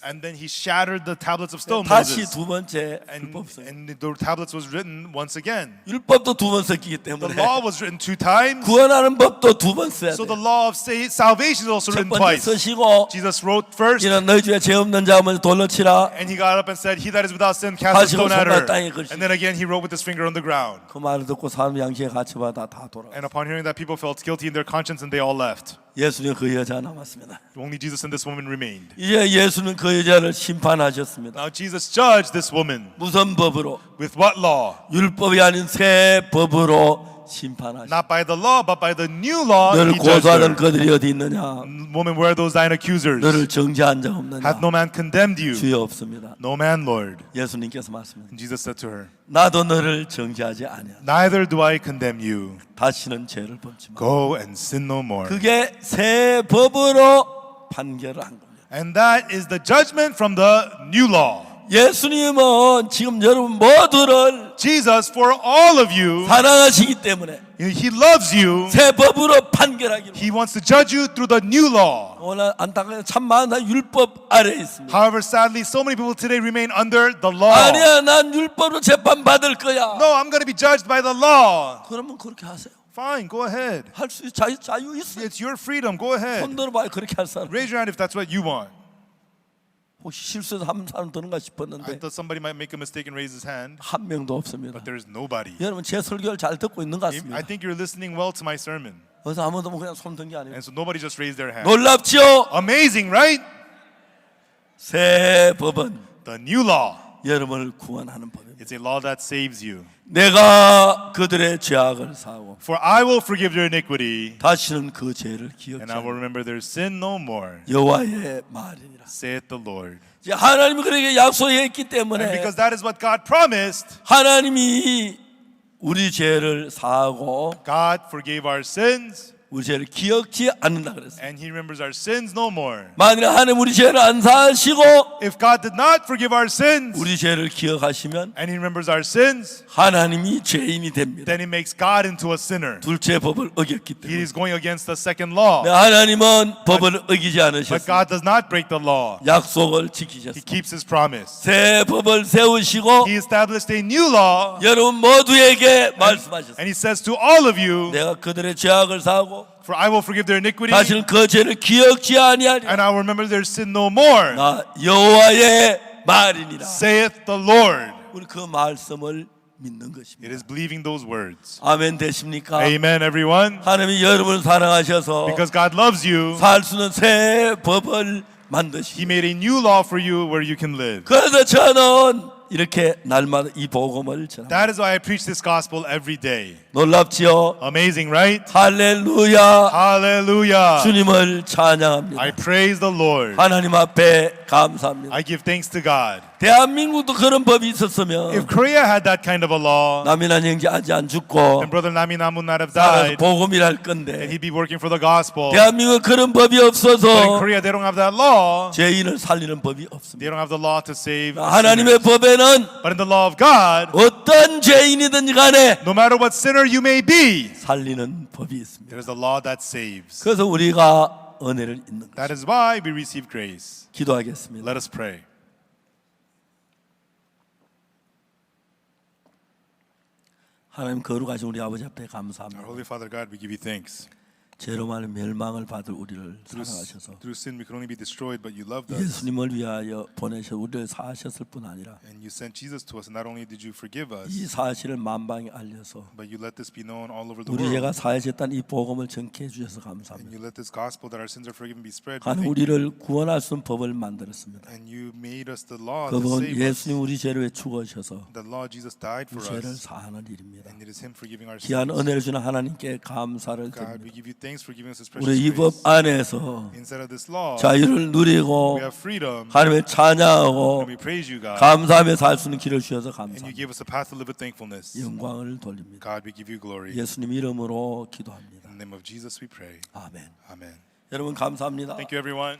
Speaker 2: And then he shattered the tablets of stone,
Speaker 1: 다시
Speaker 2: Moses.
Speaker 1: 두 번째
Speaker 2: And,
Speaker 1: 율법 써요.
Speaker 2: and the tablets was written once again.
Speaker 1: 율법도 두 번 썼기
Speaker 2: The
Speaker 1: 때문에
Speaker 2: law was written 2 times.
Speaker 1: 구원하는 법도 두 번 써야
Speaker 2: So the
Speaker 1: 돼요.
Speaker 2: law of salvation is also
Speaker 1: 첫
Speaker 2: written
Speaker 1: 번째
Speaker 2: twice.
Speaker 1: 쓰시고
Speaker 2: Jesus wrote first.
Speaker 1: 이는 너희 중에 죄 없는 자 먼저 돌로 치라.
Speaker 2: And he got up and said, he that is without sin, cast a
Speaker 1: 하시고
Speaker 2: stone at
Speaker 1: 손가락
Speaker 2: her.
Speaker 1: 땅에 글씨.
Speaker 2: And then again he wrote with his finger on the ground.
Speaker 1: 그 말을 듣고 사람 양심에 같이 받아 다 돌아.
Speaker 2: And upon hearing that, people felt guilty in their conscience and they all left.
Speaker 1: 예수님 그 여자 남았습니다.
Speaker 2: Only Jesus and this woman remained.
Speaker 1: 이제 예수는 그 여자를 심판하셨습니다.
Speaker 2: Now Jesus judged this woman.
Speaker 1: 무슨 법으로?
Speaker 2: With what law?
Speaker 1: 율법이 아닌 새 법으로 심판하셨습니다.
Speaker 2: Not by the law, but by the new law.
Speaker 1: 너를
Speaker 2: He judged
Speaker 1: 고소하던
Speaker 2: her.
Speaker 1: 그들이 어디 있느냐?
Speaker 2: Woman, where are those thine accusers?
Speaker 1: 너를 정죄한 자 없느냐?
Speaker 2: Hath no man condemned you?
Speaker 1: 주여 없습니다.
Speaker 2: No man, Lord.
Speaker 1: 예수님께서 말씀하셨습니다.
Speaker 2: And Jesus said to her,
Speaker 1: 나도 너를 정죄하지 아니하노라.
Speaker 2: neither do I condemn you.
Speaker 1: 다시는 죄를 범치 마.
Speaker 2: Go and sin no more.
Speaker 1: 그게 새 법으로 판결을 한 겁니다.
Speaker 2: And that is the judgment from the new law.
Speaker 1: 예수님은 지금 여러분 모두를
Speaker 2: Jesus, for all of you,
Speaker 1: 사랑하시기 때문에
Speaker 2: He loves you.
Speaker 1: 새 법으로 판결하기로.
Speaker 2: He wants to judge you through the new law.
Speaker 1: 오늘 안타깝게 참 많은 사람이 율법 아래에 있습니다.
Speaker 2: However, sadly, so many people today remain under the law.
Speaker 1: 아니야, 난 율법으로 재판 받을 거야.
Speaker 2: No, I'm going to be judged by the law.
Speaker 1: 그러면 그렇게 하세요.
Speaker 2: Fine, go ahead.
Speaker 1: 할 수 자유 있어요.
Speaker 2: It's your freedom. Go ahead.
Speaker 1: 손 들어봐요. 그렇게 할 사람.
Speaker 2: Raise your hand if that's what you want.
Speaker 1: 혹시 실수해서 한 사람 드는가
Speaker 2: I
Speaker 1: 싶었는데
Speaker 2: thought somebody might make a mistake and raise his hand,
Speaker 1: 한 명도 없습니다.
Speaker 2: but there's nobody.
Speaker 1: 여러분 제 설교를 잘 듣고 있는 것
Speaker 2: I
Speaker 1: 같습니다.
Speaker 2: think you're listening well to my sermon.
Speaker 1: 그래서 아무도 그냥 손 든 게 아니에요.
Speaker 2: And so nobody just raised their hand.
Speaker 1: 놀랍죠?
Speaker 2: Amazing, right?
Speaker 1: 새 법은
Speaker 2: The new law
Speaker 1: 여러분을 구원하는 법입니다.
Speaker 2: It's a law that saves you.
Speaker 1: 내가 그들의 죄악을 사하고
Speaker 2: For I will forgive their iniquity,
Speaker 1: 다시는 그 죄를 기억지
Speaker 2: and I will
Speaker 1: 않으리라.
Speaker 2: remember their sin no more,
Speaker 1: 여호와의 말이니라.
Speaker 2: saith the Lord.
Speaker 1: 이제 하나님이 그렇게 약속했기
Speaker 2: And
Speaker 1: 때문에
Speaker 2: because that is what God promised,
Speaker 1: 하나님이 우리 죄를 사하고
Speaker 2: God forgave our sins,
Speaker 1: 우리 죄를 기억지 않는다 그랬어요.
Speaker 2: and He remembers our sins no more.
Speaker 1: 만일 하나님 우리 죄를 안 사하시고
Speaker 2: If God did not forgive our sins,
Speaker 1: 우리 죄를 기억하시면
Speaker 2: and He remembers our sins,
Speaker 1: 하나님이 죄인이 됩니다.
Speaker 2: then He makes God into a sinner.
Speaker 1: 둘째 법을 어겼기
Speaker 2: He
Speaker 1: 때문에.
Speaker 2: is going against the second law.
Speaker 1: 하나님은 법을 어기지
Speaker 2: But
Speaker 1: 않으셨습니다.
Speaker 2: God does not break the law.
Speaker 1: 약속을
Speaker 2: He
Speaker 1: 지키셨습니다.
Speaker 2: keeps His promise.
Speaker 1: 새 법을 세우시고
Speaker 2: He established a new law,
Speaker 1: 여러분 모두에게 말씀하셨습니다.
Speaker 2: and He says to all of you,
Speaker 1: 내가 그들의 죄악을 사하고
Speaker 2: for I will forgive their iniquity,
Speaker 1: 다시는 그 죄를 기억지 아니하리라.
Speaker 2: and I will remember their sin no more,
Speaker 1: 나 여호와의 말이니라.
Speaker 2: saith the Lord.
Speaker 1: 우리 그 말씀을 믿는
Speaker 2: It
Speaker 1: 것입니다.
Speaker 2: is believing those words.
Speaker 1: 아멘 되십니까?
Speaker 2: Amen, everyone.
Speaker 1: 하나님이 여러분을 사랑하셔서
Speaker 2: Because God loves you,
Speaker 1: 살 수 있는 새 법을 만드시고
Speaker 2: He made a new law for you where you can live.
Speaker 1: 그래서 저는 이렇게 날마다 이 복음을 전합니다.
Speaker 2: That is why I preach this gospel every day.
Speaker 1: 놀랍지요?
Speaker 2: Amazing, right?
Speaker 1: 할렐루야.
Speaker 2: Hallelujah.
Speaker 1: 주님을 찬양합니다.
Speaker 2: I praise the Lord.
Speaker 1: 하나님 앞에 감사합니다.
Speaker 2: I give thanks to God.
Speaker 1: 대한민국도 그런 법이 있었으면
Speaker 2: If Korea had that kind of a law,
Speaker 1: 남이나 형제 아직 안 죽고
Speaker 2: then Brother Naminamu would not have
Speaker 1: 살아서
Speaker 2: died,
Speaker 1: 복음이랄
Speaker 2: and
Speaker 1: 건데
Speaker 2: he'd be working for the gospel.
Speaker 1: 대한민국 그런 법이
Speaker 2: But in
Speaker 1: 없어서
Speaker 2: Korea, they don't have that law.
Speaker 1: 죄인을 살리는 법이
Speaker 2: They
Speaker 1: 없습니다.
Speaker 2: don't have the law to save
Speaker 1: 하나님의
Speaker 2: sinners.
Speaker 1: 법에는
Speaker 2: But in the law of God,
Speaker 1: 어떤 죄인이든지 간에
Speaker 2: no matter what sinner you may be,
Speaker 1: 살리는 법이 있습니다.
Speaker 2: there is a law that saves.
Speaker 1: 그래서 우리가 은혜를 잊는 것.
Speaker 2: That is why we receive grace.
Speaker 1: 기도하겠습니다.
Speaker 2: Let us pray.
Speaker 1: 하나님 거룩하신 우리 아버지 앞에
Speaker 2: Our
Speaker 1: 감사합니다.
Speaker 2: Holy Father God, we give you thanks.
Speaker 1: 죄로 말해 멸망을 받을 우리를
Speaker 2: Through,
Speaker 1: 사랑하셔서
Speaker 2: through sin, we can only be destroyed, but you loved us.
Speaker 1: 예수님을 위하여 보내셔 우리를 사하셨을 뿐 아니라
Speaker 2: And you sent Jesus to us, and not only did you forgive us,
Speaker 1: 이 사실을 만방에 알려서
Speaker 2: but you let this be known all over the
Speaker 1: 우리 죄가
Speaker 2: world.
Speaker 1: 사해졌다는 이 복음을 전케 해주셔서
Speaker 2: And
Speaker 1: 감사합니다.
Speaker 2: you let this gospel that our sins are forgiven be spread. We
Speaker 1: 하나님
Speaker 2: thank you.
Speaker 1: 우리를 구원할 수 있는 법을 만들었습니다.
Speaker 2: And you made us the law
Speaker 1: 그
Speaker 2: to
Speaker 1: 법은
Speaker 2: save us.
Speaker 1: 예수님 우리 죄를 위해 죽으셔서
Speaker 2: The law Jesus died
Speaker 1: 이
Speaker 2: for
Speaker 1: 죄를
Speaker 2: us,
Speaker 1: 사하는 일입니다.
Speaker 2: and it is Him forgiving our
Speaker 1: 귀한
Speaker 2: sins.
Speaker 1: 은혜를 주는 하나님께 감사를
Speaker 2: God, we
Speaker 1: 드립니다.
Speaker 2: give you thanks for giving us this
Speaker 1: 우리
Speaker 2: precious
Speaker 1: 이 법
Speaker 2: grace.
Speaker 1: 안에서
Speaker 2: Inside of this law,
Speaker 1: 자유를 누리고
Speaker 2: we have freedom,
Speaker 1: 하나님을 찬양하고
Speaker 2: and we praise you, God.
Speaker 1: 감사하며 살 수 있는 길을 주셔서
Speaker 2: And you
Speaker 1: 감사합니다.
Speaker 2: gave us a path to live with thankfulness.
Speaker 1: 영광을 돌립니다.
Speaker 2: God, we give you glory.
Speaker 1: 예수님 이름으로 기도합니다.
Speaker 2: In the name of Jesus, we pray.
Speaker 1: 아멘.
Speaker 2: Amen.
Speaker 1: 여러분 감사합니다.
Speaker 2: Thank you, everyone.